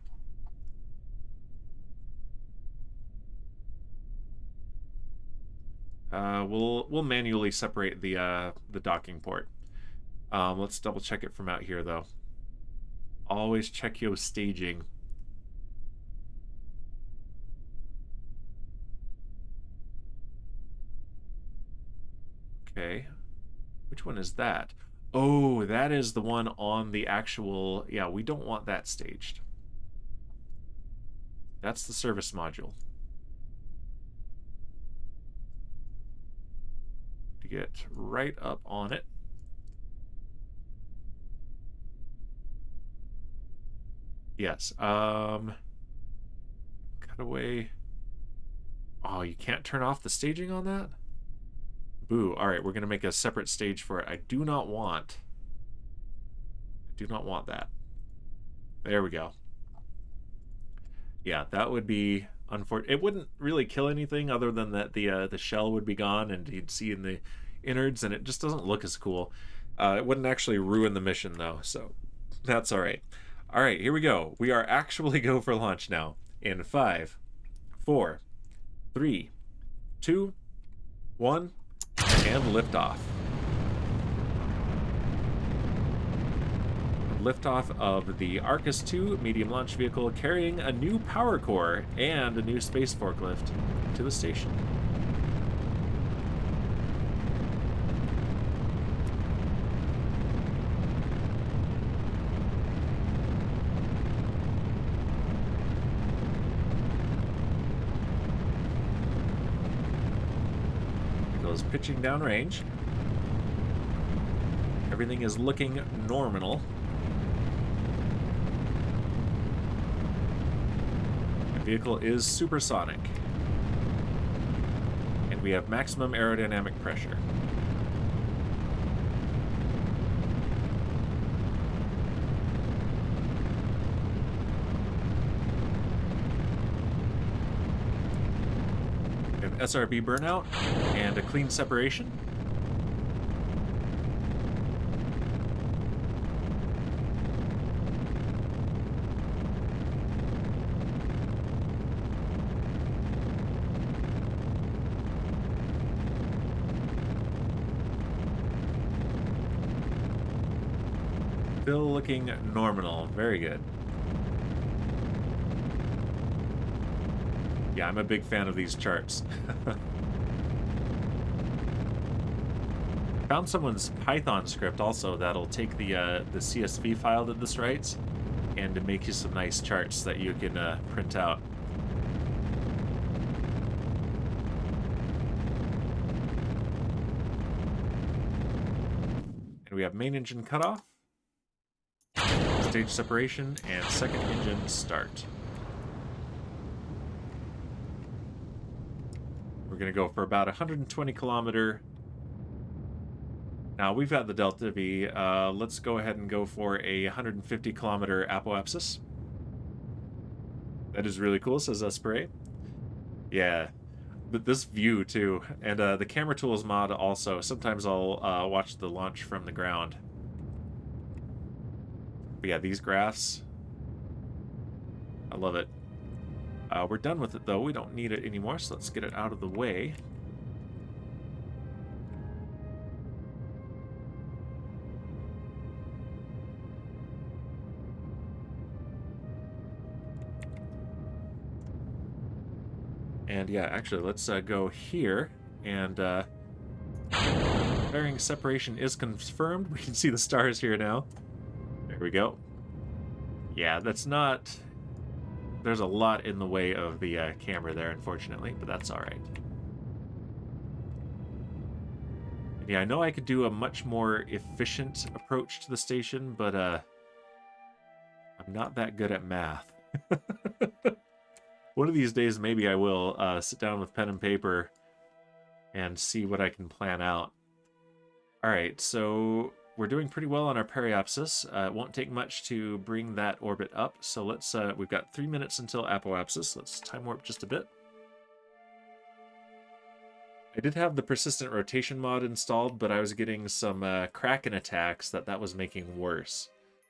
we'll manually separate the docking port. Let's double check it from out here though. Always check your staging. Okay, which one is that? Oh, that is the one on the actual... Yeah, we don't want that staged. That's the service module. To get right up on it. Yes. Cutaway. Oh, you can't turn off the staging on that? Boo. All right, we're going to make a separate stage for it. I do not want that. There we go. Yeah, that would be unfortunate. It wouldn't really kill anything other than that the shell would be gone and you'd see in the innards, and it just doesn't look as cool. It wouldn't actually ruin the mission though, so that's all right. All right, here we go. We are actually go for launch now in 5, 4, 3, 2, 1, and liftoff. Liftoff of the Arcus 2 medium launch vehicle carrying a new power core and a new space forklift to the station. Goes pitching downrange. Everything is looking nominal. Vehicle is supersonic, and we have maximum aerodynamic pressure. We have SRB burnout and a clean separation. Still looking nominal. Very good. Yeah, I'm a big fan of these charts. I found someone's Python script also that'll take the CSV file that this writes and to make you some nice charts that you can print out. And we have main engine cutoff, stage separation, and second engine start. We're going to go for about 120 kilometer. Now we've got the Delta V. Let's go ahead and go for a 150 kilometer apoapsis. That is really cool, says Espray. Yeah, but this view too, and the camera tools mod also. Sometimes I'll watch the launch from the ground. But yeah, these graphs, I love it. We're done with it though. We don't need it anymore, so let's get it out of the way. And yeah, actually, let's go here, and bearing separation is confirmed. We can see the stars here now. There we go. Yeah, that's not... There's a lot in the way of the camera there, unfortunately, but that's all right. Yeah, I know I could do a much more efficient approach to the station, but I'm not that good at math. One of these days, maybe I will sit down with pen and paper and see what I can plan out. All right, so we're doing pretty well on our periapsis. It won't take much to bring that orbit up, so let's. We've got 3 minutes until apoapsis. Let's time warp just a bit. I did have the persistent rotation mod installed, but I was getting some Kraken attacks that was making worse.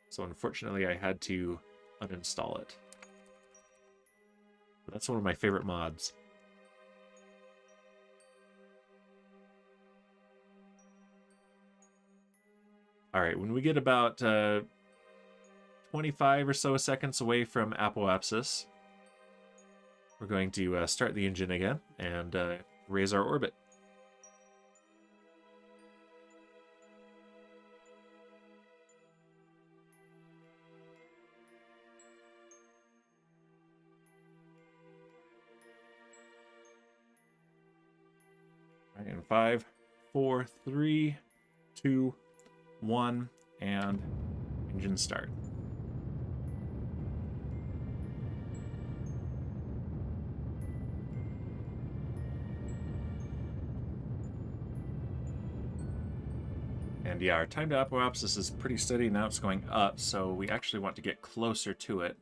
So unfortunately, I had to uninstall it. But that's one of my favorite mods. All right, when we get about 25 or so seconds away from apoapsis, we're going to start the engine again and raise our orbit. All right, in 5, 4, 3, 2, 1, and engine start. And yeah, our time to apoapsis is pretty steady. Now it's going up, so we actually want to get closer to it.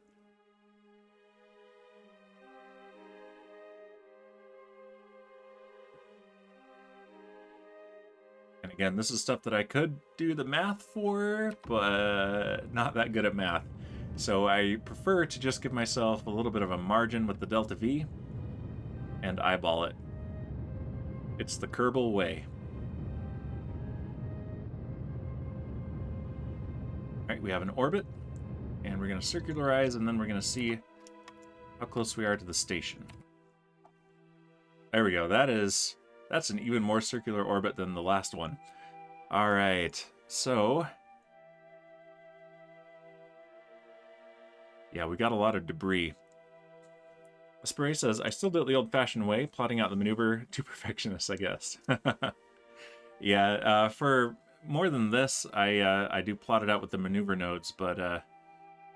And again, this is stuff that I could do the math for, but not that good at math. So I prefer to just give myself a little bit of a margin with the delta V and eyeball it. It's the Kerbal way. Alright, we have an orbit, and we're going to circularize, and then we're going to see how close we are to the station. There we go. That's an even more circular orbit than the last one. Alright, so... yeah, we got a lot of debris. Aspire says, I still do it the old-fashioned way, plotting out the maneuver to perfectionists, I guess. Yeah, for more than this, I do plot it out with the maneuver nodes, but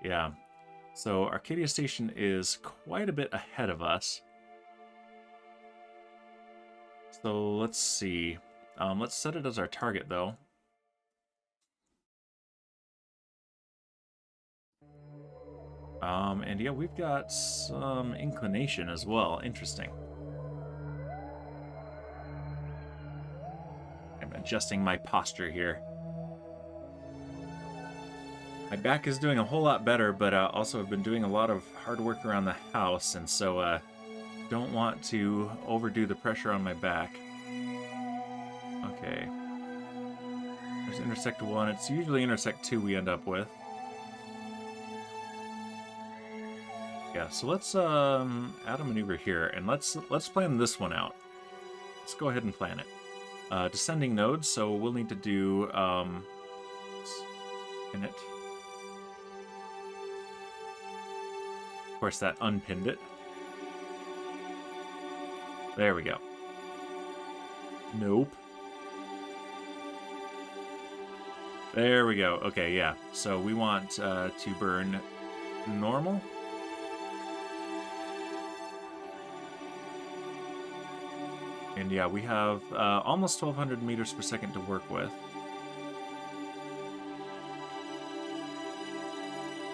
yeah. So Arcadia Station is quite a bit ahead of us. So let's see. Let's set it as our target, though. And yeah, we've got some inclination as well. Interesting. I'm adjusting my posture here. My back is doing a whole lot better, but also I've been doing a lot of hard work around the house, and so don't want to overdo the pressure on my back. Okay. There's intersect 1. It's usually intersect 2 we end up with. Yeah, so let's add a maneuver here, and let's plan this one out. Let's go ahead and plan it. Descending nodes, so we'll need to do spin it. Of course, that unpinned it. There we go. Nope. There we go. Okay, yeah. So we want to burn normal. And yeah, we have almost 1,200 meters per second to work with.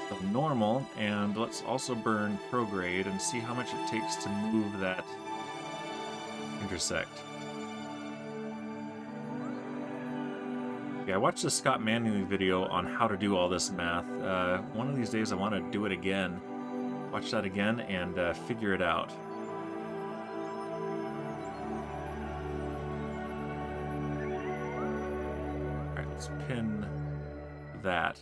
So normal, and let's also burn prograde and see how much it takes to move that intersect. Yeah, I watched the Scott Manley video on how to do all this math. One of these days I want to do it again. Watch that again and figure it out. Alright, let's pin that.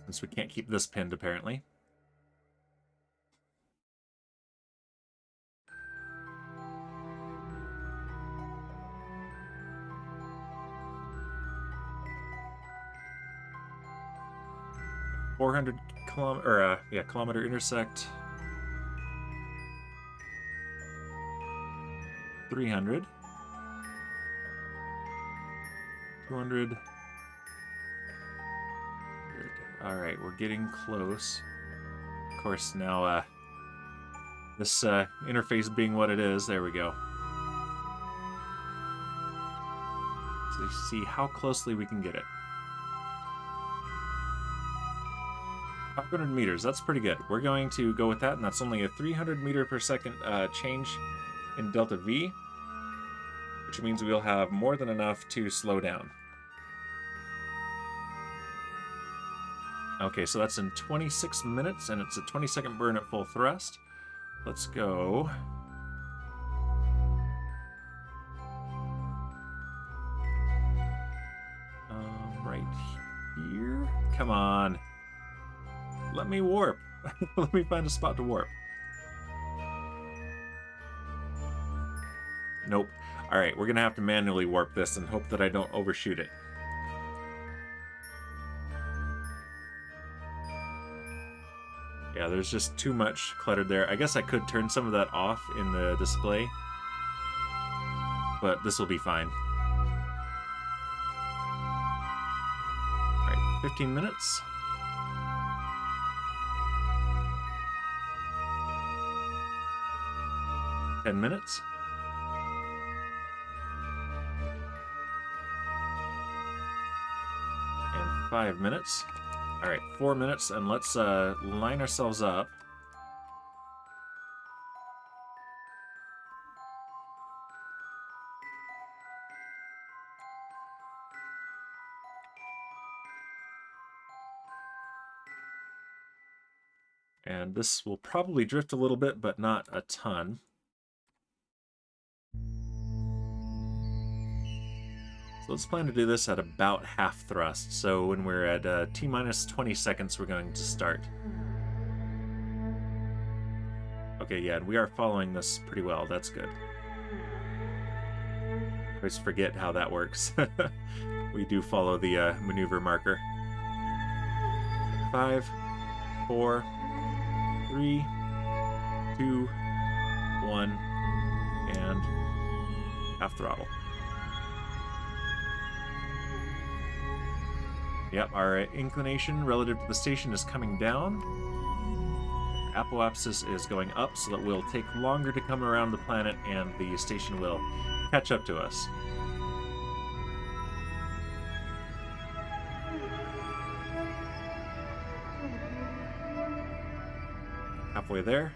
Since we can't keep this pinned, apparently. Kilometer intersect. 300. 200. Alright, we're getting close. Of course, now, this interface being what it is, there we go. So see how closely we can get it. 500 meters, that's pretty good. We're going to go with that, and that's only a 300 meter per second change in delta V, which means we'll have more than enough to slow down. Okay, so that's in 26 minutes, and it's a 20-second burn at full thrust. Let's go. Right here? Come on. Let me warp. Let me find a spot to warp. Nope. Alright, we're going to have to manually warp this and hope that I don't overshoot it. Yeah, there's just too much cluttered there. I guess I could turn some of that off in the display. but this will be fine. Alright, 15 minutes. Minutes. And 5 minutes. All right, 4 minutes, and let's line ourselves up. And this will probably drift a little bit, but not a ton. So let's plan to do this at about half thrust. So when we're at T-minus 20 seconds, we're going to start. Okay, yeah, and we are following this pretty well. That's good. I always forget how that works. We do follow the maneuver marker. 5, 4, 3, 2, 1, and half throttle. Yep, our inclination relative to the station is coming down. Apoapsis is going up, so that we'll take longer to come around the planet and the station will catch up to us. Halfway there.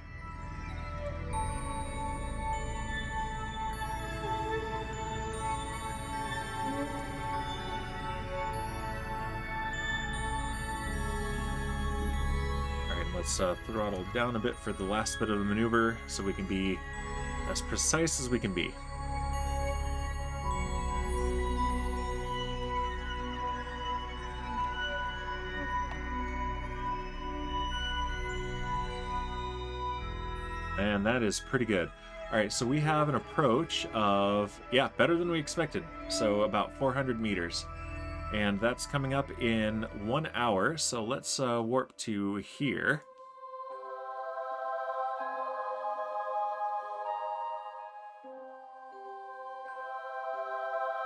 Let's throttle down a bit for the last bit of the maneuver so we can be as precise as we can be. And that is pretty good. All right, so we have an approach of, yeah, better than we expected. So about 400 meters. And that's coming up in 1 hour. So let's warp to here.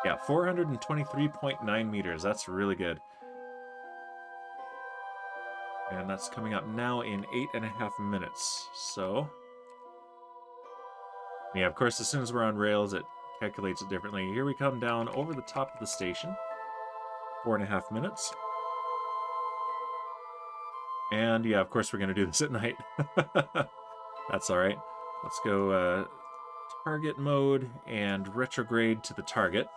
Yeah, 423.9 meters. That's really good. And that's coming up now in 8.5 minutes. So, yeah, of course, as soon as we're on rails, it calculates it differently. Here we come down over the top of the station. 4.5 minutes. And yeah, of course, we're going to do this at night. That's all right. Let's go target mode and retrograde to the target.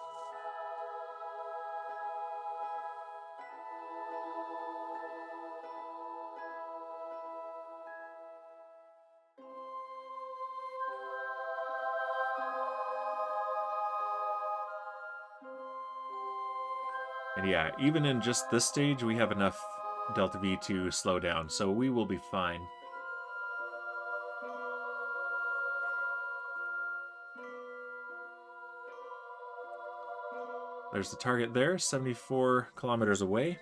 And yeah, even in just this stage, we have enough delta V to slow down, so we will be fine. There's the target there, 74 kilometers away.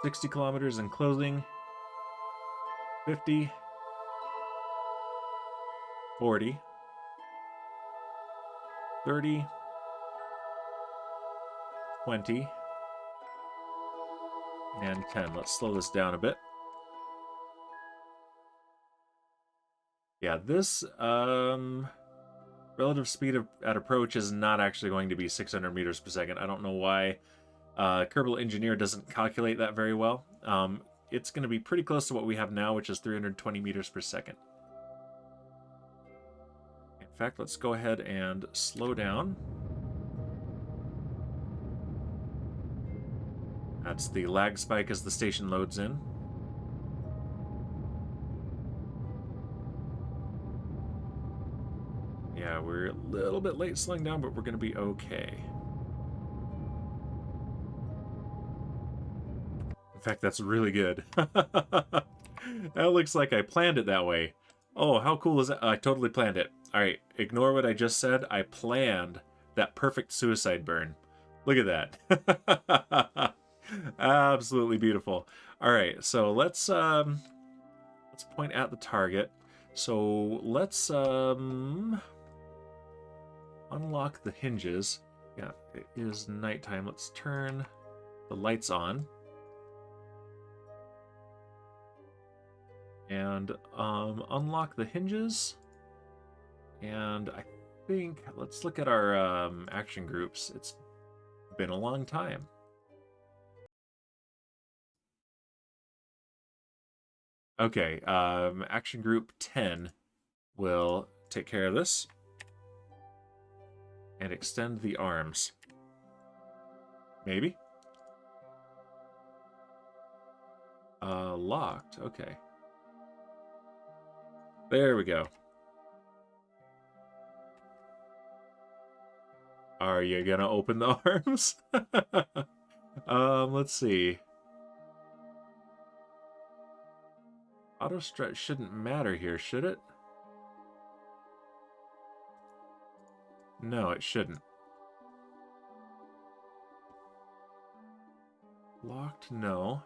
60 kilometers in closing. 50. 40. 30, 20, and 10. Let's slow this down a bit. Yeah, this relative speed at approach is not actually going to be 600 meters per second. I don't know why Kerbal Engineer doesn't calculate that very well. It's going to be pretty close to what we have now, which is 320 meters per second. In fact, let's go ahead and slow down. That's the lag spike as the station loads in. Yeah, we're a little bit late slowing down, but we're going to be okay. In fact, that's really good. That looks like I planned it that way. Oh, how cool is that? I totally planned it. All right, ignore what I just said. I planned that perfect suicide burn. Look at that. Absolutely beautiful. All right, so let's point at the target. So let's unlock the hinges. Yeah, it is nighttime. Let's turn the lights on. And unlock the hinges. And I think, let's look at our action groups. It's been a long time. Okay, action group 10 will take care of this. And extend the arms. Maybe? Locked. Okay. There we go. Are you gonna open the arms? Let's see. Auto stretch shouldn't matter here, should it? No, it shouldn't. Locked, no.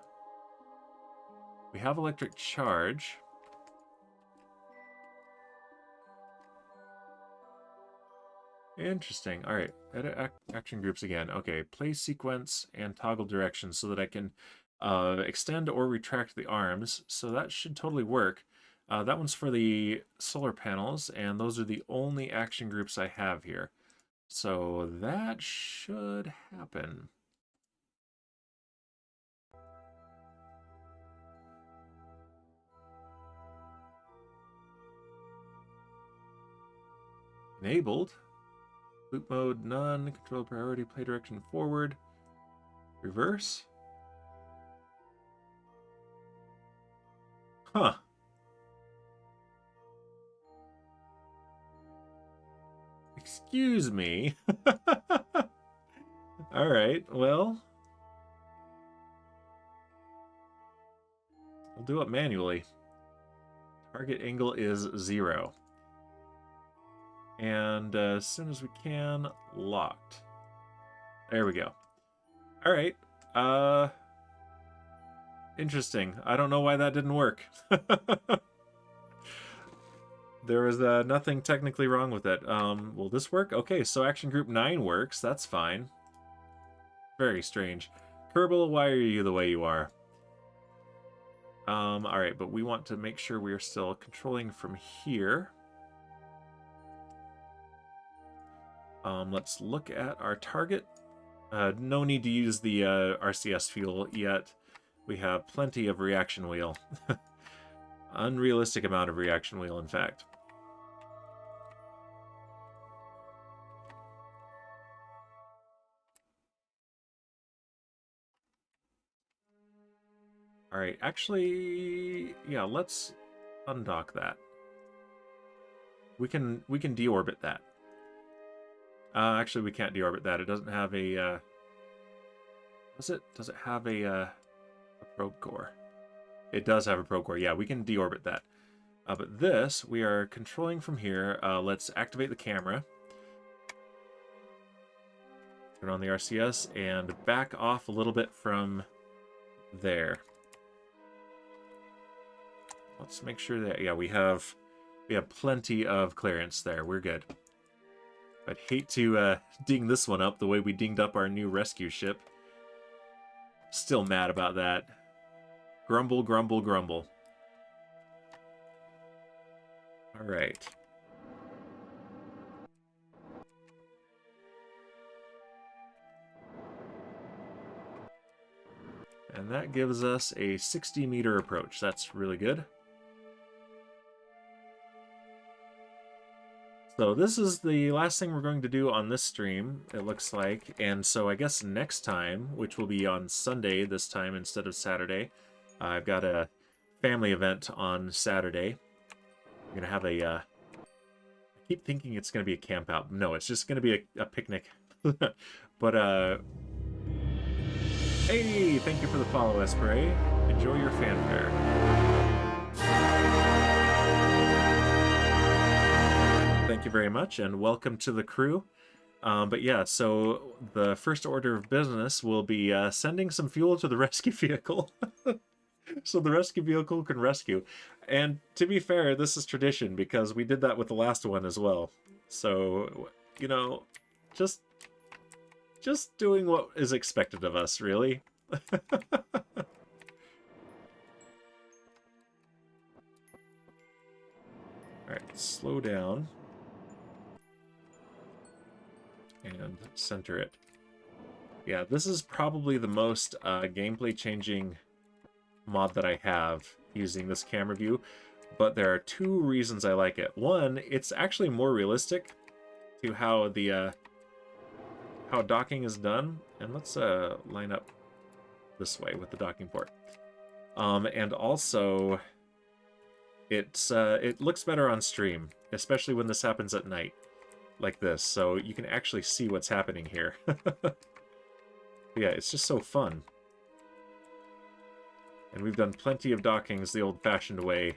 We have electric charge. Interesting. All right, edit action groups again. Okay, play sequence and toggle direction so that I can extend or retract the arms. So that should totally work. That one's for the solar panels, and those are the only action groups I have here. So that should happen. Enabled. Loop mode, none. Control priority, play direction forward. Reverse. Huh. Excuse me. All right, well. I'll do it manually. Target angle is 0. And as soon as we can, locked. There we go. All right. Interesting. I don't know why that didn't work. There was nothing technically wrong with it. Will this work? Okay, so action group 9 works. That's fine. Very strange. Kerbal, why are you the way you are? All right, but we want to make sure we are still controlling from here. Let's look at our target. No need to use the RCS fuel yet. We have plenty of reaction wheel. Unrealistic amount of reaction wheel, in fact. All right, actually, yeah, let's undock that. We can deorbit that. Actually, we can't deorbit that. It doesn't have a. Does it have a probe core? It does have a probe core. Yeah, we can deorbit that. But this we are controlling from here. Let's activate the camera. Turn on the RCS and back off a little bit from there. Let's make sure that we have plenty of clearance there. We're good. I'd hate to ding this one up the way we dinged up our new rescue ship. Still mad about that. Grumble, grumble, grumble. All right. And that gives us a 60-meter approach. That's really good. So this is the last thing we're going to do on this stream, it looks like. And so I guess next time, which will be on Sunday this time instead of Saturday, I've got a family event on Saturday. I'm going to have a... I keep thinking it's going to be a camp out. No, it's just going to be a picnic. But, hey, thank you for the follow, Espray. Enjoy your fanfare. Thank you very much, and welcome to the crew. But yeah, so the first order of business will be sending some fuel to the rescue vehicle. So the rescue vehicle can rescue. And to be fair, this is tradition because we did that with the last one as well. So, you know, just doing what is expected of us, really. Alright, slow down. And center it. Yeah, this is probably the most gameplay changing mod that I have using this camera view, but there are two reasons I like it. One, it's actually more realistic to how the how docking is done. And let's line up this way with the docking port. And also, it looks better on stream, especially when this happens at night, like this. So you can actually see what's happening here. Yeah, it's just so fun. And we've done plenty of dockings the old-fashioned way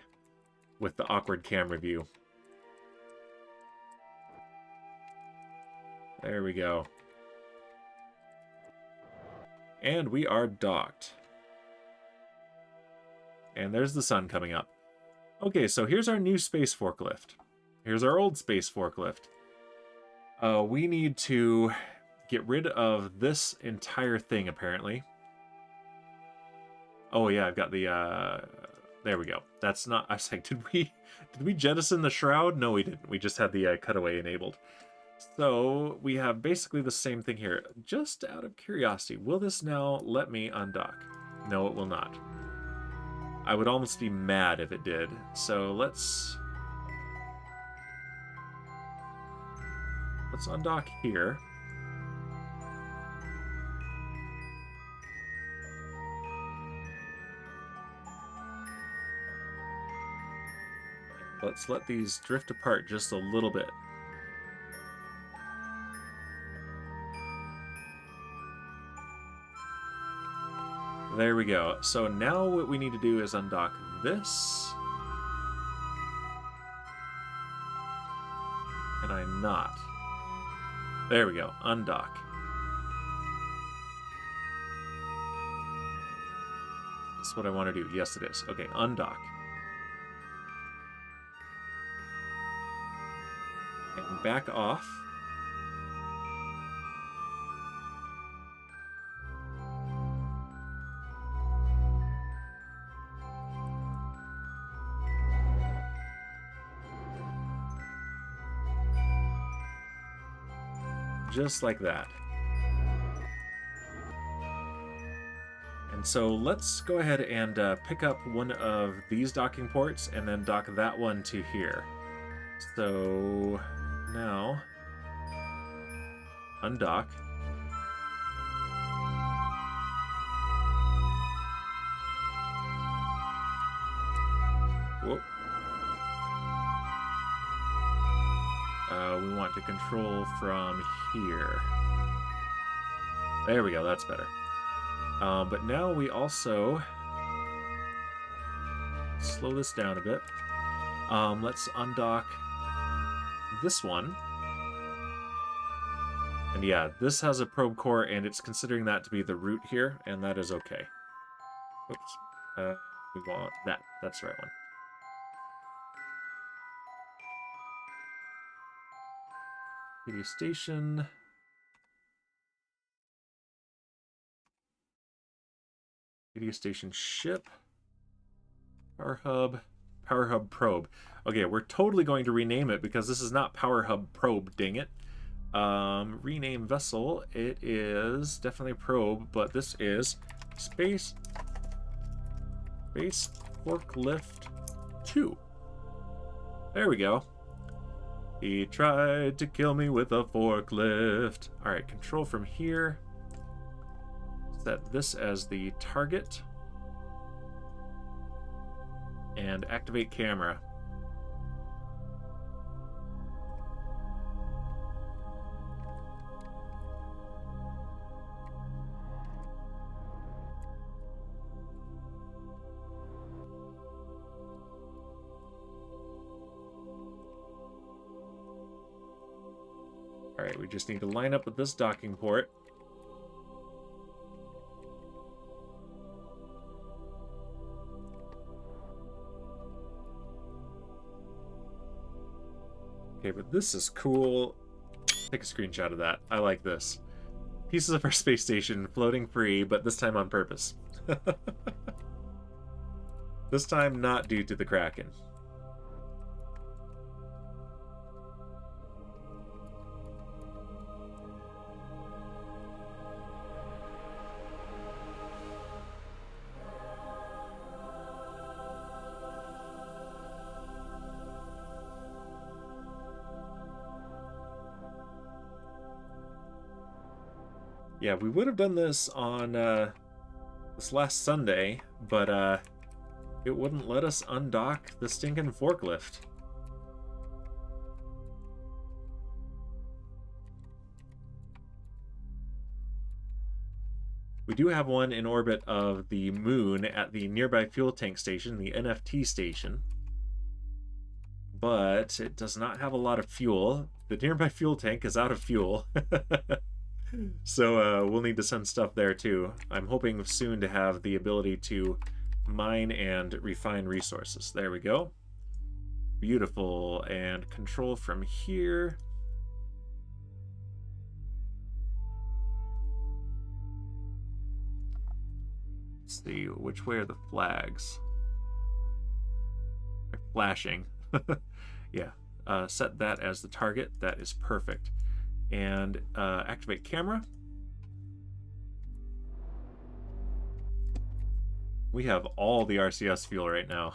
with the awkward camera view. There we go. And we are docked. And there's the sun coming up. Okay, so here's our new space forklift. Here's our old space forklift. We need to get rid of this entire thing, apparently. Oh yeah, I've got the, there we go. That's not, I was like, did we jettison the shroud? No, we didn't. We just had the cutaway enabled. So we have basically the same thing here. Just out of curiosity, will this now let me undock? No, it will not. I would almost be mad if it did. So let's undock here. Let's let these drift apart just a little bit. There we go. So now what we need to do is undock this. Can I not? There we go. Undock. That's what I want to do. Yes, it is. Okay, undock. And back off. Just like that. And so let's go ahead and pick up one of these docking ports and then dock that one to here. So now undock. Whoop. We want to control from here. There we go, that's better. But now we also slow this down a bit. Let's undock this one. And yeah, this has a probe core, and it's considering that to be the root here, and that is okay. Oops. We want that. That's the right one. Radio station. Radio station ship. Power hub probe. Okay, we're totally going to rename it because this is not Power Hub probe, dang it. Rename vessel. It is definitely probe, but this is space forklift 2. There we go. He tried to kill me with a forklift. Alright, control from here. Set this as the target. And activate camera. Alright, we just need to line up with this docking port. but this is cool. Take a screenshot of that. I like this. Pieces of our space station floating free, but this time on purpose. This time not due to the Kraken. Yeah, we would have done this on this last Sunday, but it wouldn't let us undock the stinking forklift. We do have one in orbit of the moon at the nearby fuel tank station, the NFT station, but it does not have a lot of fuel. The nearby fuel tank is out of fuel. So we'll need to send stuff there too. I'm hoping soon to have the ability to mine and refine resources. There we go. Beautiful. And control from here. Let's see, which way are the flags? They're flashing. Yeah. Set that as the target. That is perfect. And activate camera. We have all the RCS fuel right now.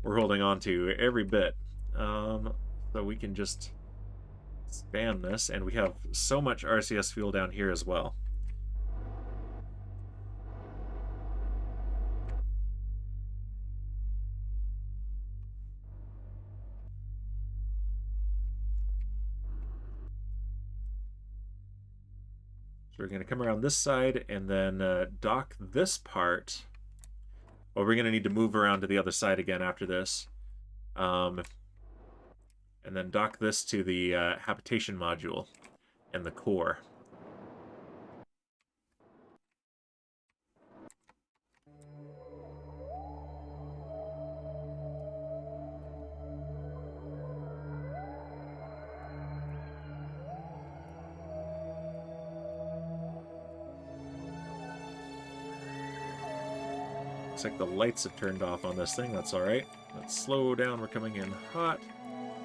We're holding on to every bit. So we can just spam this, and we have so much RCS fuel down here as well. So we're going to come around this side and then dock this part. Well, we're going to need to move around to the other side again after this. And then dock this to the habitation module and the core. Looks like the lights have turned off on this thing. That's all right. Let's slow down. We're coming in hot.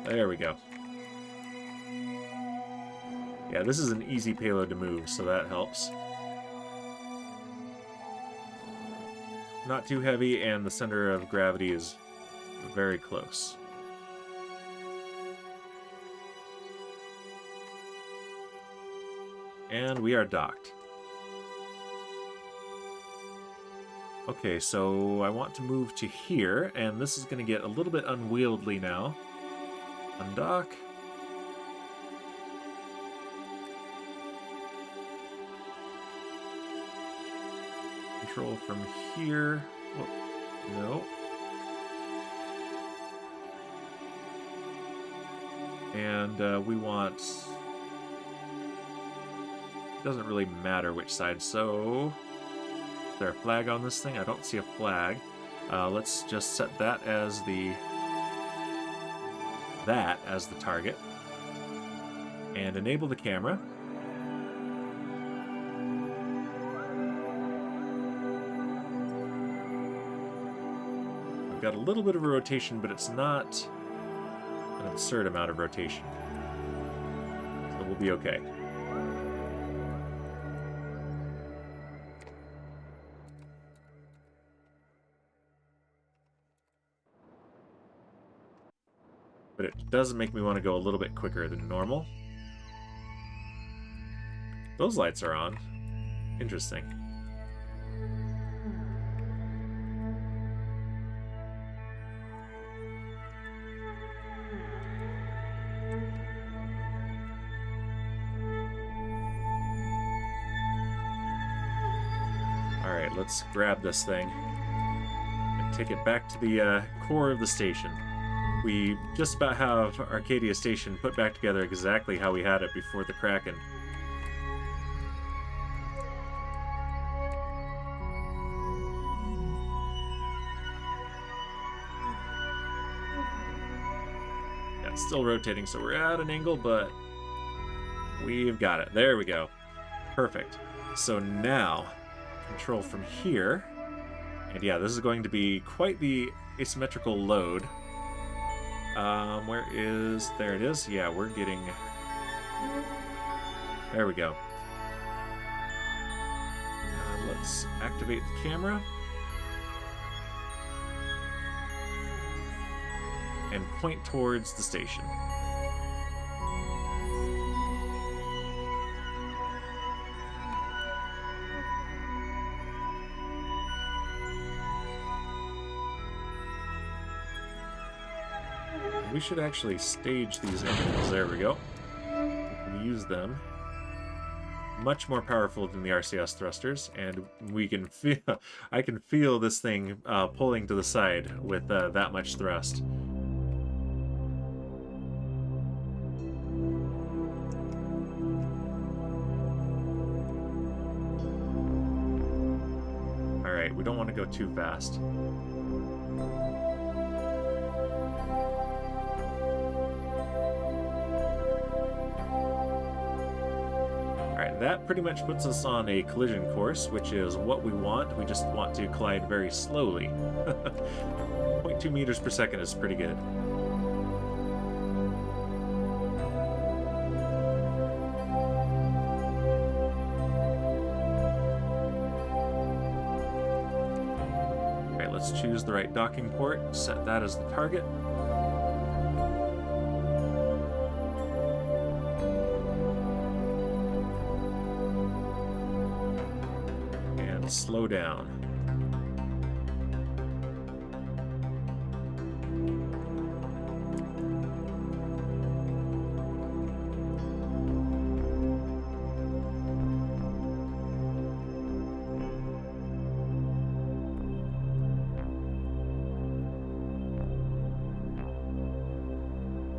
There we go. Yeah, this is an easy payload to move, so that helps. Not too heavy, and the center of gravity is very close. And we are docked. Okay, so I want to move to here, and this is going to get a little bit unwieldy now. Undock. Control from here. Whoop. No. And we want... It doesn't really matter which side, so... Is there a flag on this thing? I don't see a flag. Let's just set that as the target. And enable the camera. I've got a little bit of a rotation, but it's not an absurd amount of rotation. So we'll be okay. But it does make me want to go a little bit quicker than normal. Those lights are on. Interesting. Alright, let's grab this thing and take it back to the core of the station. We just about have Arcadia Station put back together exactly how we had it before the Kraken. still rotating, so we're at an angle, but we've got it. There we go. Perfect. So now, control from here. And yeah, this is going to be quite the asymmetrical load. Where is... There it is. Yeah, we're getting... There we go. Let's activate the camera. And point towards the station. We should actually stage these engines. There we go. We can use them. Much more powerful than the RCS thrusters, and we can feel... I can feel this thing pulling to the side with that much thrust. Alright, we don't want to go too fast. That pretty much puts us on a collision course, which is what we want. We just want to collide very slowly. 0.2 meters per second is pretty good. Alright, let's choose the right docking port, set that as the target. Slow down.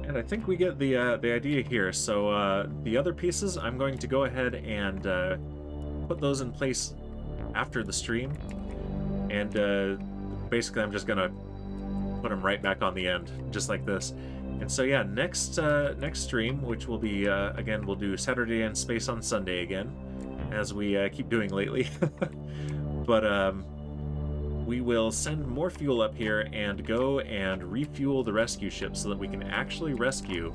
And I think we get the idea here. So the other pieces, I'm going to go ahead and put those in place after the stream, and basically I'm just gonna put them right back on the end, just like this. And so yeah, next stream, which will be again, we'll do Saturday and Space on Sunday again, as we keep doing lately. But we will send more fuel up here and go and refuel the rescue ship so that we can actually rescue.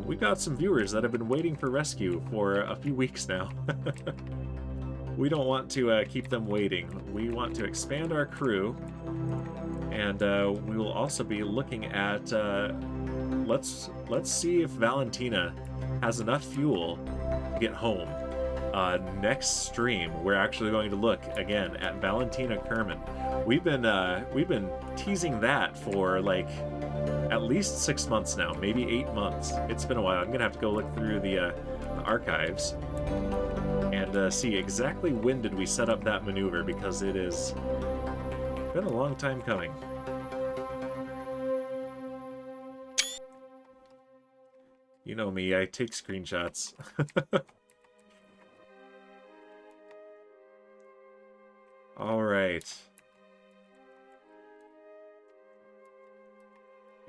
We've got some viewers that have been waiting for rescue for a few weeks now. We don't want to keep them waiting. We want to expand our crew, and we will also be looking at let's see if Valentina has enough fuel to get home. Next stream, we're actually going to look again at Valentina Kerman. We've been teasing that for like at least 6 months now, maybe 8 months. It's been a while. I'm gonna have to go look through the archives and see exactly when did we set up that maneuver, because it has been a long time coming. You know me, I take screenshots. All right.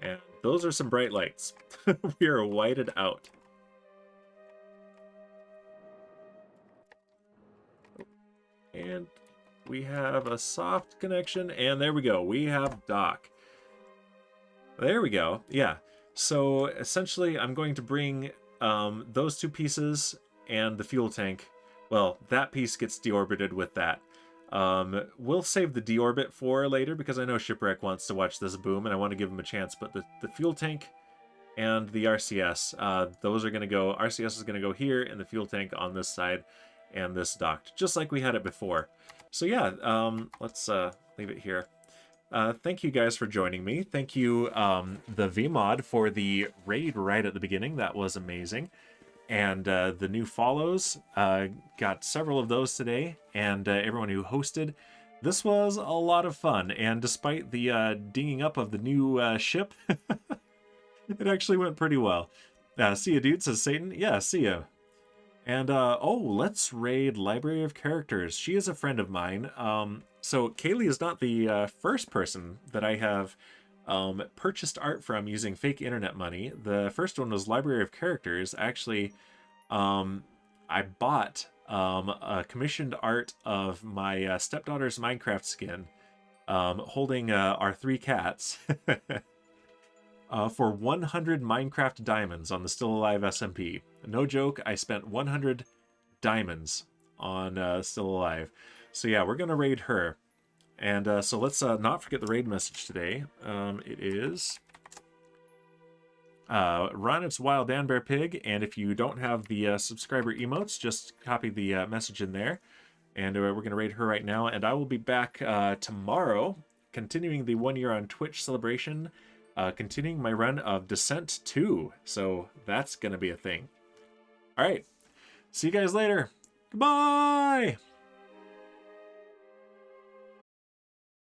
And those are some bright lights. We are whited out. And we have a soft connection, and there we go. We have dock. There we go. Yeah. So essentially, I'm going to bring those two pieces and the fuel tank. Well, that piece gets deorbited with that. We'll save the deorbit for later, because I know Shipwreck wants to watch this boom, and I want to give him a chance. But the fuel tank and the RCS, those are going to go... RCS is going to go here, and the fuel tank on this side, and this docked, just like we had it before. So yeah, let's leave it here. Thank you guys for joining me. Thank you, the VMod, for the raid right at the beginning. That was amazing. And the new follows, got several of those today, and everyone who hosted. This was a lot of fun, and despite the dinging up of the new ship, it actually went pretty well. See ya, dude, says Satan. Yeah, see ya. And, oh, let's raid Library of Characters. She is a friend of mine. So Kaylee is not the first person that I have purchased art from using fake internet money. The first one was Library of Characters. Actually, I bought a commissioned art of my stepdaughter's Minecraft skin, holding our 3 cats, for 100 Minecraft diamonds on the Still Alive SMP. No joke, I spent 100 diamonds on Still Alive. So yeah, we're gonna raid her. And so let's not forget the raid message today. It is run its wild Dan Bear Pig, and if you don't have the subscriber emotes, just copy the message in there. And we're going to raid her right now, and I will be back tomorrow, continuing the 1 year on Twitch celebration, continuing my run of Descent 2. So that's going to be a thing. All right, see you guys later. Goodbye!